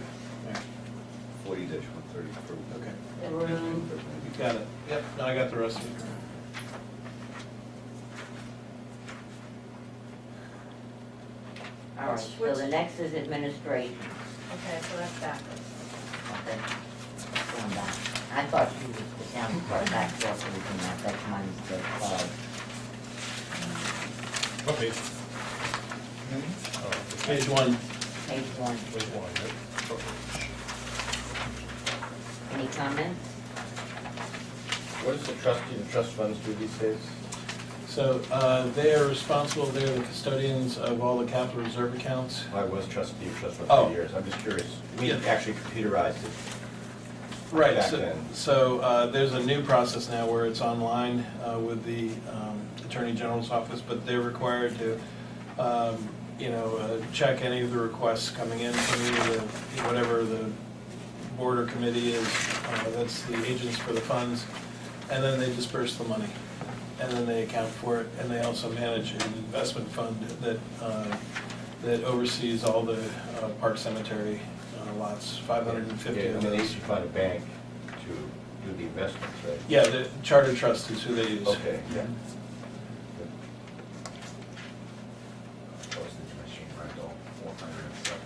Yeah. 40-130 approved. Okay, approved. got it. Yep, now I got the rest of it. All right, so the next is administration. Okay, so that's backwards. Okay. Going back. I thought she was the town clerk, back to us, that's my mistake. What page? Hmm? Oh, Page 1. Page 1. Page one, right? Any comments? What does the trustee and trust funds do these days? So they are responsible, they're the custodians of all the capital reserve accounts. I was trustee of trust for Oh. 3 years, I'm just curious. We Yeah. actually computerized it. Right, Back so, then. so there's a new process now where it's online with the Attorney General's office, but they're required to, check any of the requests coming in through whatever the board or committee is, that's the agents for the funds, and then they disperse the money. And then they account for it, and they also manage an investment fund that oversees all the park cemetery lots, 550 Yeah, of I mean, they those. should find a bank to do the investments, right? Yeah, the Charter Trust is who they use. Okay, yeah. Postage machine rental, 407.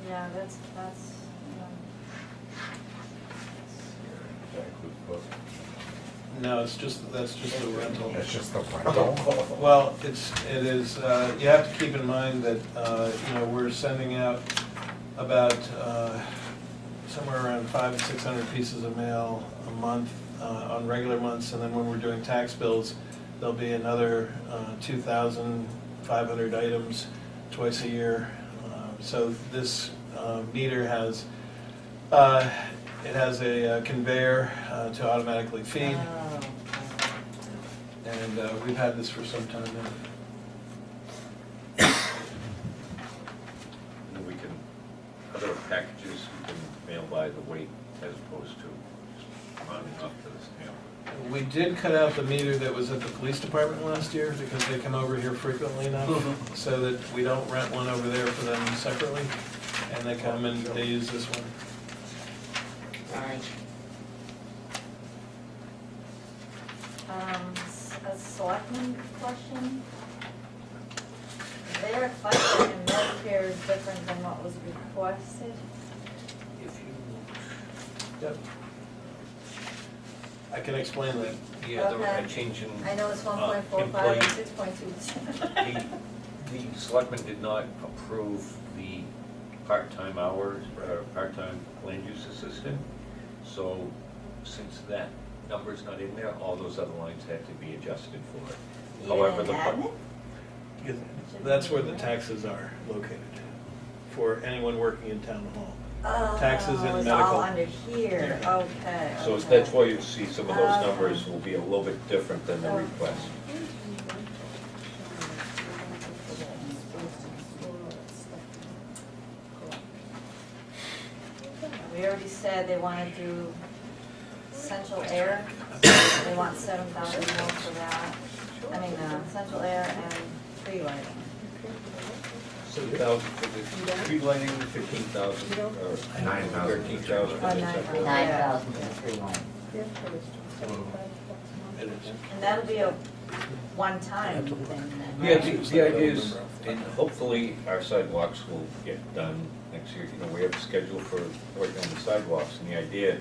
Yeah, that's, That includes postage. No, it's just, that's just the rental. That's just the rental. Well, it is, you have to keep in mind that, you know, we're sending out about somewhere around 500 to 600 pieces of mail a month on regular months, and then when we're doing tax bills, there'll be another 2,500 items twice a year. So this meter has, it has a conveyor to automatically feed. And we've had this for some time now. And we can, other packages, we can mail by the weight as opposed to just rounding up to the stamp. We did cut out the meter that was at the police department last year because they come over here frequently enough, so that we don't rent one over there for them separately, and they come and they use this one. All right. A selectman question? Their FICA and Medicare is different than what was requested? If you, yep. I can explain that. Yeah, there were Okay. a change in. I know it's 1.45 and 6.2%. The selectmen did not approve the part-time hours, part-time land use assistant. So since that number's not in there, all those other lines had to be adjusted for it. However, the admin? Because that's where the taxes are located, for anyone working in town hall. Taxes and Oh, it's medical. all under here, okay. So okay. that's why you see some of those numbers will be a little bit different than the request. We already said they want to do central air, they want 7,000 more for that. I mean, central air and tree lighting. 7,000 for the tree lighting, 15,000, or 9,000. 13,000 for the central. 9,000 for the tree line. It is. And that'll be a one-time thing then, Yeah, right? the idea is, and hopefully our sidewalks will get done next year. You know, we have a schedule for working on the sidewalks, and the idea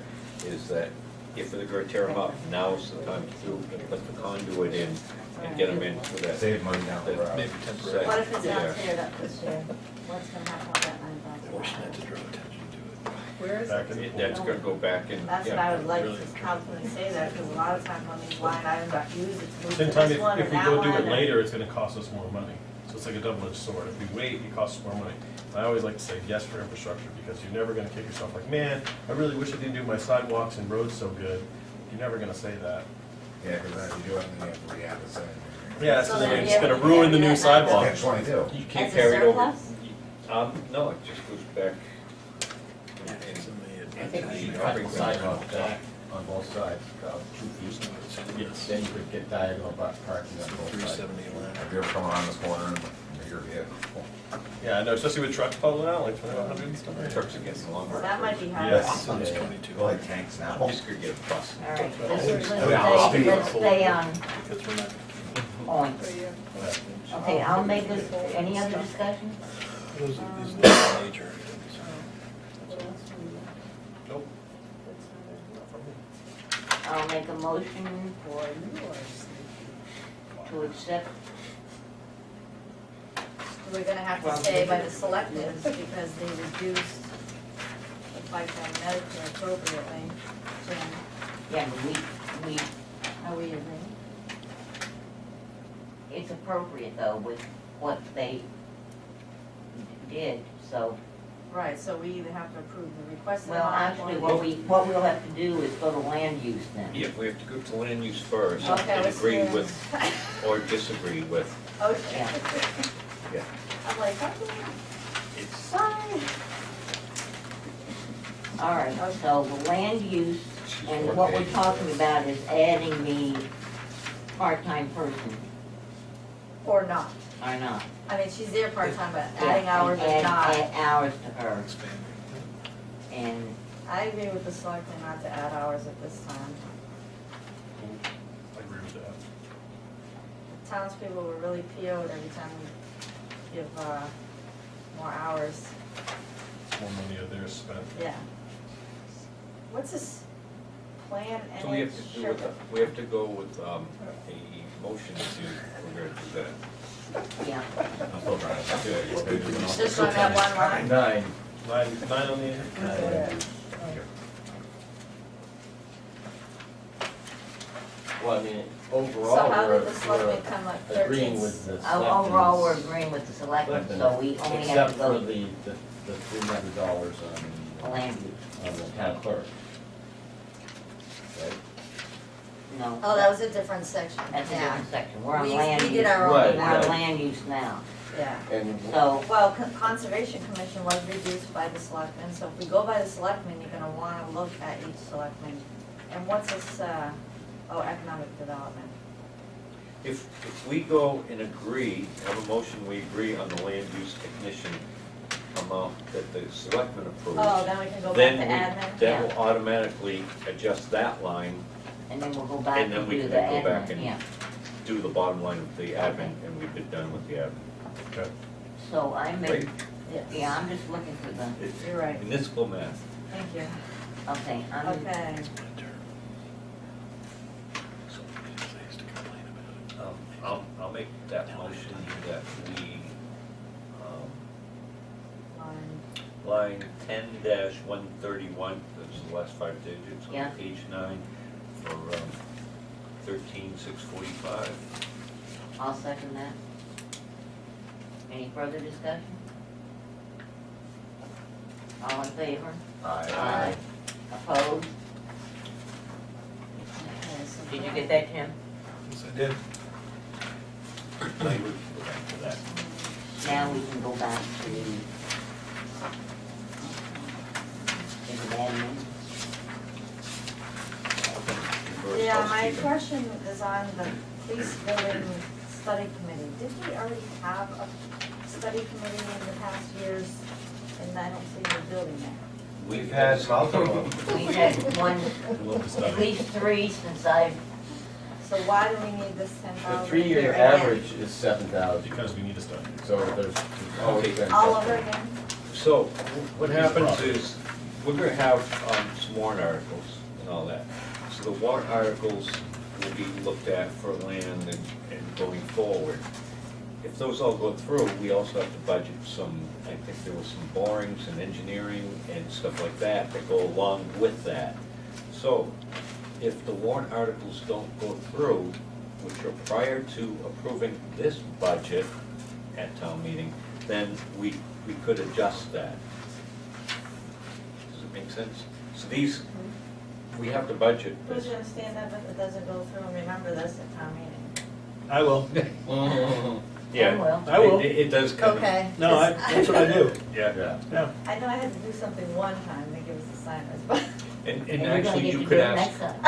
is that if they're gonna tear them up, now's the time to do, put the conduit in and get them in for that. Save money down the road. Maybe temporary. What if it's Yeah. not cleared up this year? What's gonna happen with that Force not to 9,000? draw attention to it. Where is Back in it? the- That's gonna go back in. That's what yeah. I would like to confidently say that, because a lot of times when these line items are used, it's moved to Same time, this one or if we that go one. do it and- later, it's gonna cost us more money. So it's like a double-edged sword. If we wait, it costs us more money. And I always like to say yes for infrastructure, because you're never gonna kick yourself like, man, I really wish I didn't do my sidewalks and roads so good. You're never gonna say that. Yeah, because then you do it and then you have to re-add the same. Yeah, So so then then you it's have gonna to ruin the do new that sidewalk. Catch 22. You can't As a carry it over. surplus? No, it just goes back. It's in I think we You should cut the sidewalk back on both sides, about 2 feet. Yes. Then you could get diagonal parking on both sides. 370 land. If you're coming around this corner and your vehicle. Yeah, I know, especially with trucks pulling out, like 2,100 and stuff. Trucks are getting longer. So that might be hard. Yes. So it's 22. Go like tanks now. You just could get a bus. All right, Yeah, let's stay on Because we're not. Point. Okay, I'll make this, any other discussion? Those is the major items. Nope. I'll make a motion for, to accept, We're gonna have to stay by the selectmen because they reduced the FICA and Medicare appropriately. Jim, yeah, but we, are we agreeing? it's appropriate though with what they did, so. Right, so we either have to approve the request. Well, actually, what we'll have to do is go to land use then. Yeah, we have to go to land use first Okay, and let's agree do it. with, or disagree with. Okay. Yeah. I'm like, okay, It's, fine. All right, so the land use, and what we're talking about is adding the part-time person. Or not? or not? I mean, she's there part-time, but Yeah, adding hours and is not. Add hours to her, Expand. and I agree with the selectmen not to add hours at this time. I agree with that. Townspeople were really PO'd every time we give, more hours. It's more money of theirs spent. Yeah. What's this plan and So we have to do with, we have to go with, a motion to, we're gonna do that. yeah. Just on that one line? Nine. Nine on the, Well, I mean, So overall, how we're did the selectmen come up agreeing 13? with the Overall, we're selectmen's- agreeing with the selectmen, selectmen, so we only have except to for go the $300 to land use. on the town clerk. Right? No. Oh, that was a different section. That's a Yeah. different section. We're on We land did use. our own Right, We're now. on land use now. Yeah. And So, Well, Conservation Commission was reduced by the selectmen, so if we go by the selectmen, you're gonna wanna look at each selectman. And what's this, economic development? If we go and agree, have a motion, we agree on the land use technician amount that the selectmen approves. Oh, then we can go back to Then admin? that will automatically adjust that line, and then we'll go back And then and we do can the then go back admin, and- yeah. do the bottom line of the admin, and we've been done with the admin. okay. So I made, Yes. yeah, I'm just looking for the, It's You're right. municipal math. Thank you. okay, I'm, Okay. I'll make that motion that we, line 10-131, that's the last 5 digits Yeah. on page 9, for 13,645. I'll second that. Any further discussion? All in favor? Aye. Opposed? Okay, so Did you get that, Tim? Yes, I did. Now you would go back to that. Now we can go back to the admin. Yeah, my question is on the police building study committee. Did we already have a study committee in the past years? And I don't see the building there. We've had multiple. We've had one, Love to at study. least 3 since I've, So why do we need this The 10,000? 3-year here again? average is 7,000, Because we need to study. so there's always been. All over again? So, what happens is, we're gonna have some warrant articles and all that. So the warrant articles will be looked at for land and going forward. If those all go through, we also have to budget some, I think there was some borings and engineering and stuff like that that go along with that. So, if the warrant articles don't go through, which are prior to approving this budget at town meeting, then we could adjust that. Does it make sense? So these, we have to budget Who's this. gonna stand up if it doesn't go through and remember this at town meeting? I will. Yeah, well. I will. it does come. Okay. No, that's what I do. Yeah, Yeah. Yeah. I know I had to do something one time, they give us assignments, but and and you're gonna actually get you to do could it ask, next time.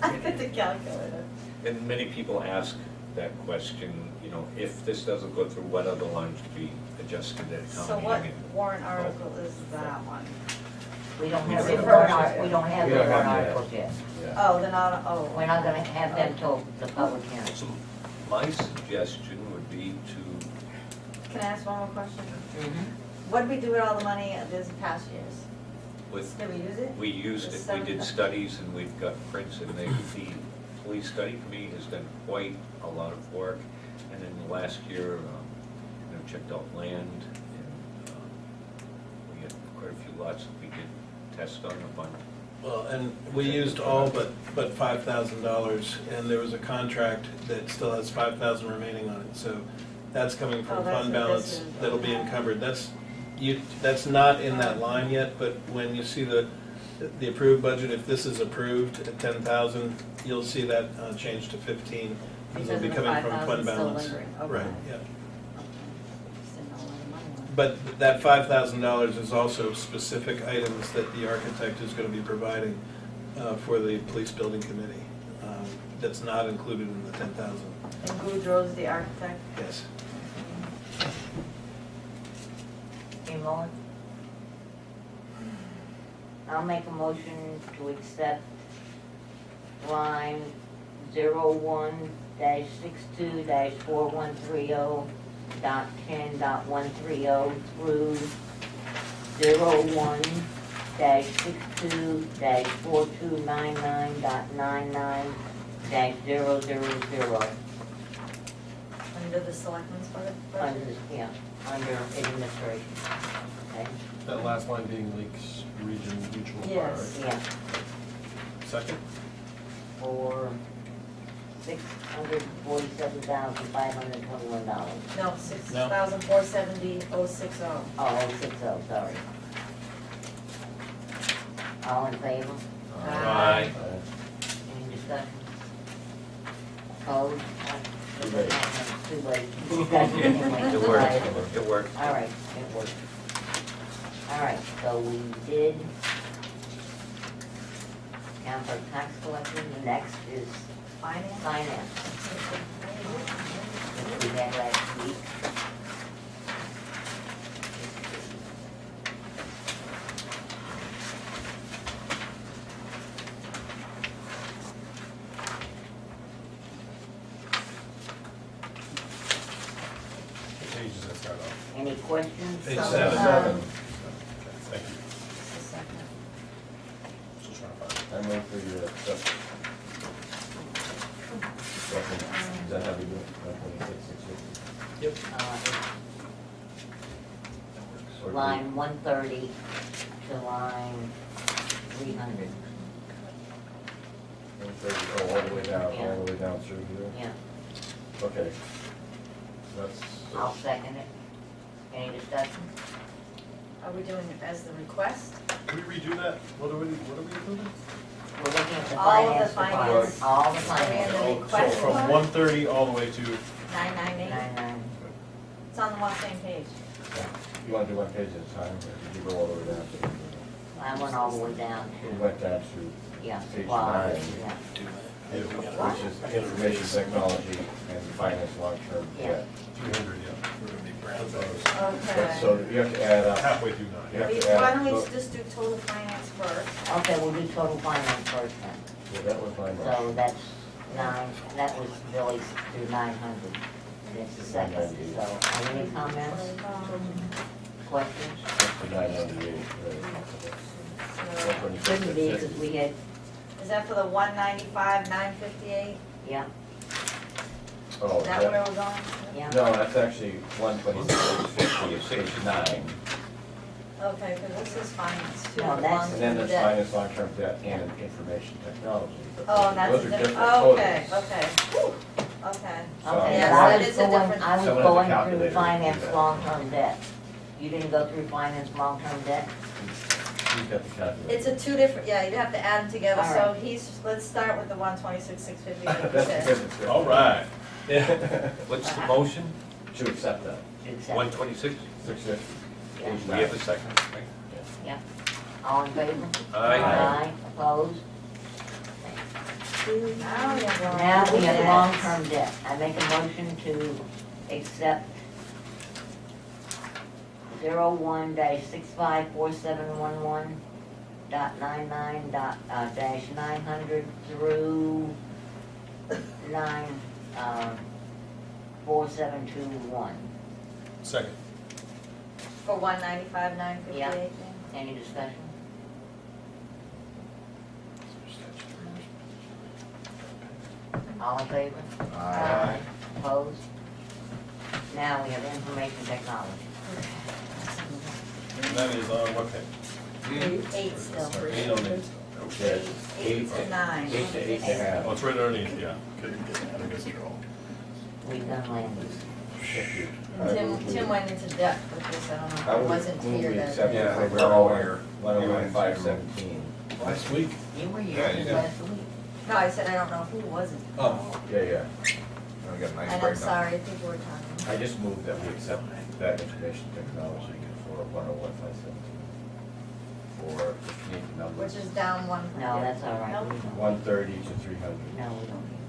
I get the calculator. and many people ask that question, you know, if this doesn't go through, what other lines to be adjusted at So town what meeting? warrant article is that one? We don't We have don't the have warrant that. art, we don't have We the don't warrant have that. articles yet. Oh, they're not, oh. We're not gonna have them till the public hearing. So my suggestion would be to, Can I ask one more question? Mhm. What did we do with all the money this past years? with, Did we use it? we used it, we did studies and we've got prints and the police study committee has done quite a lot of work. And in the last year, checked out land and we had quite a few lots that we did test on a bunch. Well, and we used all but $5,000, and there was a contract that still has $5,000 remaining on it, so that's coming Oh, from that's fund what balance this is. that'll be encumbered. That's not in that line yet, but when you see the approved budget, if this is approved at 10,000, you'll see that change to 15, because it'll be Because of the coming from 5,000 fund still balance. lingering. Okay. Right, yeah. Just didn't know where the money went. But that $5,000 is also specific items that the architect is going to be providing for the police building committee. that's not included in the 10,000. And Goudreau's the architect. Yes. Any more? I'll make a motion to accept line 01-62-4130.10.130 through 01-62-4299.99-000. Under the selectmen's budget? Under administration. Okay? That last line being Lakes Region Mutual Fire. Yes. Yeah, Second? for $647,521. No, $6,470,060. Oh, 60, sorry. All in favor? Aye. Any discussion? Opposed? Too late. Too late. It worked, it worked. All right, it worked. All right, so we did count for tax collection. The next is Finance? finance, which we had last week. What page does that start off? Any questions? Page So, 7. Thank you. Just a second. Still trying to find it. I move for your stuff. Is that how we do it? 126,650? Yep. Or do we- Line 130 to line 300. 130, oh, all the way down, all the way down through here? Yeah, Okay. That's. I'll second it. Any discussion? Are we doing it as the request? Can we redo that? What are we including? We're looking at the All of the finance department. finance. All the Are we in finance. the So request from one? 130 all the way to, 998? 99. It's on the one same page. You want to do one page at a time, or did you go all the way down to? I went all the way down We to, went down to yeah, page supplies, 9, yeah. which is information technology and finance long-term Yeah. debt. 300, yeah. Okay. So you have to add up. Halfway through You 9. have to add. Why don't we well, just do total finance first? Okay, we'll do total finance first then. well, that was mine. So that's 9, that was Billy's through 900. That's the second, so, any comments, questions? That's the 998, Couldn't be, because we had, Is that for the 195, 958? yeah, Oh, Is that where we're going? yeah. no, that's actually 126,650, it's page 9. Okay, because this is finance too. No, the that's- long-term And then there's debt. finance long-term debt and information technology. Oh, that's Those a are different, totals. okay, okay. Whew. Okay. So- Okay, Yeah, but so I it was is a going, different- I was Someone has a going calculator through to do finance that. long-term debt. You didn't go through finance long-term debt? You've got the calculator. It's a two different, yeah, you'd have to add them together, All so right. let's start with the 126,650 like you That's said. because it's. All right. What's the motion? To accept that. Except- 126? 650. Yeah. Page We have 9. a second. Yeah. All in favor? Aye. Opposed? Now we have Now we have debt. long-term debt. I make a motion to accept 01-654711.99 through 4721. Second. For 195, 958 Yeah. then? Any discussion? All in favor? Aye. Opposed? Now we have information technology. And that is on what page? 8 still. Sorry, 8 on 8. Yeah, 8 to 9. 8 to 8.5. Oh, it's right underneath, yeah. Okay, I guess it's all. We've done land use. Tim went into depth with this, I don't know, I wasn't move here we to. accept Yeah, it for we're all here. 101,517. Last week. You were Yeah, here you did. last week. No, I said I don't know who wasn't. Oh. Yeah, yeah. I got a nice And I'm breakdown. sorry, people were talking. I just moved that we accept that information technology for 101,517. For the community numbers. Which is down 1. No, that's all right. Nope. We don't- 130 to 300. No, we don't need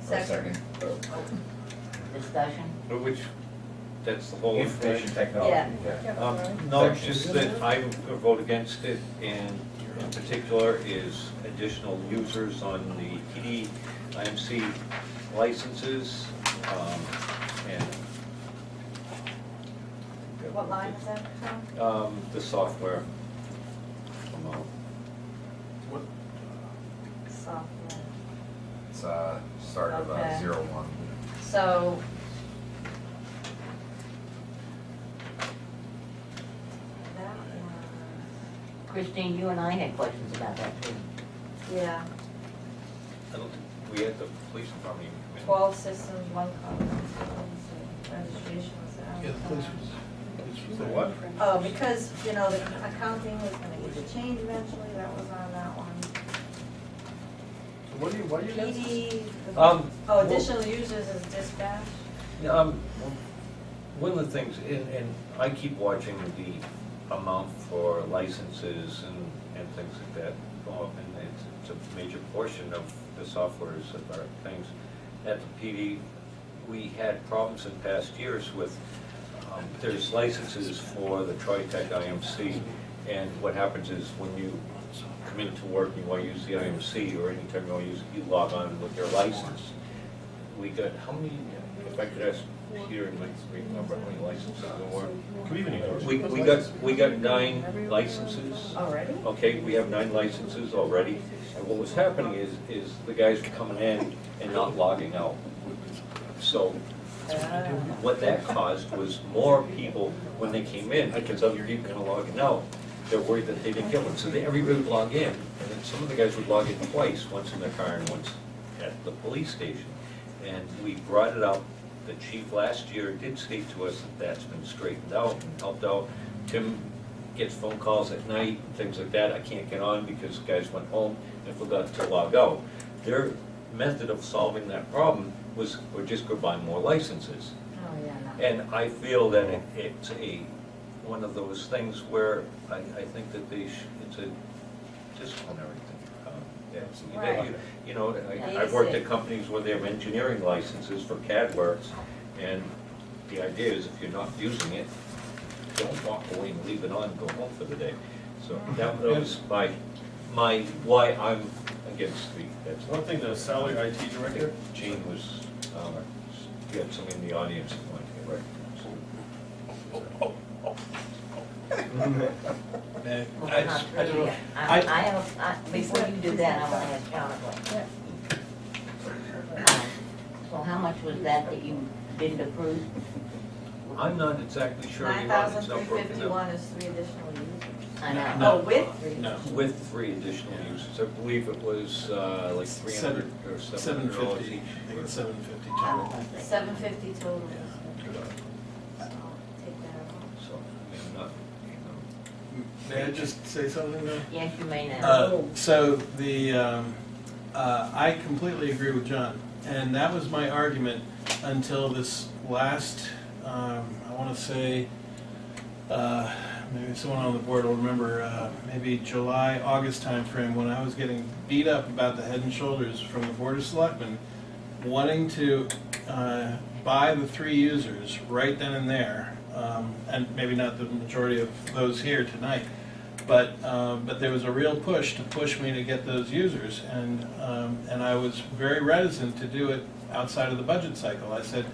Second. Discussion? Which, that's the whole Information thing. technology. No, it's just that I vote against it, and in particular is additional users on the PD, IMC licenses, and What line is that, Tom? the software. Software. It's, start of, Okay. 01. So. That was, Christine, you and I had questions about that too. yeah, I don't think, we had the police department even come in. 12 systems, 1 code, registration was out. Yeah, the police was For there. what? Oh, because, you know, the accounting was gonna need to change eventually, that was on that one. What do you against? PD, well- additional users is dispatch. One of the things, and I keep watching the amount for licenses and things like that go up, and it's a major portion of the softwares of our things. At the PD, we had problems in past years with, there's licenses for the TriTech IMC, and what happens is when you come into work and you want to use the IMC, or anytime you want to use it, you log on with your license. We got, how many, if I could ask Peter and Mike to remember how many licenses there were? Can we even ignore it? We got 9 licenses. Already? Okay, we have 9 licenses already, and what was happening is the guys were coming in and not logging out. So what that caused was more people, when they came in, because other people kind of logging out, they're worried that they didn't get one, so everybody would log in, and then some of the guys would log in twice, once in their car and once at the police station. And we brought it up, the chief last year did state to us that that's been straightened out and helped out. Tim gets phone calls at night, things like that, I can't get on because guys went home and forgot to log out. Their method of solving that problem was, we're just gonna buy more licenses. Oh, yeah, no. And I feel that it's one of those things where I think that it's a disciplinary thing. Right. You know, I've worked at companies where they have engineering licenses for CAD works, and the idea is if you're not using it, don't walk away and leave it on and go home for the day. So that was my why I'm against that's One thing, the salary IT director, Gene was, you had somebody in the audience that wanted to get recognized. Well, I'm not sure yet. Before you do that, I want to ask John a question. So how much was that you didn't approve? I'm not exactly sure. The audience not broken up. 9,351 is 3 additional users. I know. No. Oh, with 3? No. With 3 additional users. I believe it was like 300 or $700 $750. each. I think it's $750 I total. was gonna say. 750 total. Yeah. So take that out. So, I mean, not, May I just say something though? Yes, you may now. So I completely agree with John, and that was my argument until this last, I want to say, maybe someone on the board will remember, maybe July, August timeframe, when I was getting beat up about the Head and Shoulders from the Board of Selectmen, wanting to buy the 3 users right then and there, and maybe not the majority of those here tonight, but there was a real push me to get those users, and I was very reticent to do it outside of the budget cycle. I said,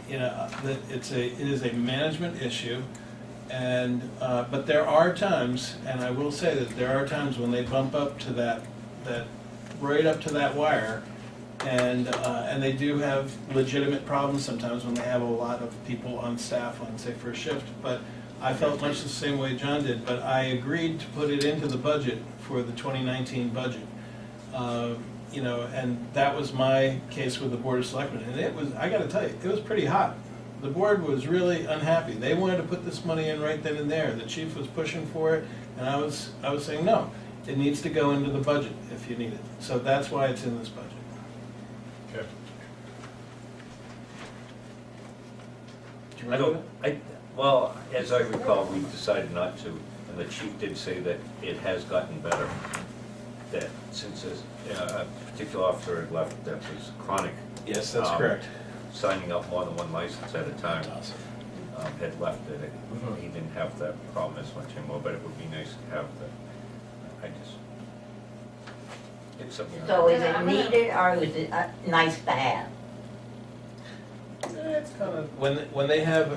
you know, that it is a management issue, and but there are times, and I will say that there are times when they bump up to that right up to that wire, and they do have legitimate problems sometimes when they have a lot of people on staff on, say, for a shift. But I felt much the same way John did, but I agreed to put it into the budget for the 2019 budget. You know, and that was my case with the Board of Selectmen, and it was, I gotta tell you, it was pretty hot. The board was really unhappy. They wanted to put this money in right then and there. The chief was pushing for it, and I was saying, no, it needs to go into the budget if you need it. So that's why it's in this budget. okay. well, as I recall, we decided not to, and the chief did say that it has gotten better. That since a particular officer had left that was chronic Yes, that's Um, correct. signing up more than one license at a time, That's awesome. had left it. He didn't have that problem as much anymore, but it would be nice to have the, I just, it's something. So is it needed or is it nice to have? It's kind of, when they have,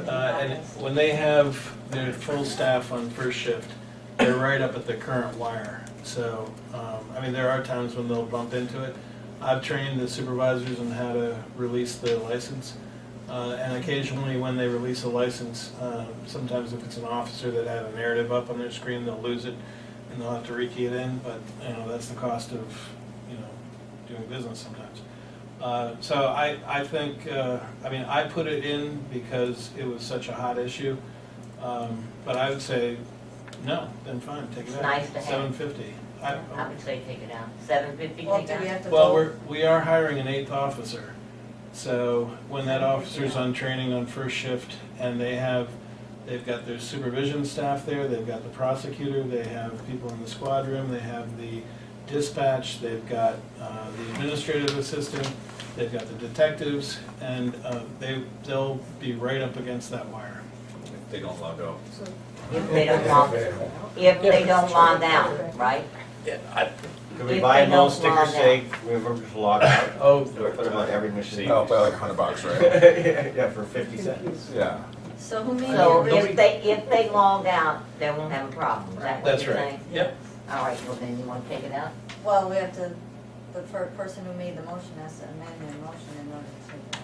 when they have their full staff on first shift, they're right up at the current wire. So, I mean, there are times when they'll bump into it. I've trained the supervisors on how to release the license. And occasionally when they release a license, sometimes if it's an officer that had a narrative up on their screen, they'll lose it and they'll have to rekey it in, but, you know, that's the cost of, you know, doing business sometimes. So I think, I mean, I put it in because it was such a hot issue, but I would say, no, then fine, take it out. Nice to have. $750. I would say take it out. $750, Well, take do it we out. have to Well, vote? we are hiring an 8th officer. So when that officer's on training on first shift and they've got their supervision staff there, they've got the prosecutor, they have people in the squad room, they have the dispatch, they've got the administrative assistant, they've got the detectives, and they'll be right up against that wire. If they don't log out. If they don't log out, right? Yeah, Could we If buy they little don't stickers log say, we ever just log out? Oh, Or put them on every machine? Oh, pay like $100, right? Yeah, for 50 cents. Yeah. So who made So the original? if they log out, they won't have a problem, is that what that's you're right. saying? Yep. All right, well then you want to take it out? Well, we have to, the person who made the motion has to amend their motion in order to take it out.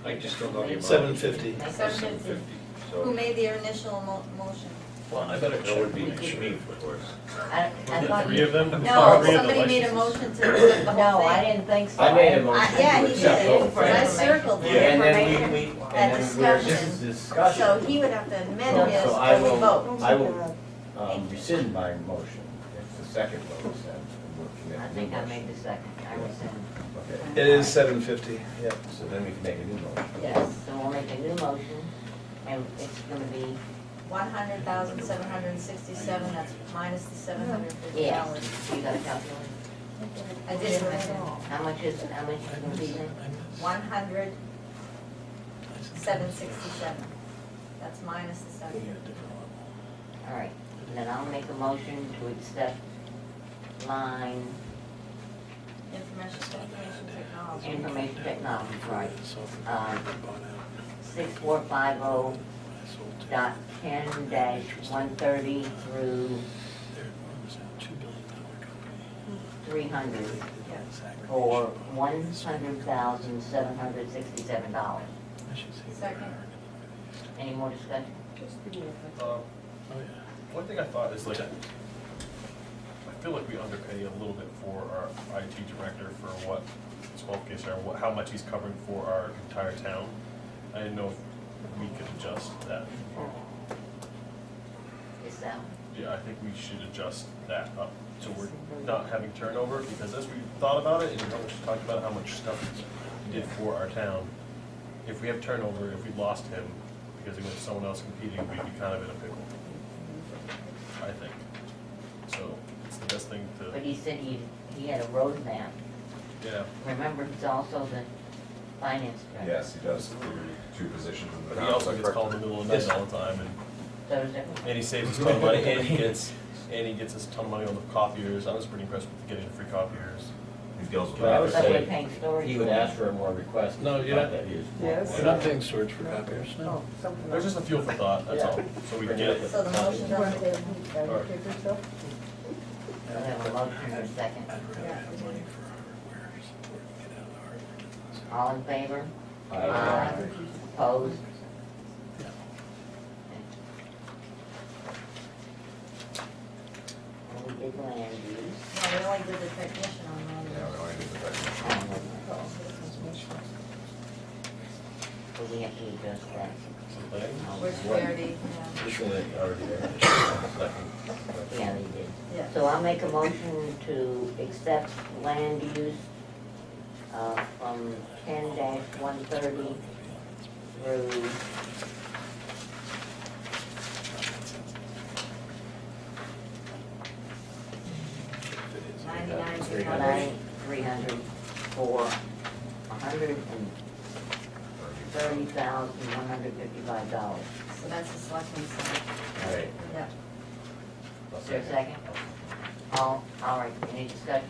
I just don't know the amount. $750. Make Seven it- fifty. So Who made the initial motion? Well, I better that would check. be me, of course. I thought Three you, of them? No, Three of the somebody made a licenses? motion to accept the whole no, thing. I didn't think so. I made a motion. Yeah, to he accept did, the whole For but I thing. circled Yeah, it. and then information. we, That and then we're, this discussion. is discussion. So he would have to amend So his I when we will, vote. I will rescind my motion if the second vote is then. we'll commit I a new think I motion. made the second, I rescind. Okay, It is $750, yep. so then we can make a new motion. Yes, so we'll make a new motion, and it's gonna be, 100,767, that's minus the $750. yeah, you got a calculator? I did it. How much is it gonna be then? 100,767. That's minus the 750. All right, then I'll make a motion to accept line Information technology. information technology, right? 6450 dot 10-130 through 300 for $100,767. Second. Any more discussion? One thing I thought is like, I feel like we underpay a little bit for our IT director for what his qualifications are, how much he's covering for our entire town. I didn't know if we could adjust that. Is that? Yeah, I think we should adjust that up, so we're not having turnover, because as we thought about it, and we talked about how much stuff he did for our town, if we have turnover, if we lost him, because he went to someone else competing, we'd be kind of in a pickle, I think. So, it's the best thing But to, he said he had a roadmap. yeah. Remember, he's also the finance director. Yes, he does two positions in the But town. he also gets called in the middle of the night all the time, So does everyone. and he saves us a ton of money, and he gets us a ton of money on the copiers. I was pretty impressed with getting the free copiers. He deals with But I would But we're say paying storage. he would ask for more requests. No, you're not- that he is. Yes. We're not paying storage for copiers, no. There's just a fuel for thought, that's all, so we can get it. So the motion doesn't. We have a motion and a second. I'd rather have money for hardware, so we can get out of the hardware business. All in favor? Aye. Opposed? And we did land use. No, we only did the technician on Yeah, we that. only did the technical. So we have to adjust that. Which we already, yeah. Isn't it already there? Yeah, they did. Yeah. So I'll make a motion to accept land use from 10-130 through $99,300. 9,300 for $130,155. So that's the selectmen's side. All right. Yep. Is there a second? All right, any discussion?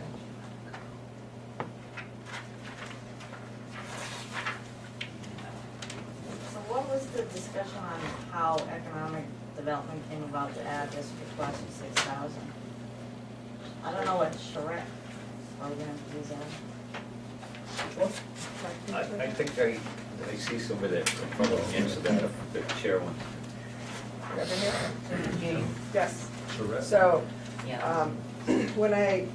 So what was the discussion on how economic development came about to add this request of 6,000? I don't know what charrette, are we gonna have to use that? I think I see some of that, probably answer that if the chair wants. Yes, Correct. so, Yeah. when I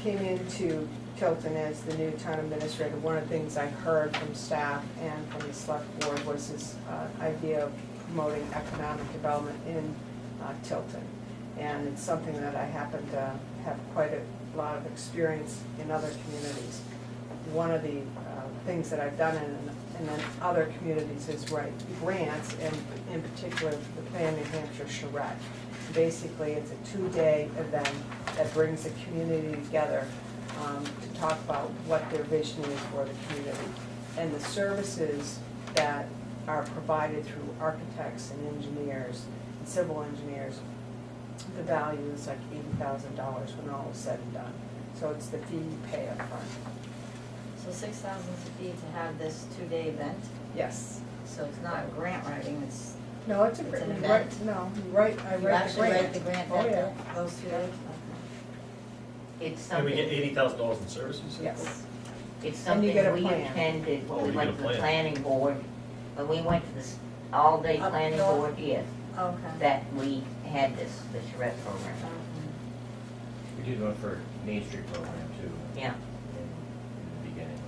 came into Tilton as the new town administrator, one of the things I heard from staff and from the select board was this idea of promoting economic development in Tilton. And it's something that I happen to have quite a lot of experience in other communities. One of the things that I've done in other communities is write grants, and in particular, the Plan New Hampshire Charrette. Basically, it's a 2-day event that brings the community together to talk about what their vision is for the community. And the services that are provided through architects and engineers, and civil engineers, the value is like $80,000 when all is said and done. So it's the fee you pay up front. So 6,000 is the fee to have this 2-day event? Yes. So it's not grant writing, it's, No, it's a It's great, an you event. write, no, you write, I you write the actually grant. write the grant Oh, that, yeah. those 2 days? It's And we get something, $80,000 in services? Yes. it's And you something get a we plan. attended Oh, when we you went get to a the plan. planning board. When we went to this all-day Up planning north? board, yes, Okay. that we had the charrette program. Okay. We did one for Main Street program too. Yeah. In the beginning,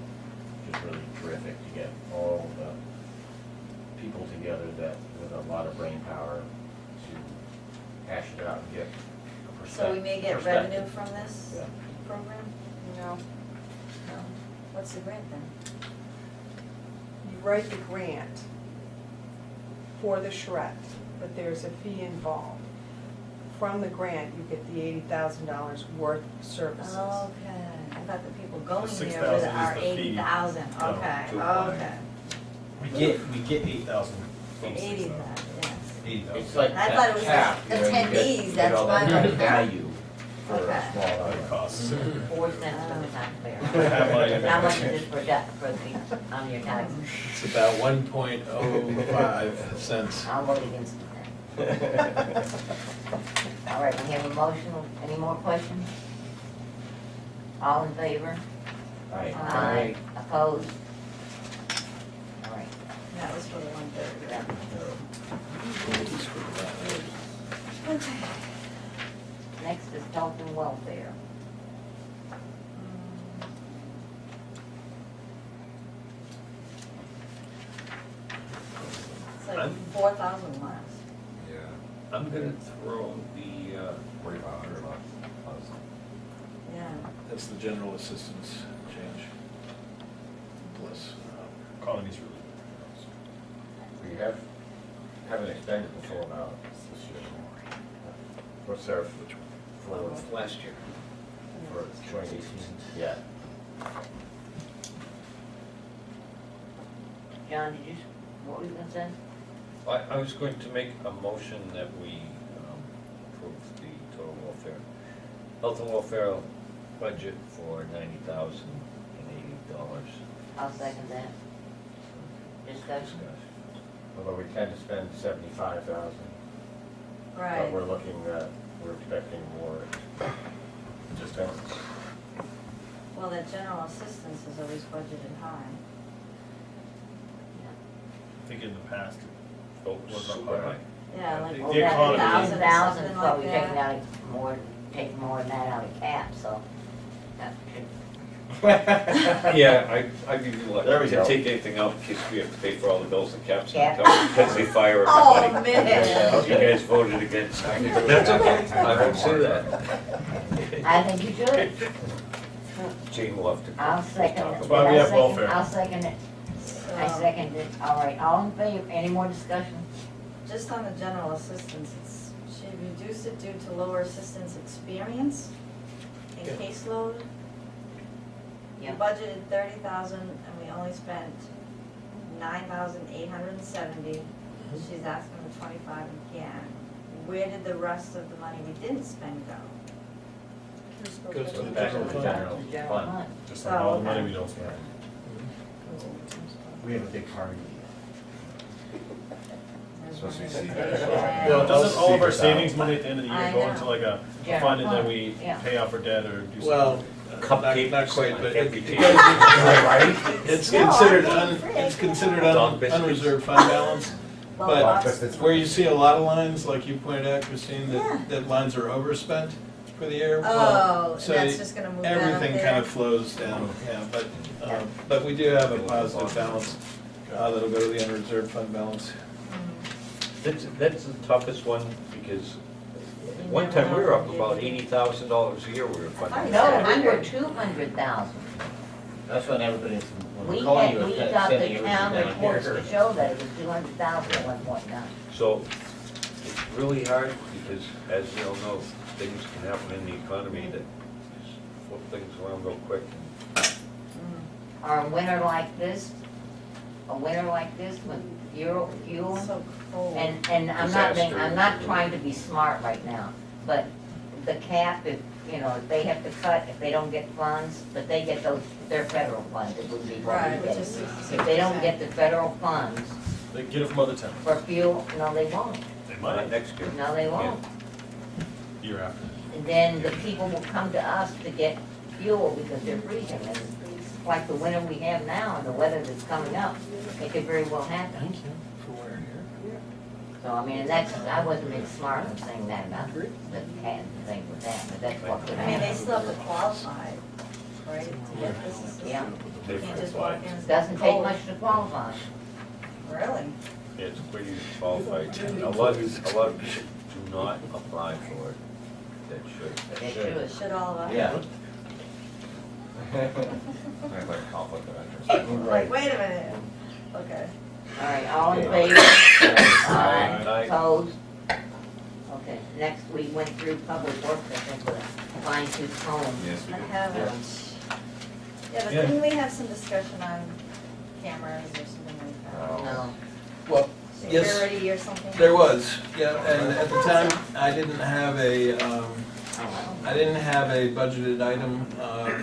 just really terrific to get all the people together that, with a lot of brain power to hash it out and get a So we may get perspective. revenue from this Yeah. program? No, No? What's the grant then? you write the grant for the charrette, but there's a fee involved. From the grant, you get the $80,000 worth of services. Okay, I thought the people going The there 6,000 with is are the fee. 80,000, No, okay, 2.9. okay. We get 8,000 from 80,000, 6,000. yes. 80,000. It's like I thought it was cap, the you know, you get- attendees, you get that's all why that I- value for Okay. a small What amount. it costs. 4 cents for the taxpayer. Have my- How much is it for the, on your taxes? It's about 1.05 cents. I'll vote against it then. All right, we have a motion. Any more questions? All in favor? Right. Aye. Opposed? All right. That was for the 130. Yeah. Okay. Next is health and welfare. It's like I'm- 4,000 less. Yeah. I'm gonna throw the, 4,500 bucks. Yeah. That's the general assistance change. Plus, Economy's really We haven't expended the full amount this year. What's there for last year. 2018? Yeah. John, did you, what were you gonna say? I was going to make a motion that we approve the total welfare, health and welfare budget for $90,080. I'll second that. Discussion? Although we tend to spend 75,000. Right. But we're looking at, we're expecting more. Just don't. Well, that general assistance is always budgeted high. I think in the past, Oh, Was that super high? high. Yeah, like The Well, that economy. 1,000 or 10,000 something is like probably taking that. out taking more than that out of cap, so. that should- Yeah, I'd be reluctant There we to go. take anything out in case we have to pay for all the bills and caps Cap. and cover because they fire Oh, everybody. man. You guys voted against. That's okay, I won't say that. I think you should. Jane will have to. I'll second it. That's why we have welfare. I'll second it. I second it. All right, all in favor? Any more discussion? Just on the general assistance, she reduced it due to lower assistance experience and caseload. We Yeah. budgeted 30,000 and we only spent 9,870. She's asking for 25 again. Where did the rest of the money we didn't spend go? Goes to So the back to general the fund. general The general fund. fund. Just like all the money we don't spend. We have a big party. Supposed to be secret. Yeah. Well, doesn't all of our Secret savings money at the end of the year I go know. into like a General fund and then fund, we yeah. pay off our debt or do something? Well, Cupcakes not quite, but every it day. goes, Right? it's No, considered, I'm being free. it's considered Dog biscuits. unreserved fund balance. Well, But lots- where you see a lot of lines, like you pointed out, Christine, Yeah. that lines are overspent for the year. well, Oh, so that's just gonna move down up everything there. kind of flows down, yeah, but we do have a positive balance, that'll go to the unreserved fund balance. That's the toughest one, because one time we were up about $80,000 a year we were funding. No, we were 200,000. That's when everybody's, when We Coney had, was we got sending the everything town down reports here. to show that it was 200,000 at one point in time. So it's really hard, because as you all know, things can happen in the economy that just flip things around real quick. Or a winter like this, with fuel. So cold. And I'm not Disaster. trying to be smart right now, but the cap, if they have to cut, if they don't get funds, but they get their federal funds, it would be what Right, we which get. is 66%. If they don't get the federal funds They get it from other towns. for fuel, no, they won't, They Not might, next year. no, they won't. year after. And then the people will come to us to get fuel because they're freezing, and like the winter we have now and the weather that's coming up, it could very well happen. For where here? So, I mean, and that's, I wasn't being smart in saying that about the cat thing with that, but that's what could I mean, they happen. still have to qualify, right, to get this assistance? Yeah. You can't just walk in and say, Doesn't take "Oh, much to qualify. Really? Yeah, it's pretty qualified. A lot of people do not apply for it that should. They should. Should all of us? Yeah. Sounds like a conflict of interest. Like, wait a minute. Okay. All right, all in favor? Aye. Opposed? Okay, next we went through public works, I think, with a fine tooth comb. Yes, we I do. haven't. Yeah, but Yeah. didn't we have some discussion on cameras or something like that? No. Well, yes. Security or something? There was, yeah, and at the time, I didn't have a budgeted item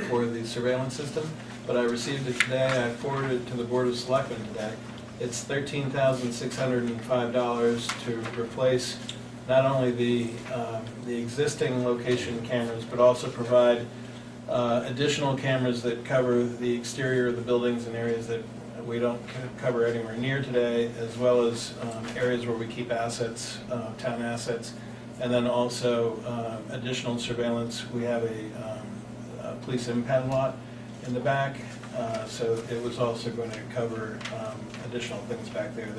for the surveillance system, but I received it today, I forwarded it to the Board of Selectmen today. It's $13,605 to replace not only the existing location cameras, but also provide additional cameras that cover the exterior of the buildings in areas that we don't cover anywhere near today, as well as areas where we keep assets, town assets, and then also additional surveillance. We have a police impound lot in the back, so it was also going to cover additional things back there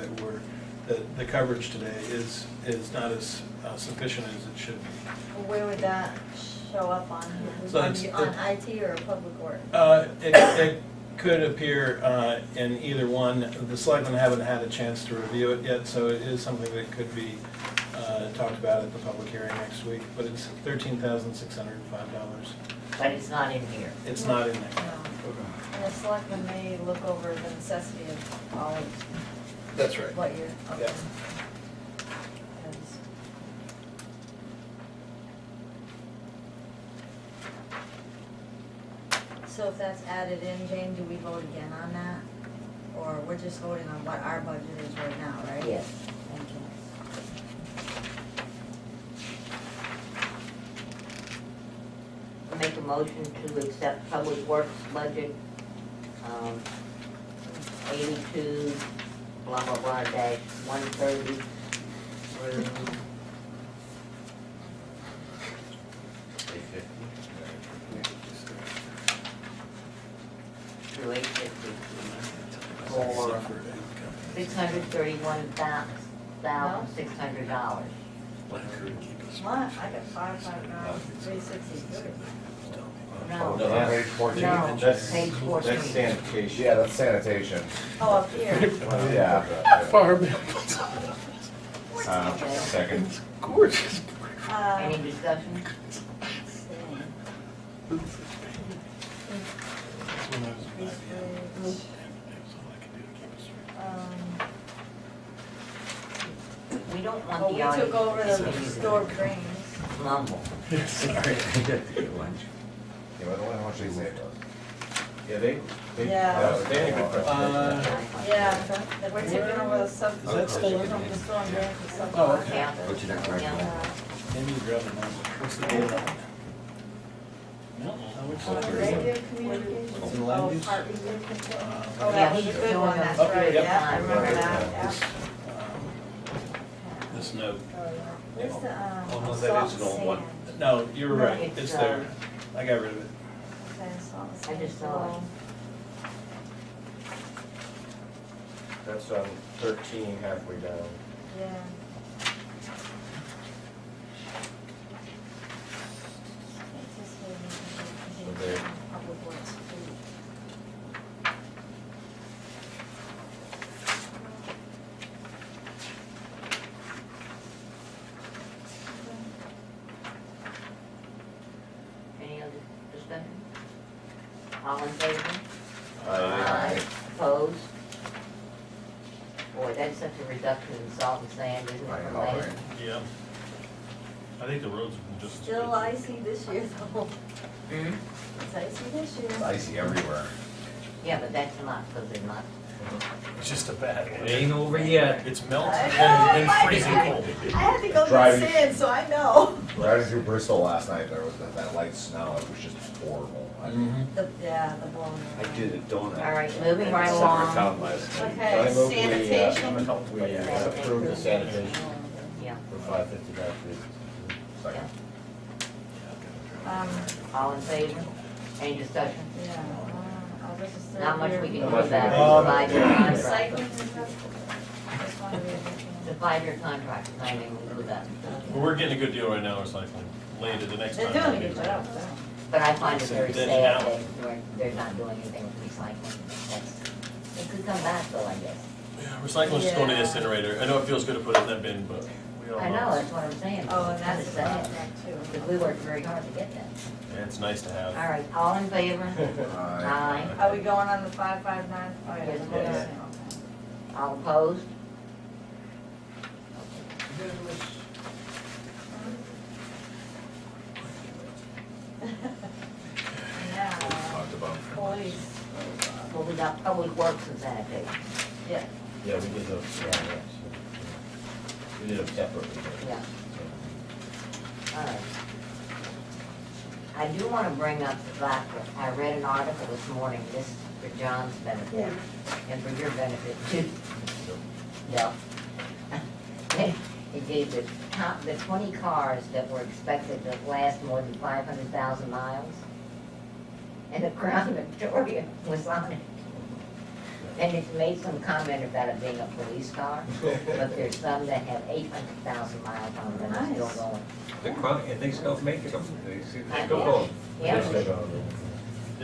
that the coverage today is not as sufficient as it should be. Where would that show up on here? So On it's- on IT or public works? It could appear in either one. The selectmen haven't had a chance to review it yet, so it is something that could be talked about at the public hearing next week, but it's $13,605. But it's not in here. It's not in No. there. And the selectmen may look over the necessity of all of That's right. what you're, okay. Yeah. Yes. So if that's added in, Jane, do we vote again on that? Or we're just voting on what our budget is right now, right? Yes. Thank you. I make a motion to accept public works budget, 82, blah, blah, blah, dash 130 through 850 for $631,600. What? I got 363. No, No, page 14. no, That's- page 14. That's sanitation. Yeah, that's sanitation. Oh, up here. Yeah. Okay. Second. Gorgeous. Any Um, discussion? Police bridge. We don't Oh, want we the audience. took over the store drains. Mumble. Sorry, I did to get lunch. Yeah, but I don't know how much they saved us. Yeah, they, Yeah. they had a good presentation. Yeah, we're taking over the sub. Is that still in? From the storm drain to sub. Oh, okay. Yeah. What you got right now? Yeah. Maybe you grab the number. What's the date? Radio communications. It's in land use? Oh, Yeah, that was a he's good doing one, a- that's Okay, right, yep. yeah, I remember that, yeah. This note. Where's the, Oh, no, salt that is an and old one. sand? No, you're No, right, it's, it's there. I got rid of it. Okay, salt and I sand just saw it. below. That's on 13, halfway down. Yeah. there. Public Works. Any other discussion? All in favor? Aye. Opposed? Boy, that's such a reduction in salt and sand, isn't it? I from know, last- right? Yeah. I think the roads have been just as good. Still icy this year though. Hmm? It's icy this year. It's icy everywhere. Yeah, but that's not, because they're not. It's just a bad It one. ain't over yet. It's melting I know, and I- freezing cold. I had to go Driving. get sand, so I know. Riding through Bristol last night, there was that light snow, it was just horrible. I mean, Yeah, the blown. I did it, don't I? All right, moving In right along. Summertown last night. Okay, I move we, sanitation. We approve the sanitation Yeah. for 559. second. All in favor? Any discussion? Yeah. I'll just. Not much we can do Not much with that. we It's can a do. five-year contract. Recycling and stuff. Just wanted to- It's a five-year contract, I mean, we'll do that. Well, we're getting a good deal right now recycling. Later, the next They're time. doing a good job, so. But I find it very Then sad now. that they're not doing anything with recycling. That's, it could come back though, I guess. Yeah, recycling's just going to the Yeah. incinerator. I know it feels good to put it in that bin, but we all I know, that's what I'm saying. Oh, and It's kinda that's the sad, contract too. because we worked very hard to get that. Yeah, it's nice to have. All right, all in favor? Aye. Are we going on the 559? Oh, yeah. Yes, the please. bonus, All opposed? okay. Now, Talked about. police, Well, we got public works and sanitation. yeah. Yeah, we did those, yeah. We did them separately. Yeah. All right. I do want to bring up the fact that I read an article this morning, this is for John's benefit, and for your benefit too. Yeah. It gave the 20 cars that were expected to last more than 500,000 miles. And the Crown Victoria was on it. And it's made some comment about it being a police car, but there's some that have 800,000 miles on them and it's still going. The Crown, and they still make them. They still Yeah. going. Yeah. They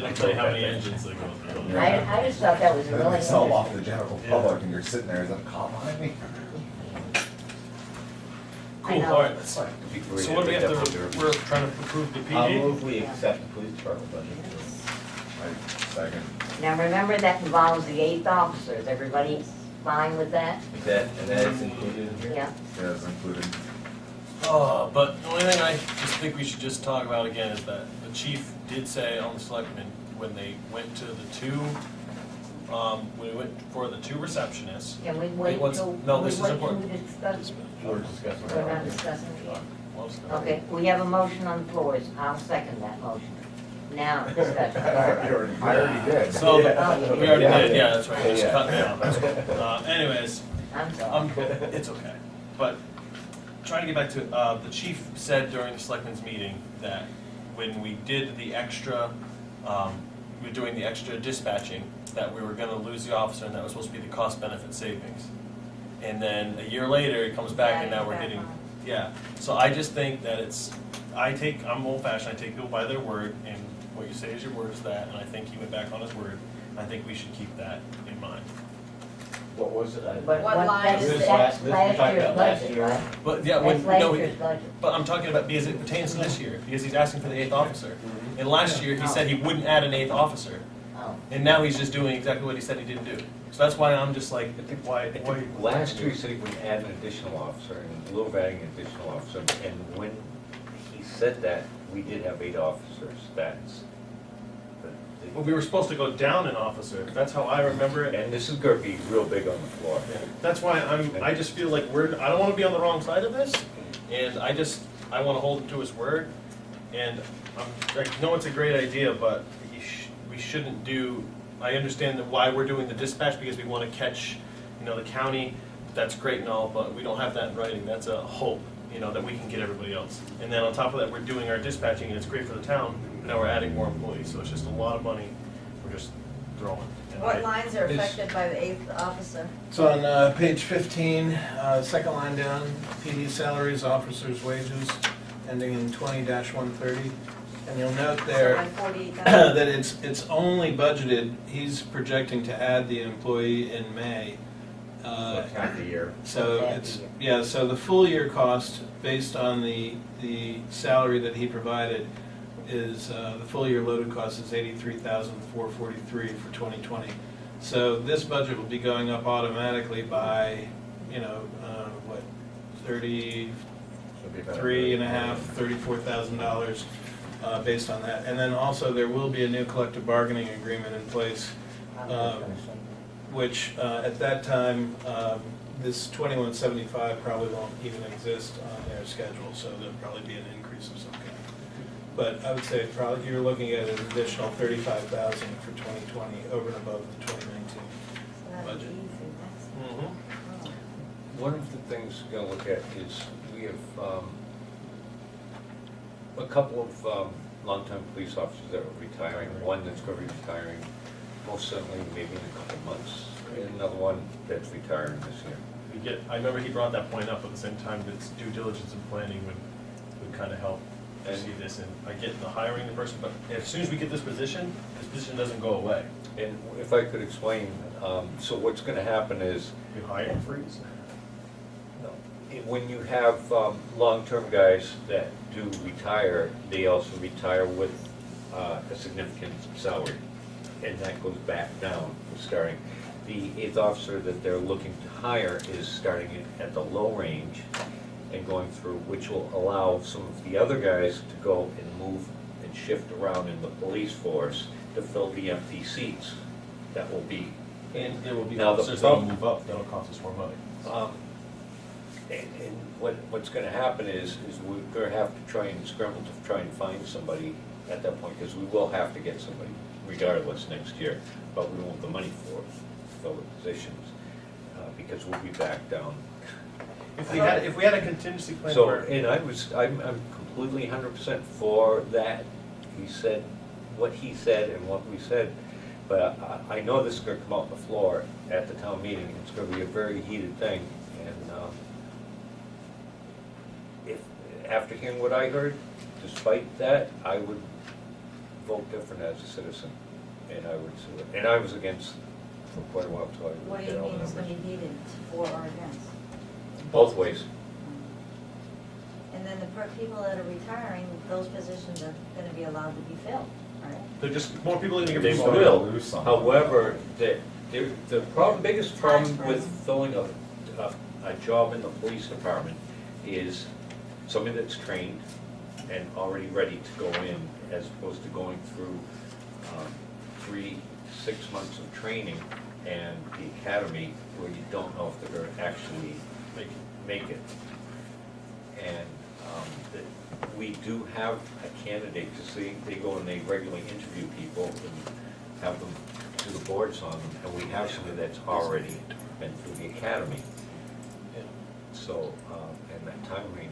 don't tell you how many engines they go through. I just thought that was And then really they sell off interesting. the general Yeah. public and you're sitting there, is that a cop behind me? I Cool, know. all right. It's like, It'd be great So what do we if have they to, definitely we're trying to approve the I'll PD? move we accept the police department budget. second. Now, remember that involves the 8th officers, everybody fine with that? And that is included in here? Yeah, Yeah, it's included. But the only thing I just think we should just talk about again is that the chief did say on the selectmen, when they went to the two, when we went for the two receptionists. can we wait what's- till, no, we this is wait till important. we discuss? We're discussing. We're not discussing it yet. Well, it's- Okay, we have a motion on the floor, I'll second that motion. Now, I discussion. already did. So, the- Oh, we already Yeah. did, yeah, that's right, just Yeah. cut me off. Anyways, I'm sorry. it's okay. But trying to get back to, the chief said during the selectmen's meeting that when we did the extra, we were doing the extra dispatching, that we were gonna lose the officer and that was supposed to be the cost benefit savings. And then a year later, it comes back and now we're getting, yeah. So I just think that I'm old fashioned, I take people by their word and what you say is your word is that, and I think he went back on his word. I think we should keep that in mind. What was it? But What line is that's it? last This we talked year's about last budget, year. right? But yeah, That's when, last no, year's budget. but I'm talking about because it pertains to this year, because he's asking for the 8th officer. And last year, he said he wouldn't add an 8th officer. Oh, And now he's just doing exactly what he said he didn't do. So that's why I'm just like, why? I think last year he said he would add an additional officer, and in lieu of adding an additional officer, and when he said that, we did have 8 officers, that's. Well, we were supposed to go down an officer, that's how I remember it. And this is gonna be real big on the floor. Yeah. That's why I just feel like I don't wanna be on the wrong side of this, and I wanna hold him to his word. And I know it's a great idea, but we shouldn't do, I understand that why we're doing the dispatch, because we wanna catch, the county, that's great and all, but we don't have that in writing, that's a hope, that we can get everybody else. And then on top of that, we're doing our dispatching, and it's great for the town, but now we're adding more employees, so it's just a lot of money we're just throwing. And What lines are affected by the 8th officer? It's on page 15, second line down, PD salaries, officers' wages, ending in 20-130. And you'll note there Line 48,000. that it's only budgeted, he's projecting to add the employee in May. Like half a year. So it's, yeah, so the full year cost, based on the salary that he provided, is, the full year loaded cost is $83,443 for 2020. So this budget will be going up automatically by, what, $34,000, based on that. And then also there will be a new collective bargaining agreement in place, which at that time, this 2175 probably won't even exist on their schedule, so there'll probably be an increase of some kind. But I would say probably you're looking at an additional 35,000 for 2020 over and above the 2019 So that'd be budget. easy, that's- Mhm. One of the things we're gonna look at is, we have a couple of long-time police officers that are retiring, one that's gonna be retiring most certainly maybe in a couple of months, and another one that's retiring this year. I remember he brought that point up at the same time, that due diligence and planning would kind of help see this. And I get the hiring the person, but as soon as we get this position doesn't go away. And if I could explain, so what's gonna happen is, You hire freeze? when you have long-term guys that do retire, they also retire with a significant salary. And that goes back down, starting. The 8th officer that they're looking to hire is starting at the low range and going through, which will allow some of the other guys to go and move and shift around in the police force to fill the empty seats that will be. And there will be Now, the officers that'll problem- move up, that'll cost us more money. And what's gonna happen is we're gonna have to try and scramble to try and find somebody at that point, because we will have to get somebody regardless next year, but we won't have the money for it, to fill the positions, because we'll be back down. If we had a contingency plan So, where, and I'm completely 100% for that. He said what he said and what we said, but I know this is gonna come out on the floor at the town meeting. It's gonna be a very heated thing, and if, after hearing what I heard, despite that, I would vote different as a citizen, and I would, and I was against for quite a while, so I What do did you all mean the is when you numbers. need it, for or against? Both ways. And then the people that are retiring, those positions are gonna be allowed to be filled, right? they're just, more people are gonna get They promoted. will, however, the biggest problem with filling a job in the police department is somebody that's trained and already ready to go in, as opposed to going through 3-6 months of training and the academy where you don't know if they're gonna actually make it. And we do have a candidate to see, they go and they regularly interview people and have them do the boards on them, and we have somebody that's already been through the academy. So, and that time range,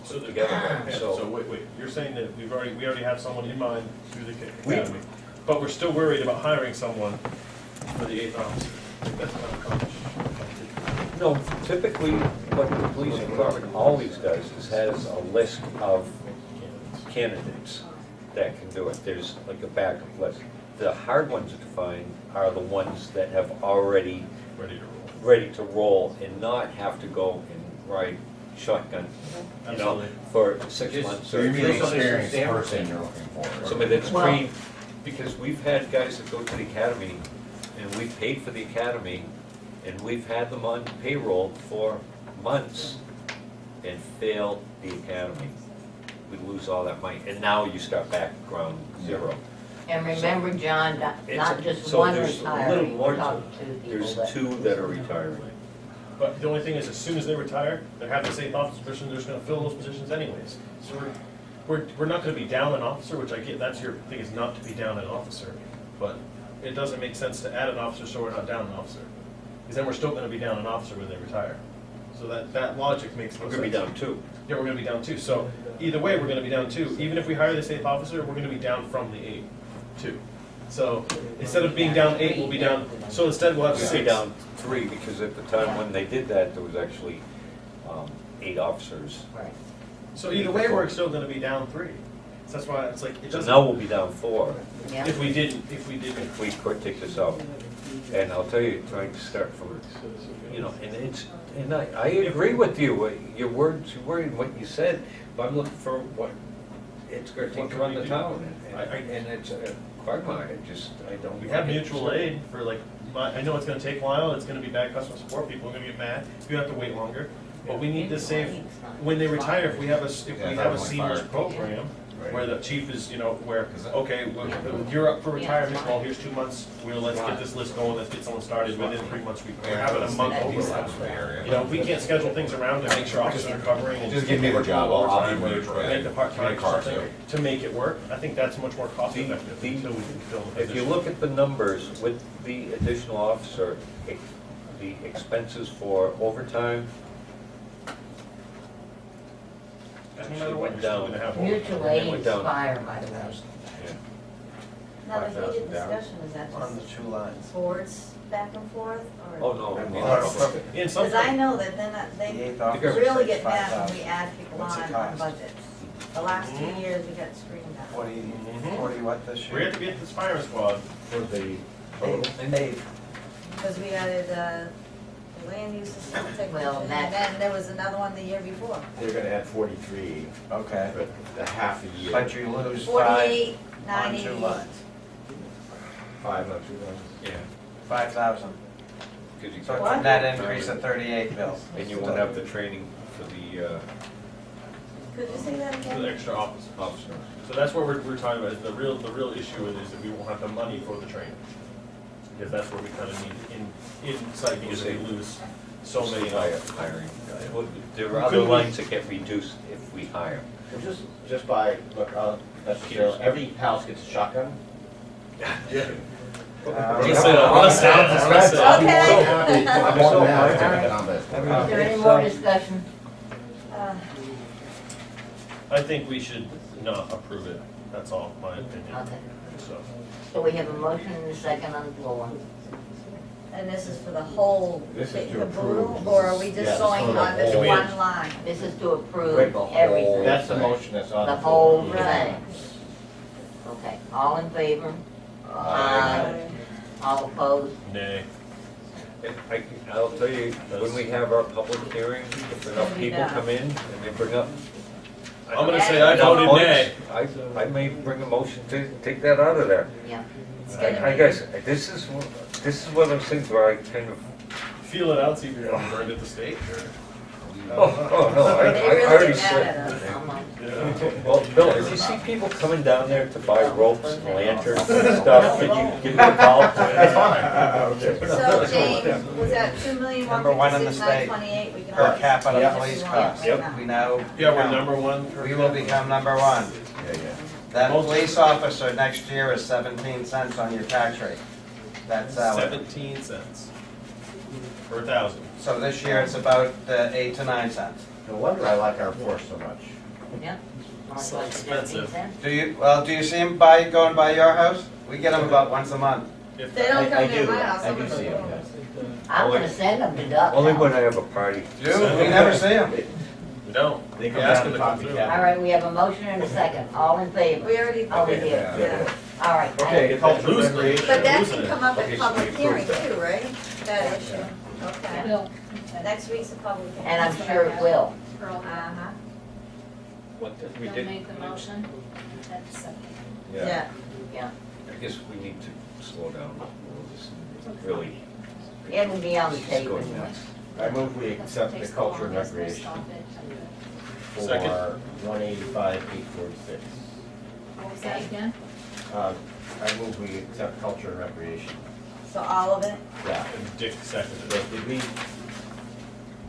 So put the- together, Yeah, so. So wait, you're saying that we already have someone in mind through the academy, but we're still worried about hiring someone for the 8th officer. I think that's not accomplished. No, typically, what the police department always does is has a list of candidates that can do it. There's like a backup list. The hard ones to find are the ones that have already Ready to roll. ready to roll and not have to go and ride shotgun, you know, Absolutely. for 6 months So or you mean 3 an months. experienced person you're looking for? Somebody that's Well- trained Because we've had guys that go to the academy, and we've paid for the academy, and we've had them on payroll for months and fail the academy. We lose all that money, and now you start back ground zero. And remember, John, not It's- just so one there's a little retiring, more we're to talking it. two people There's that. two that are retiring. But the only thing is, as soon as they retire, they're having the safe officer position, they're just gonna fill those positions anyways. So we're not gonna be down an officer, which I get, that's your thing, is not to be down an officer. But it doesn't make sense to add an officer so we're not down an officer. Because then we're still gonna be down an officer when they retire. So that logic makes no We're sense. gonna be down two. Yeah, we're gonna be down two. So either way, we're gonna be down two. Even if we hire the safe officer, we're gonna be down from the 8, 2. So instead of being down 8, we'll be down, so instead we'll have We'll 6. be down 3, because at the time when they did that, there was actually 8 officers. Right. So either way, we're still gonna be down 3. So that's why it's like, it So doesn't. now we'll be down 4 Yeah. If we didn't. if we could take this out. And I'll tell you, trying to start from, and I agree with you, your words, what you said, but I'm looking for what it's gonna take to run the town. And it's a quagmire, I don't. We have mutual aid for like, I know it's gonna take a while, it's gonna be bad customer support, people are gonna get mad, you have to wait longer. But we need to save, when they retire, if we have a seamless program, where the chief is, where, okay, you're up for retirement, well, here's 2 months, let's get this list going, let's get someone started, within 3 months, we're having a month overlap. We can't schedule things around to make sure officers are covering and. Just give me the job, I'll be neutral. Make the part-time or Car, something, to make it work, I think that's much more cost effective The- until we can fill the If you position. look at the numbers with the additional officer, the expenses for overtime No matter actually what, went you're still down. gonna have. Mutual They aid went down. expire, by the way. Now, the 5,000 heated down. discussion, is that On the just 2 lines. boards back and forth, Oh, or? no. In some. Because I know that then The they eighth officer really says get mad when 5,000. we add people What's it on cost? budgets. The last 2 Mhm. years, we got screamed at. 40 what this We year? have to get this firing squad. For the Eight. Because we added, the land use assistant technician, Well, and that- then there was another one the year before. They're gonna add 43 Okay. for the half a year. But you lose 48, on 90. 2 lines. 5 on 2 lines. Yeah. 5,000. 'Cause you So got- it's a net increase of 38, Bill. And you won't have the training for the Could you say that For the again? extra officers. officers. So that's what we're talking about, is the real issue is that we won't have the money for the training. Because that's where we kind of need insight, because if we lose so many. Hiring. Well, there are other lines that get reduced if we hire. Well, just by, look, necessarily, every house gets a shotgun. Yeah. Uh, Just say that, honest sound. Okay. I'm on now, I'm taking it on this. Is there any more discussion? Uh, I think we should not approve it, that's all, my opinion. Okay. So, So we have a motion and a second on the floor. And this is for the whole This is kit to and caboodle, approve. or are we Yeah, just it's going for the on this whole- one line? This is to approve Right, the whole- everything, That's the motion that's on the the whole floor. thing. Okay, all in favor? Aye. All opposed? nay. I'll tell you, when we have our public hearing, if enough people come in and they bring up. I'm gonna say I enough voted points, nay. I may bring a motion to take that out of there. Yeah. It's gonna I be- guess, this is one of those things where I kind of, Feel it out, see if you're gonna burn at the stake, or. oh, no, I They really already get mad said. at us. Yeah. Well, Bill, if you see people coming down there to buy ropes and lanterns and stuff, could you give me a call? That's fine. So James, was that 2,156,928? Number one in the state We can Per always- capita Yes. police Yeah. costs. Yep. We now. Yeah, we're become- number one. per We will capita. become number 1. Yeah, yeah. That police officer next year is 17 cents on your tax rate. That's salary. 17 cents per 1,000. So this year it's about 8 to 9 cents. No wonder I like our force so much. Yeah. Only So like expensive. 15 cents? Do you see them going by your house? We get them about once a month. If They don't I come near do. my house. I I'm do gonna see go. them, yes. I'm gonna send them to Duck Only when House. I have a party. Do? We never see them. we don't, They we come ask down them to to come Coffee through. Cat. All right, we have a motion and a second. All in favor? We already. Oh, we did. did. Yeah. All right. Okay, cultural Losing it. recreation. But that Losing can it. come up Okay, at so we public hearing approved too, right? That issue, okay. Next week's a public hearing. And I'm sure it will. Uh-huh, What we Don't did, make the motion, that's second. yeah. Yeah. I guess we need to slow down. We'll just really. It'll be on the it's table. going nuts. I move we accept the culture and recreation for Second. 185,846. What was that again? I move we accept culture and recreation. So all of it? Yeah. And Dick seconded So it. did we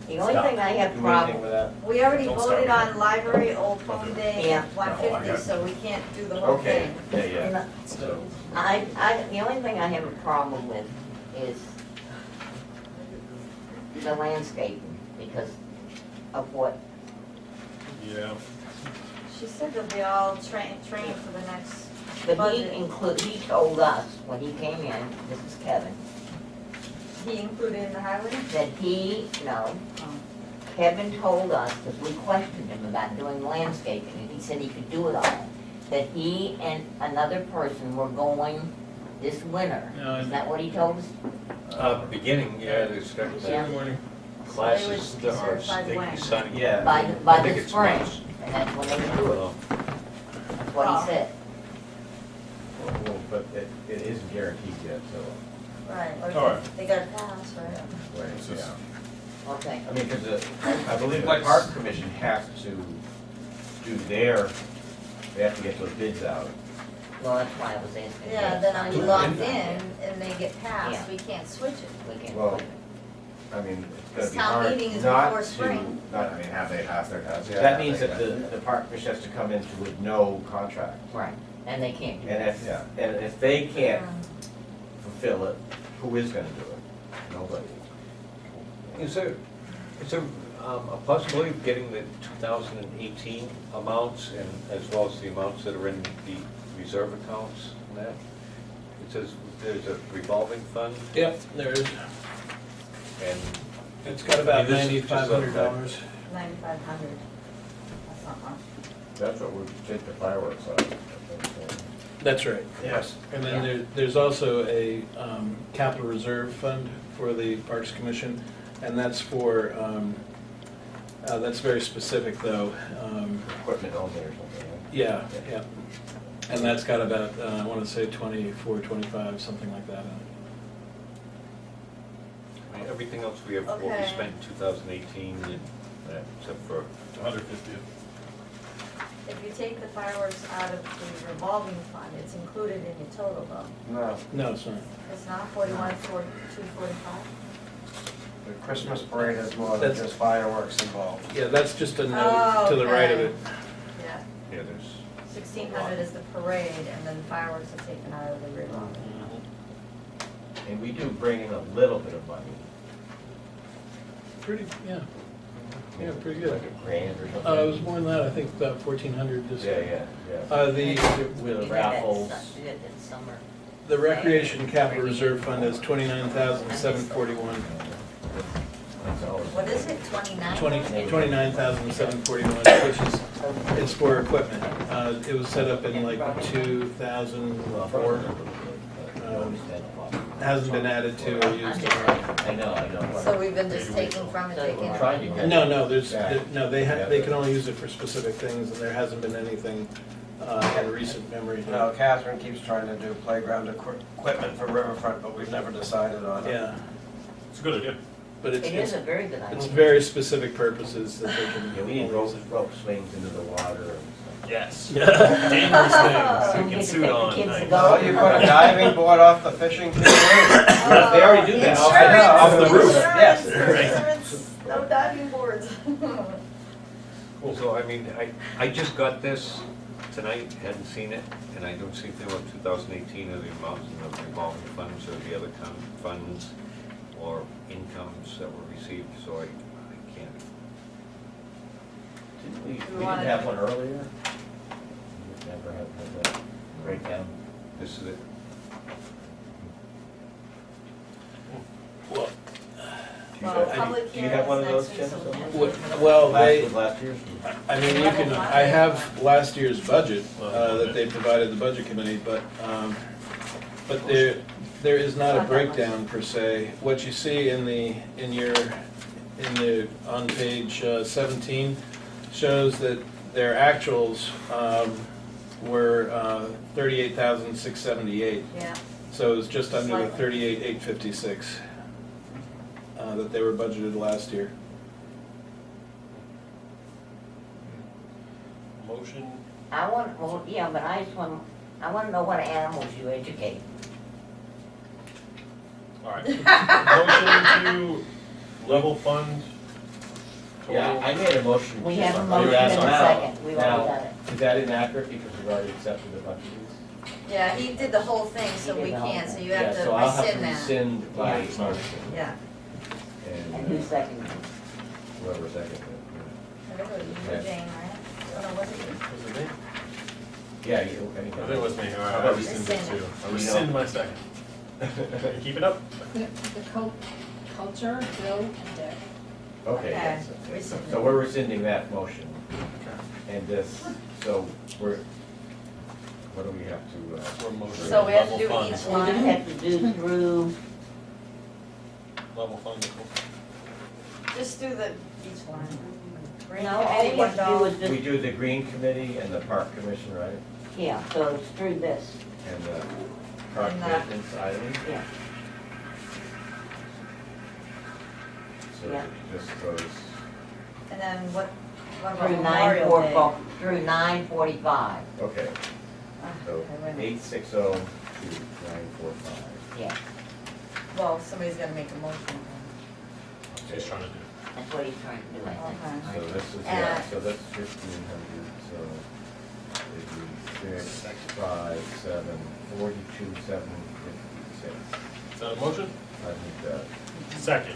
The only thing I have do anything problem, with that? We already Don't voted start. on library, Old Home Day, Yeah. 150, so we can't do the whole Okay, thing. yeah. So, the only thing I have a problem with is the landscaping because of what, Yeah. She said they'll be all trained for the next but budget. he told us when he came in, this is Kevin, He included in the highway? that Kevin told us, because we questioned him about doing landscaping, and he said he could do it all, that he and another person were going this winter. No, Is that what he told us? Beginning, yeah, they start Yeah. the Morning. classes So they that would are, be certified they when? can sign. Yeah. By I the think it's spring, March. and that's when they would do it. Well, That's what he said. well, but it isn't guaranteed yet, so. Right, All or right. they got a pass, right? Wait, It's just- yeah. Okay. I mean, because I believe the park commission has to do they have to get those bids out. Well, that's why I was asking. Yeah, then I'm locked in and they get passed, Yeah. we can't switch it. We can't Well, put it. I mean, it's This gonna be town hard meeting is not before to, spring. not, I mean, have they passed their test yet? that means that the park commission has to come in with no contract. Right, and they can't do And that. if they can't fulfill it, who is gonna do it? Nobody. Is there a possibility of getting the 2018 amounts and as well as the amounts that are in the reserve accounts and that? It says there's a revolving fund Yep, there is. and. It's got about I mean, this is just $9,500. 9,500. That's not much. That's what we take the fireworks out. That's right. Yes. And then there's also a capital reserve fund for the Parks Commission, and that's for, that's very specific though. Equipment only or something, right? Yeah, yeah. And that's got about, I want to say 24, 25, something like that in it. I mean, everything else we have, what we Okay. spent in 2018, and, except for, 150. If you take the fireworks out of the revolving fund, it's included in your total though. No, No, it's not. It's not 41,245? the Christmas parade has more than That's- just fireworks involved. Yeah, that's just a Oh, note to the right of okay. it. Yeah, yeah, there's, 1,600 is the parade and then fireworks are taken out of the revolving. And we do bring in a little bit of money. Pretty, yeah. Yeah, pretty good. Like a grand or something. It was more than that, I think about 1,400 this Yeah, year. yeah. The We With did the that raffles. We did that in summer. The Recreation Capital Reserve Fund is 29,741. That's always- What is it, 29? 29,741, which is, it's for equipment. It was set up in like 2004. Hasn't been added to or used. I know. So we've been just taking from it, taking We're it. trying to get. No, they can only use it for specific things, and there hasn't been anything in recent memory. No, Catherine keeps trying to do playground equipment for Riverfront, but we've never decided on it. Yeah, It's a good idea. but It is a very good it's idea. very specific purposes that they can. Yeah, we need rope swings into the water and Yes. Yeah. Dangerous things. We We can get to suit take the on. kids to Nice. go. Well, you put a diving board off the fishing pier. They already do that. Insurance, Off the roof, insurance, yes. insurance, no diving boards. so I mean, I just got this tonight, hadn't seen it, and I don't see anything about 2018 or the amounts in the revolving funds or the other funds or incomes that were received, so I can't. we didn't have one earlier? We never had that breakdown. This is it. Well, Well, public Do you have one of hearings those, next Tim? week, so we somewhere? can't- well, they, Last year's? I mean, you can, I have last year's budget that they provided the budget committee, but there is not a breakdown per se. What you see on page 17 shows that their actuals were 38,678. Yeah, So it was just under the Slightly. 38,856 that they were budgeted last year. Motion, I want, well, yeah, but I just want, I want to know what animals you educate. all right. Motion to level fund. Yeah, I made a motion. We to- have a You motion asked and a now. second, we've already got it. Is that inaccurate because we've already accepted a bunch of these? yeah, he did the whole thing, so He did we the whole can't, so thing. you have to Yeah, so I'll have to rescind that. rescind my Yeah. motion. Yeah. And who And seconded it? whoever seconded it. I think it was you, Okay. Jane, right? Oh, no, was it you? Was it me? Yeah, you, I anything. think it was me, all How right, I about rescind it rescind too. I You rescind know. my second. Keep it up. The culture, Bill and Dick. Okay, Okay, yes. rescind So it. we're rescinding that motion. And this, so we're, what do we have to, We're motion. So we have to do Level each fund. We just one. have to do through, Level fund, Nicole. Just do the, each one. Green no, all committee, we have to do $1. is we just, do the Green Committee and the Park Commission, right? yeah, so it's through this, And the Park And the- Maintenance Island? yeah. So Yeah. this goes, And then what about Through Memorial Day? through 9:45, okay, Ah, so okay, wait a minute. 860 to 945. yeah, Well, somebody's gotta make a motion. She's trying to do. that's what he's trying to do, I think. Okay. So this is, And- yeah, so that's 1,500, so it'd be 6, 5, 7, 42, 756. Is that a motion? I think that, Second.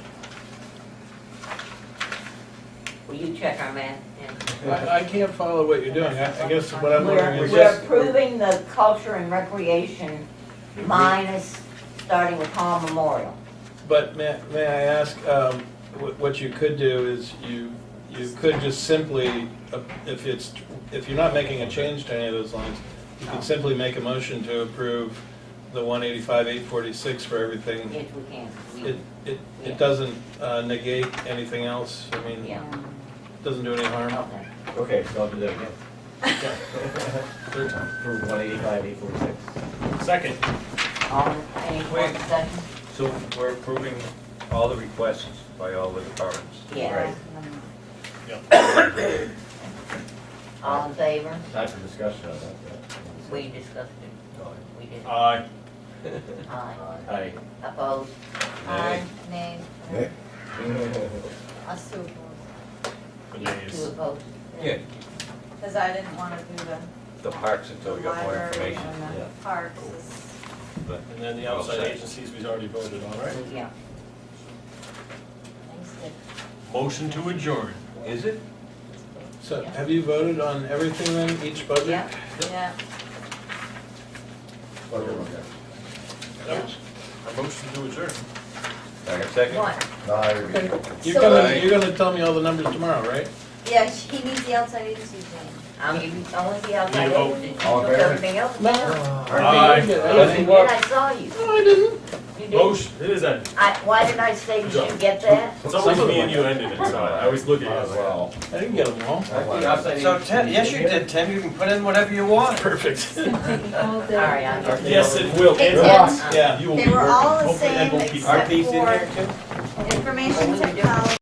Will you check our math? Yeah. I can't follow what you're doing. I guess what I'm wondering is We're just, approving the culture and recreation minus, starting with Hall Memorial. but may I ask, what you could do is you could just simply, if you're not making a change to any of those lines, you could simply make a motion to approve the 185,846 for everything. Yes, we can. It doesn't negate anything else. I mean, Yeah, it doesn't do any harm. okay. okay, so I'll do that again. Third time. For 185, 846. Second. All, any more discussion? So we're approving all the requests by all the departments. Yeah. Right. Yep. All in favor? Time for discussion on that. We discussed it. We did. Aye. Aye. Aye. Opposed? Aye, nay, Nick? us two opposed. The You nays. two opposed? Yeah, Cause I didn't wanna do the parks until we got more library information. and Yeah. the parks. It's- But And then the All outside set. agencies we've already voted on, right? Yeah. Thanks, Dick. Motion to adjourn. Is it? So have you voted on everything then, each budget? Yeah. Yeah, Okay, okay. That was a motion to adjourn. Second? what? Okay. So- You're gonna tell me all the numbers tomorrow, right? Yeah, he needs the outside agency thing. I'll give you, only the outside Need a vote. agency, All in because favor? everything else is No. down. Aye. You did, I saw you. No, I didn't. You did. Motion, it is ended. Why did I say you should get that? It's always me and you ended it, so I always look at you As as well. well. I didn't get them all. The outside So agency- Tim, yes, you did, Tim, you can put in whatever you want. Perfect. All right, I'll get it. Yes, it will. Hey, And Tim. Ross, Yeah. you will They be were working. all the Hopefully Ed same won't keep- except Are these in here for too? information technology.